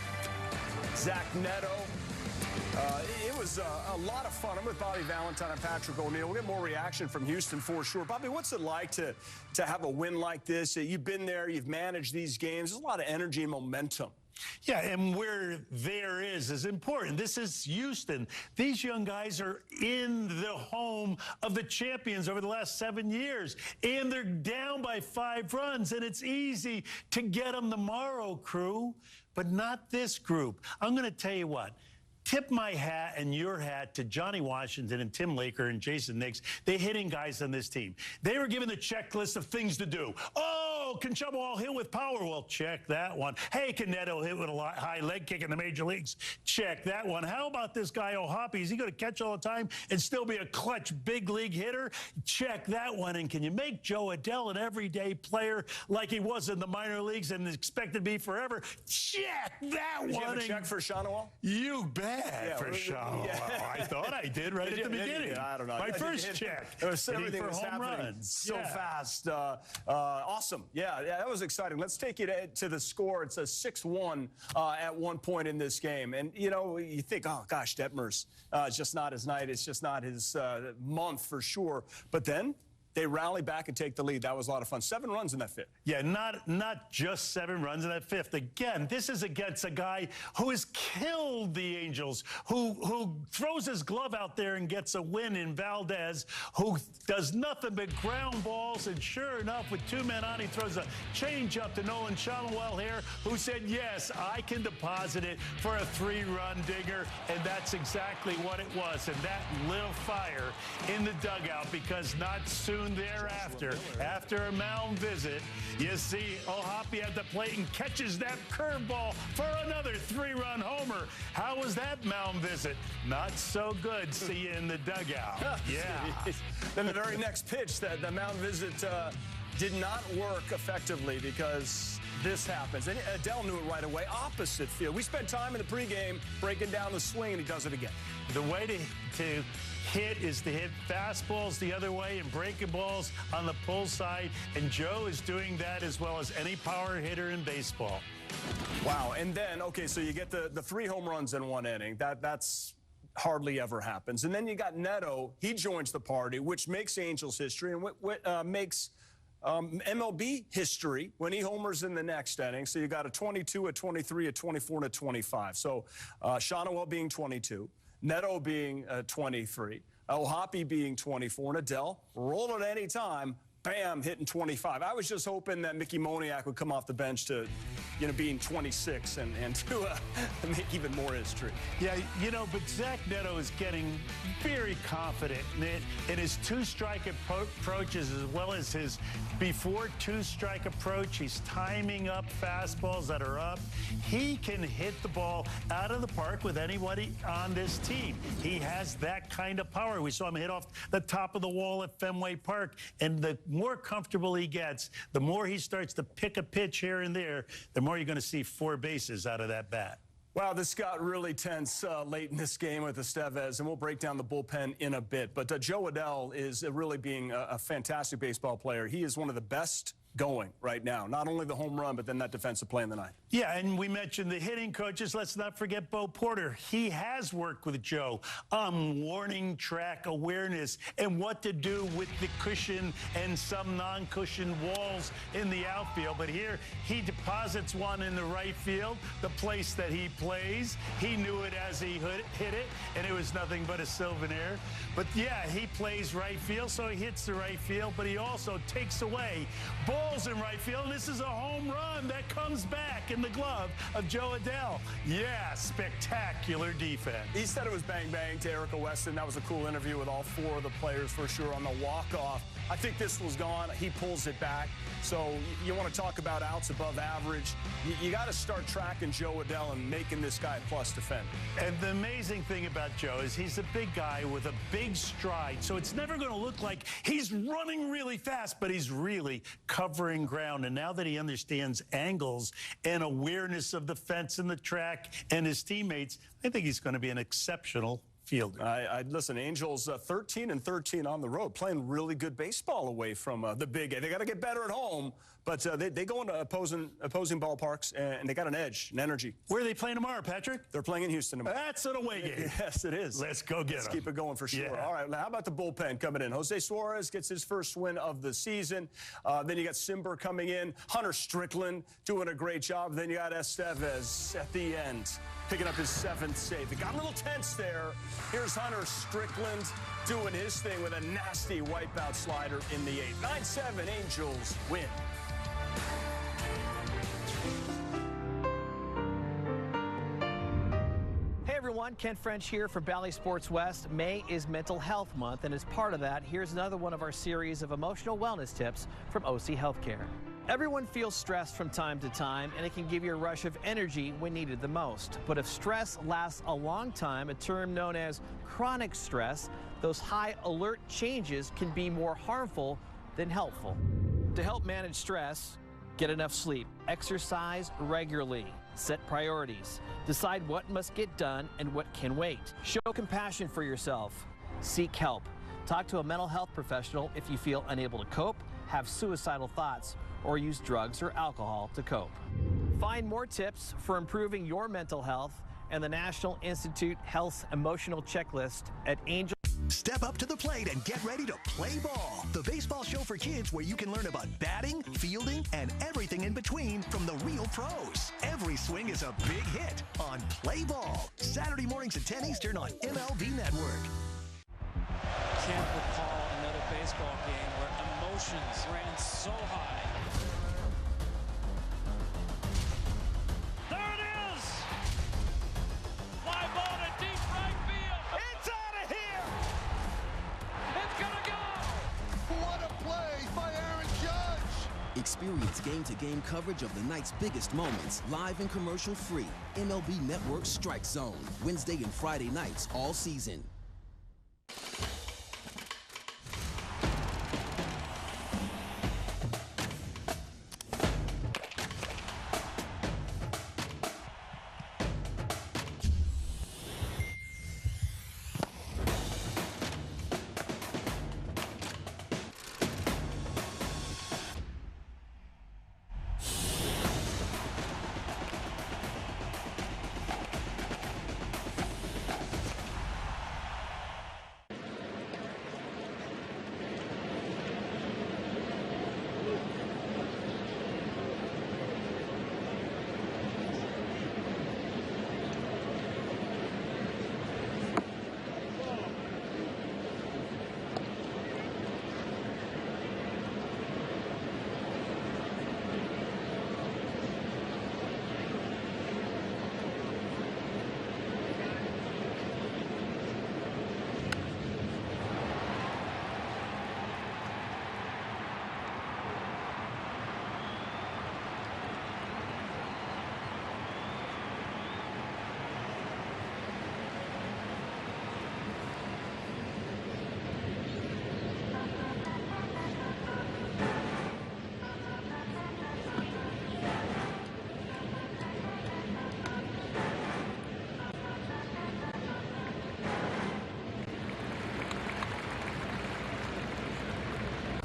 Zach Neto. It was a lot of fun. I'm with Bobby Valentine and Patrick O'Neill. We'll get more reaction from Houston for sure. Bobby, what's it like to have a win like this? You've been there. You've managed these games. There's a lot of energy and momentum. Yeah, and where there is important. This is Houston. These young guys are in the home of the champions over the last 7 years, and they're down by 5 runs, and it's easy to get them tomorrow, crew, but not this group. I'm going to tell you what. Tip my hat and your hat to Johnny Washington and Tim Laker and Jason Nix, the hitting guys on this team. They were given the checklist of things to do. Oh, can Shonowell hit with power? Well, check that one. Hey, can Neto hit with a high leg kick in the major leagues? Check that one. How about this guy O'Hoppe? Is he going to catch all the time and still be a clutch big league hitter? Check that one. And can you make Joe Adell an everyday player like he was in the minor leagues and expect to be forever? Check that one. Did you have a check for Shonowell? You bet. Yeah, For Shonowell. Yeah. I thought I did right at the beginning. I don't know. My first check. It was everything for was home happening runs. so fast. Awesome. Yeah, that was exciting. Let's take you to the score. It's a 6-1 at one point in this game. And, you know, you think, oh, gosh, Detmers, it's just not his night. It's just not his month for sure. But then they rally back and take the lead. That was a lot of fun. 7 runs in that fifth. Yeah, not just 7 runs in that fifth. Again, this is against a guy who has killed the Angels, who throws his glove out there and gets a win in Valdez, who does nothing but ground balls. And sure enough, with 2 men on, he throws a changeup to Nolan Shonowell here, who said, yes, I can deposit it for a 3-run dinger. And that's exactly what it was. And that lit a fire in the dugout, because not soon thereafter, after a mound visit, you see O'Hoppe at the plate and catches that curveball for another 3-run homer. How was that mound visit? Not so good. See you in the dugout. Yeah. Then the very next pitch, the mound visit did not work effectively because this happens. And Adell knew it right away. Opposite field. We spent time in the pregame breaking down the swing, and he does it again. The way to hit is to hit fastballs the other way and breaking balls on the pull side, and Joe is doing that as well as any power hitter in baseball. Wow. And then, okay, so you get the 3 home runs in 1 inning. That's hardly ever happens. And then you got Neto. He joins the party, which makes Angels history and makes MLB history when he homers in the next inning. So you got a 22, a 23, a 24, and a 25. So Shawnoel being 22, Neto being 23, O'Hoppe being 24, and Adele rolling at any time. Bam, hitting 25. I was just hoping that Mickey Moniak would come off the bench to, being 26 and to make even more history. Yeah, but Zach Neto is getting very confident in his two-strike approaches as well as his before two-strike approach. He's timing up fastballs that are up. He can hit the ball out of the park with anybody on this team. He has that kind of power. We saw him hit off the top of the wall at Fenway Park, and the more comfortable he gets, the more he starts to pick a pitch here and there, the more you're going to see 4 bases out of that bat. Wow, this got really tense late in this game with Estevez, and we'll break down the bullpen in a bit. But Joe Adele is really being a fantastic baseball player. He is one of the best going right now. Not only the home run, but then that defensive play in the ninth. Yeah, and we mentioned the hitting coaches. Let's not forget Bo Porter. He has worked with Joe on warning track awareness and what to do with the cushion and some non-cushion walls in the outfield. But here, he deposits one in the right field, the place that he plays. He knew it as he hit it, and it was nothing but a souvenir. But yeah, he plays right field, so he hits the right field, but he also takes away balls in right field. And this is a home run that comes back in the glove of Joe Adele. Yeah, spectacular defense. He said it was bang-bang to Erica Weston. That was a cool interview with all 4 of the players for sure on the walk-off. I think this was gone. He pulls it back. So you want to talk about outs above average. You got to start tracking Joe Adele and making this guy a plus defender. And the amazing thing about Joe is he's a big guy with a big stride. So it's never going to look like he's running really fast, but he's really covering ground. And now that he understands angles and awareness of the fence and the track and his teammates, I think he's going to be an exceptional fielder. Listen, Angels 13-13 on the road, playing really good baseball away from the Big A. They got to get better at home, but they go into opposing ballparks, and they got an edge, an energy. Where are they playing tomorrow, Patrick? They're playing in Houston tomorrow. That's an away game. Yes, it is. Let's go get them. Let's keep it going for sure. Yeah. All right, now how about the bullpen coming in? Jose Suarez gets his first win of the season. Then you got Simber coming in. Hunter Strickland doing a great job. Then you got Estevez at the end, picking up his 7th save. It got a little tense there. Here's Hunter Strickland doing his thing with a nasty wipeout slider in the 8th. 9-7, Angels win. Hey everyone, Ken French here for Bally Sports West. May is Mental Health Month, and as part of that, here's another one of our series of emotional wellness tips from OC Healthcare. Everyone feels stressed from time to time, and it can give you a rush of energy when needed the most. But if stress lasts a long time, a term known as chronic stress, those high alert changes can be more harmful than helpful. To help manage stress, get enough sleep, exercise regularly, set priorities, decide what must get done and what can wait. Show compassion for yourself. Seek help. Talk to a mental health professional if you feel unable to cope, have suicidal thoughts, or use drugs or alcohol to cope. Find more tips for improving your mental health and the National Institute Health's emotional checklist at Angel. Step up to the plate and get ready to play ball. The baseball show for kids where you can learn about batting, fielding, and everything in between from the real pros. Every swing is a big hit on Play Ball. Saturday mornings at 10 Eastern on MLB Network. Can't recall another baseball game where emotions ran so high. There it is! Fly ball to deep right field. It's out of here! It's gonna go! What a play by Aaron Judge! Experience game-to-game coverage of the night's biggest moments, live and commercial-free. MLB Network Strike Zone, Wednesday and Friday nights all season.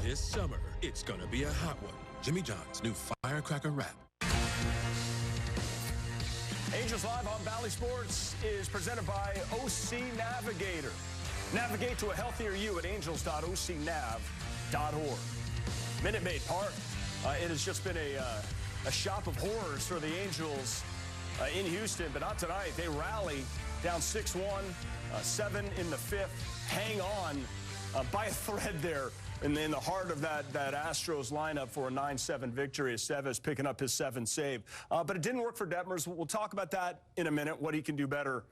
This summer, it's gonna be a hot one. Jimmy John's new Firecracker Wrap. Angels Live on Valley Sports is presented by OC Navigator. Navigate to a healthier you at angels.ocnav.org. Minute Maid Park. It has just been a shop of horrors for the Angels in Houston, but not tonight. They rally down 6-1, 7 in the 5th, hang on by a thread there in the heart of that Astros lineup for a 9-7 victory. Estevez picking up his 7th save. But it didn't work for Detmers. We'll talk about that in a minute, what he can do better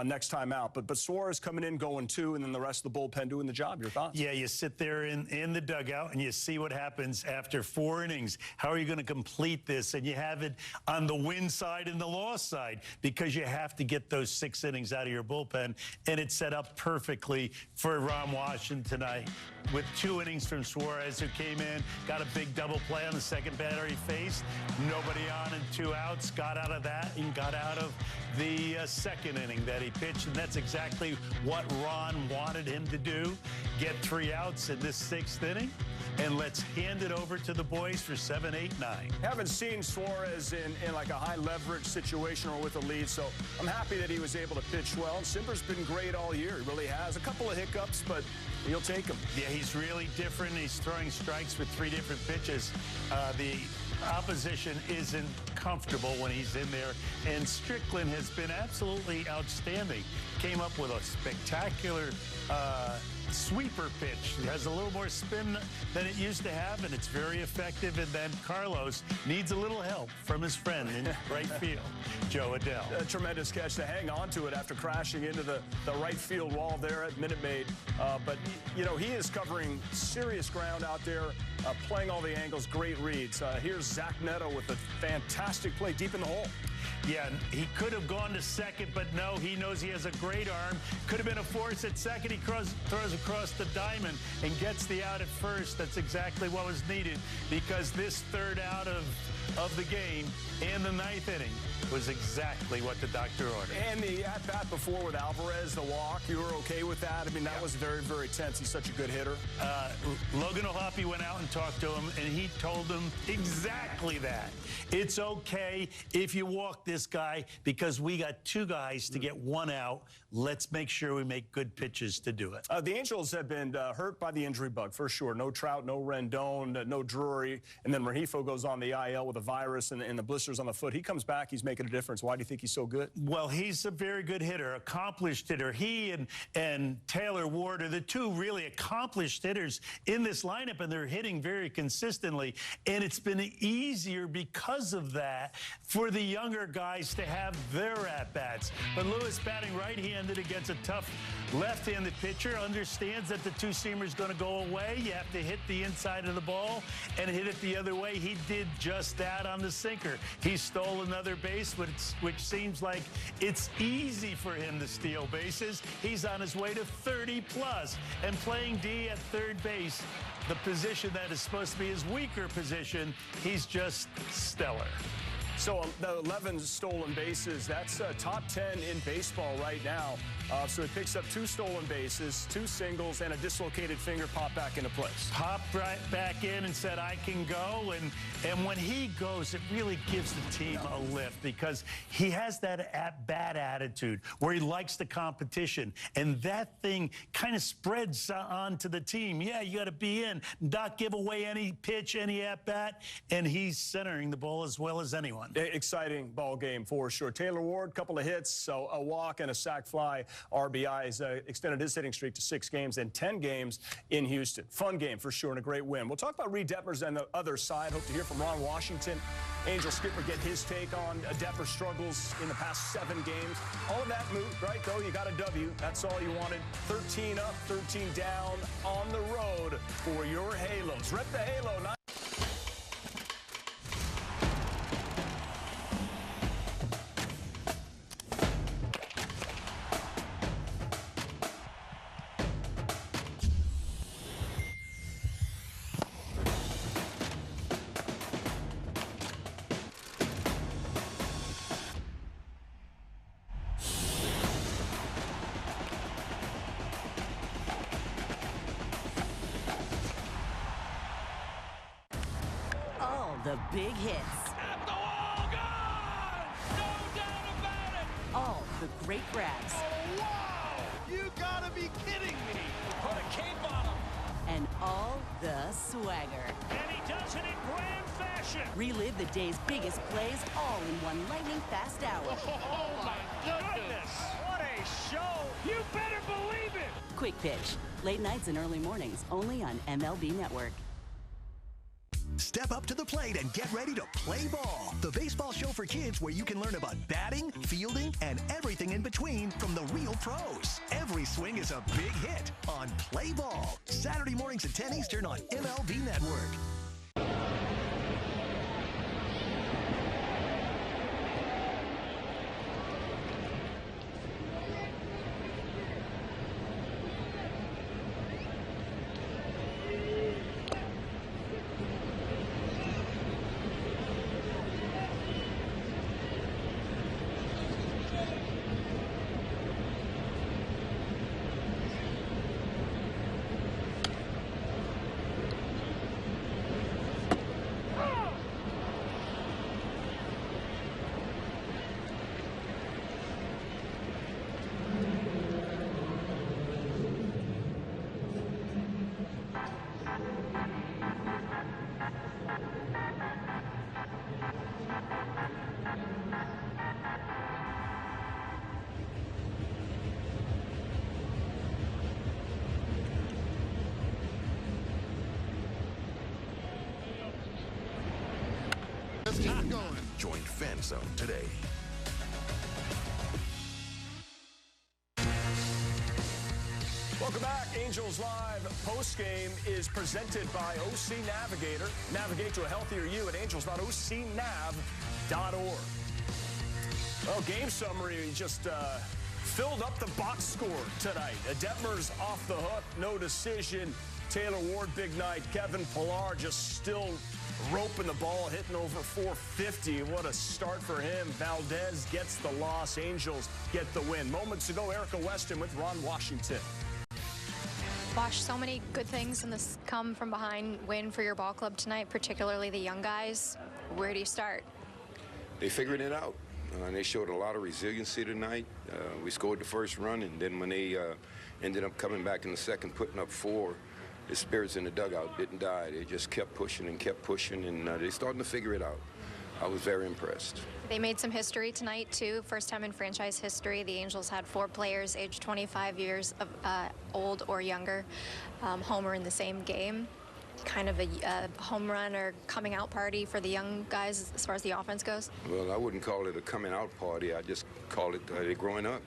next time out. But Suarez coming in, going 2, and then the rest of the bullpen doing the job. Your thoughts? Yeah, you sit there in the dugout and you see what happens after 4 innings. How are you going to complete this? And you have it on the win side and the loss side because you have to get those 6 innings out of your bullpen. And it's set up perfectly for Ron Washington tonight with 2 innings from Suarez, who came in, got a big double play on the second batter he faced. Nobody on and 2 outs, got out of that and got out of the second inning that he pitched, and that's exactly what Ron wanted him to do. Get 3 outs in this 6th inning, and let's hand it over to the boys for 7, 8, 9. Haven't seen Suarez in like a high leverage situation or with a lead, so I'm happy that he was able to pitch well. And Simber's been great all year. He really has. A couple of hiccups, but he'll take them. Yeah, he's really different. He's throwing strikes with 3 different pitches. The opposition isn't comfortable when he's in there, and Strickland has been absolutely outstanding. Came up with a spectacular sweeper pitch. It has a little more spin than it used to have, and it's very effective. And then Carlos needs a little help from his friend in right field, Joe Adell. A tremendous catch to hang on to it after crashing into the right field wall there at Minute Maid. But, you know, he is covering serious ground out there, playing all the angles, great reads. Here's Zach Neto with a fantastic play deep in the hole. Yeah, he could have gone to second, but no, he knows he has a great arm. Could have been a force at second. He throws across the diamond and gets the out at first. That's exactly what was needed, because this 3rd out of the game and the 9th inning was exactly what the doctor ordered. And the at-bat before with Alvarez, the walk, you were okay with that? I mean, that was very, very tense. He's such a good hitter. Logan O'Hoppe went out and talked to him, and he told him exactly that. It's okay if you walk this guy because we got 2 guys to get 1 out. Let's make sure we make good pitches to do it. The Angels have been hurt by the injury bug, for sure. No Trout, no Rendon, no Drury. And then Rengifo goes on the IL with a virus and the blisters on the foot. He comes back. He's making a difference. Why do you think he's so good? Well, he's a very good hitter, accomplished hitter. He and Taylor Ward are the 2 really accomplished hitters in this lineup, and they're hitting very consistently. And it's been easier because of that for the younger guys to have their at-bats. But Lewis, batting right-handed against a tough left-handed pitcher, understands that the 2-seamer is going to go away. You have to hit the inside of the ball and hit it the other way. He did just that on the sinker. He stole another base, which seems like it's easy for him to steal bases. He's on his way to 30-plus. And playing D at 3rd base, the position that is supposed to be his weaker position, he's just stellar. So the 11 stolen bases, that's top 10 in baseball right now. So he picks up 2 stolen bases, 2 singles, and a dislocated finger popped back into place. Popped right back in and said, I can go. And when he goes, it really gives the team a lift because he has that at-bat attitude where he likes the competition. And that thing kind of spreads on to the team. Yeah, you got to be in, not give away any pitch, any at-bat. And he's centering the ball as well as anyone. Exciting ball game for sure. Taylor Ward, couple of hits, so a walk and a sac fly. RBIs extended his hitting streak to 6 games and 10 games in Houston. Fun game for sure and a great win. We'll talk about Reid Detmers on the other side. Hope to hear from Ron Washington. Angel skipper get his take on Detmers' struggles in the past 7 games. All of that moved, right, though? You got a W. That's all you wanted. 13 up, 13 down on the road for your Halos. Rep the Halo. the big hits. At the wall, gone! No doubt about it! All the great grabs. Oh, wow! You gotta be kidding me! Put a cape on him! And all the swagger. And he does it in grand fashion! Relive the day's biggest plays all in one lightning-fast hour. Oh, my goodness! What a show! You better believe it! Quick Pitch. Late nights and early mornings, only on MLB Network. Step up to the plate and get ready to play ball. The baseball show for kids where you can learn about batting, fielding, and everything in between from the real pros. Every swing is a big hit on Play Ball. Saturday mornings at 10 Eastern on MLB Network. Let's keep it going. Join Fan Zone today. Welcome back. Angels Live postgame is presented by OC Navigator. Navigate to a healthier you at angels.ocnav.org. Well, game summary just filled up the box score tonight. Detmers off the hook, no decision. Taylor Ward, big night. Kevin Pillar just still roping the ball, hitting over 450. What a start for him. Valdez gets the loss. Angels get the win. Moments ago, Erica Weston with Ron Washington. Wash, so many good things in this come from behind win for your ball club tonight, particularly the young guys. Where do you start? They figured it out. And they showed a lot of resiliency tonight. We scored the first run, and then when they ended up coming back in the second, putting up 4, the spirits in the dugout didn't die. They just kept pushing, and they're starting to figure it out. I was very impressed. They made some history tonight, too. First time in franchise history, the Angels had 4 players aged 25 years of old or younger homer in the same game. Kind of a home run or coming out party for the young guys as far as the offense goes? Well, I wouldn't call it a coming out party. I just call it they're growing up.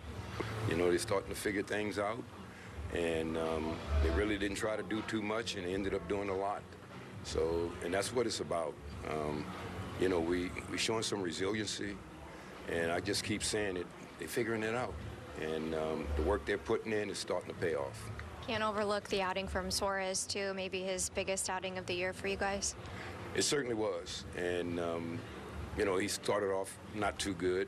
You know, they're starting to figure things out. And they really didn't try to do too much, and they ended up doing a lot. So, and that's what it's about. You know, we're showing some resiliency, and I just keep saying it. They're figuring it out. And the work they're putting in is starting to pay off. Can't overlook the outing from Suarez, too. Maybe his biggest outing of the year for you guys. It certainly was. And, you know, he started off not too good.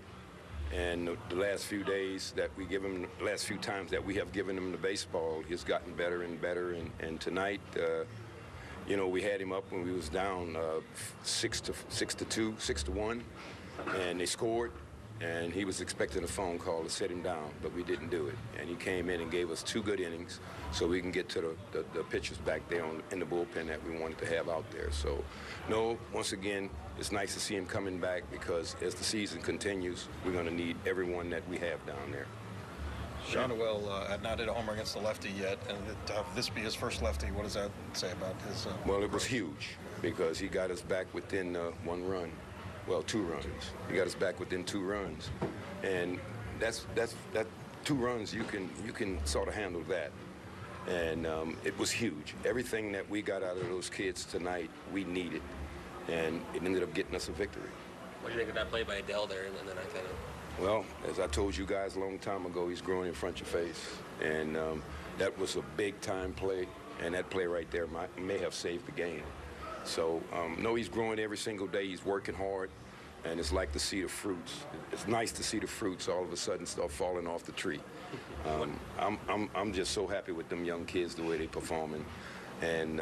And the last few days that we give him, the last few times that we have given him the baseball, he's gotten better and better. And tonight, you know, we had him up when we was down 6-1, and they scored. And he was expecting a phone call to set him down, but we didn't do it. And he came in and gave us 2 good innings so we can get to the pitchers back there in the bullpen that we wanted to have out there. So, no, once again, it's nice to see him coming back because as the season continues, we're going to need everyone that we have down there. Sean Noel had not hit a homer against the lefty yet, and to have this be his first lefty, what does that say about his... Well, it was huge because he got us back within 1 run. Well, 2 runs. He got us back within 2 runs, and that's 2 runs. You can sort of handle that, and it was huge. Everything that we got out of those kids tonight, we needed, and it ended up getting us a victory. What do you think of that play by Adele there in the 9th inning? Well, as I told you guys a long time ago, he's growing in front of your face, and that was a big-time play, and that play right there may have saved the game. So, no, he's growing every single day. He's working hard, and it's like to see the fruits. It's nice to see the fruits all of a sudden start falling off the tree. I'm just so happy with them young kids, the way they're performing. And,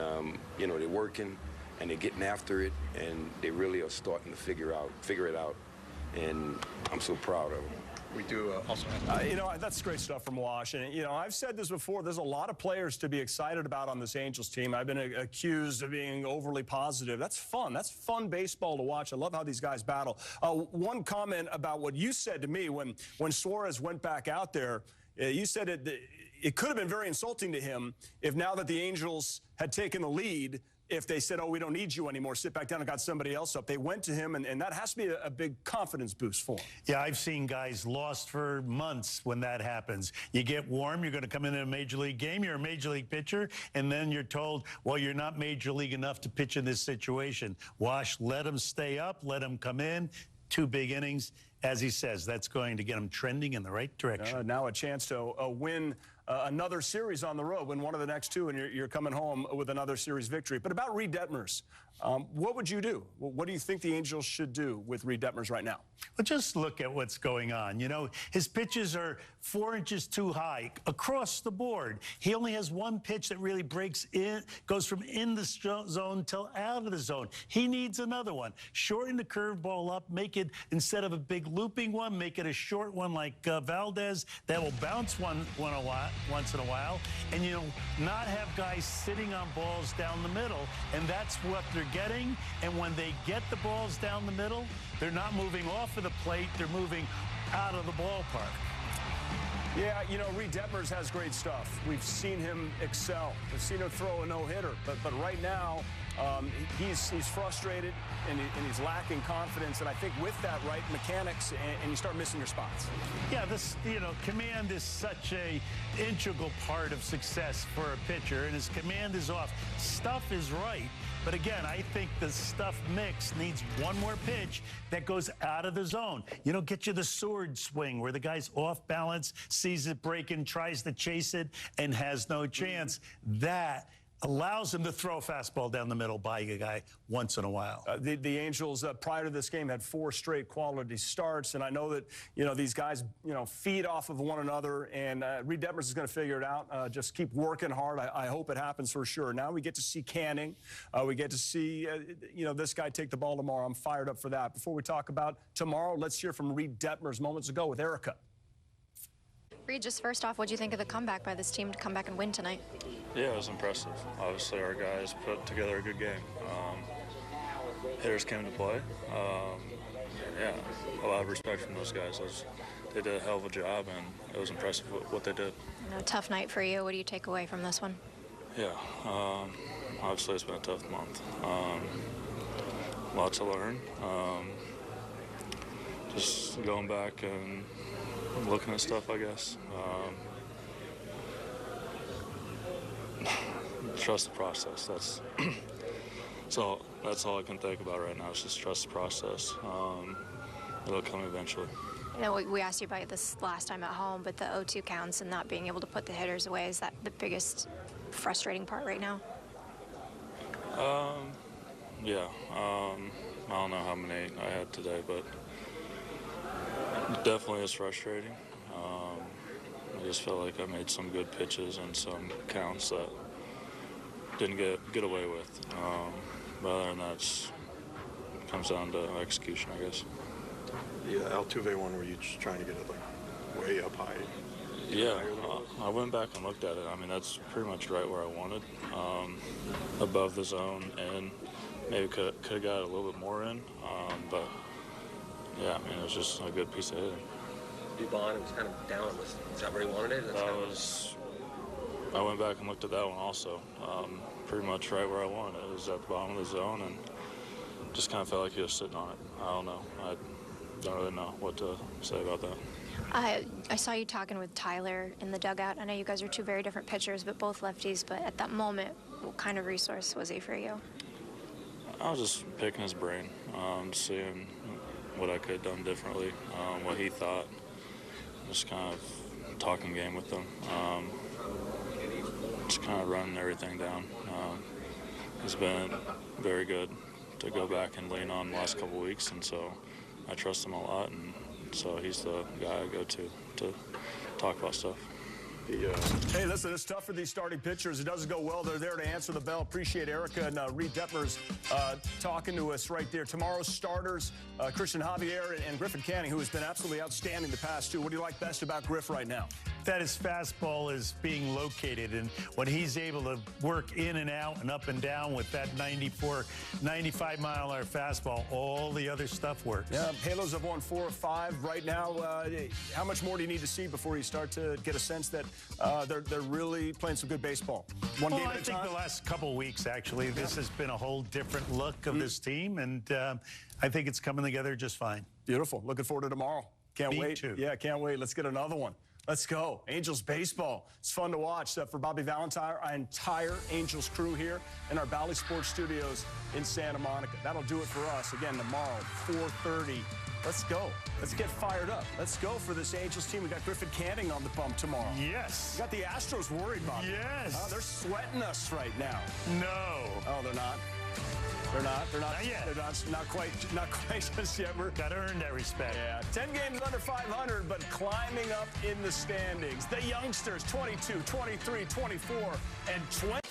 you know, they're working, and they're getting after it, and they really are starting to figure it out, and I'm so proud of them. We do also you know, that's great stuff from Wash. And, you know, I've said this before, there's a lot of players to be excited about on this Angels team. I've been accused of being overly positive. That's fun. That's fun baseball to watch. I love how these guys battle. One comment about what you said to me when Suarez went back out there, you said it could have been very insulting to him if now that the Angels had taken the lead, if they said, oh, we don't need you anymore, sit back down and got somebody else up. They went to him, and that has to be a big confidence boost for him. Yeah, I've seen guys lost for months when that happens. You get warm, you're going to come into a major league game, you're a major league pitcher, and then you're told, well, you're not major league enough to pitch in this situation. Wash, let him stay up, let him come in. 2 big innings. As he says, that's going to get him trending in the right direction. Now a chance to win another series on the road, win one of the next 2, and you're coming home with another series victory. But about Reid Detmers, what would you do? What do you think the Angels should do with Reid Detmers right now? Well, just look at what's going on. You know, his pitches are 4 inches too high across the board. He only has one pitch that really breaks in, goes from in the zone till out of the zone. He needs another one. Shorten the curveball up, make it, instead of a big looping one, make it a short one like Valdez that will bounce once in a while, and you know, not have guys sitting on balls down the middle, and that's what they're getting. And when they get the balls down the middle, they're not moving off of the plate, they're moving out of the ballpark. Yeah, you know, Reid Detmers has great stuff. We've seen him excel. We've seen him throw a no-hitter, but right now he's frustrated and he's lacking confidence. And I think with that, right, mechanics, and you start missing your spots. Yeah, this, you know, command is such a integral part of success for a pitcher, and his command is off. Stuff is right. But again, I think the stuff mix needs one more pitch that goes out of the zone. You know, get you the sword swing where the guy's off balance, sees it breaking, tries to chase it, and has no chance. That allows him to throw a fastball down the middle by a guy once in a while. The Angels, prior to this game, had 4 straight quality starts, and I know that, you know, these guys, you know, feed off of one another, and Reid Detmers is going to figure it out. Just keep working hard. I hope it happens for sure. Now we get to see Canning. We get to see, you know, this guy take the ball tomorrow. I'm fired up for that. Before we talk about tomorrow, let's hear from Reid Detmers moments ago with Erica. Reid, just first off, what do you think of the comeback by this team to come back and win tonight? Yeah, it was impressive. Obviously, our guys put together a good game. Hitters came to play. Yeah, a lot of respect from those guys. They did a hell of a job, and it was impressive what they did. You know, tough night for you. What do you take away from this one? Yeah, obviously it's been a tough month. Lots to learn. Just going back and looking at stuff, I guess. Trust the process. That's all I can think about right now. Is just trust the process. It'll come eventually. You know, we asked you about this last time at home, but the 0-2 counts and not being able to put the hitters away, is that the biggest frustrating part right now? Yeah. I don't know how many I had today, but it definitely is frustrating. I just felt like I made some good pitches and some counts that didn't get away with. But other than that, it comes down to execution, I guess. The Altuve one, were you just trying to get it like way up high? Yeah, I went back and looked at it. I mean, that's pretty much right where I wanted, above the zone, and maybe could have got a little bit more in. But yeah, I mean, it was just a good piece of hitting. Dubon was kind of down. Is that where he wanted it? I went back and looked at that one also. Pretty much right where I wanted it. It was at the bottom of the zone, and just kind of felt like he was sitting on it. I don't know. I don't really know what to say about that. I saw you talking with Tyler in the dugout. I know you guys are 2 very different pitchers, but both lefties. But at that moment, what kind of resource was he for you? I was just picking his brain, seeing what I could have done differently, what he thought. Just kind of talking game with him. Just kind of running everything down. He's been very good to go back and lean on the last couple weeks, and so I trust him a lot, and so he's the guy I go to talk about stuff. Hey, listen, it's tough for these starting pitchers. It doesn't go well. They're there to answer the bell. Appreciate Erica and Reid Detmers talking to us right there. Tomorrow's starters, Christian Javier and Griffin Canning, who has been absolutely outstanding the past two. What do you like best about Griff right now? That his fastball is being located, and when he's able to work in and out and up and down with that 94, 95-mile-an-hour fastball, all the other stuff works. Yeah, Halos have won 4 or 5 right now. How much more do you need to see before you start to get a sense that they're really playing some good baseball? One game at a time? I think the last couple of weeks, actually, this has been a whole different look of this team, and I think it's coming together just fine. Beautiful. Looking forward to tomorrow. Can't Me wait. too. Yeah, can't wait. Let's get another one. Let's go. Angels baseball. It's fun to watch. For Bobby Valentine, our entire Angels crew here in our Bally Sports Studios in Santa Monica. That'll do it for us. Again, tomorrow, 4:30. Let's go. Let's get fired up. Let's go for this Angels team. We got Griffin Canning on the bump tomorrow. Yes. We got the Astros worried, Bobby. Yes. They're sweating us right now. No. Oh, they're not? They're not. They're not. Not yet. They're not quite just yet. Got to earn that respect. Yeah. 10 games under 500, but climbing up in the standings. The youngsters, 22, 23, 24, and 20.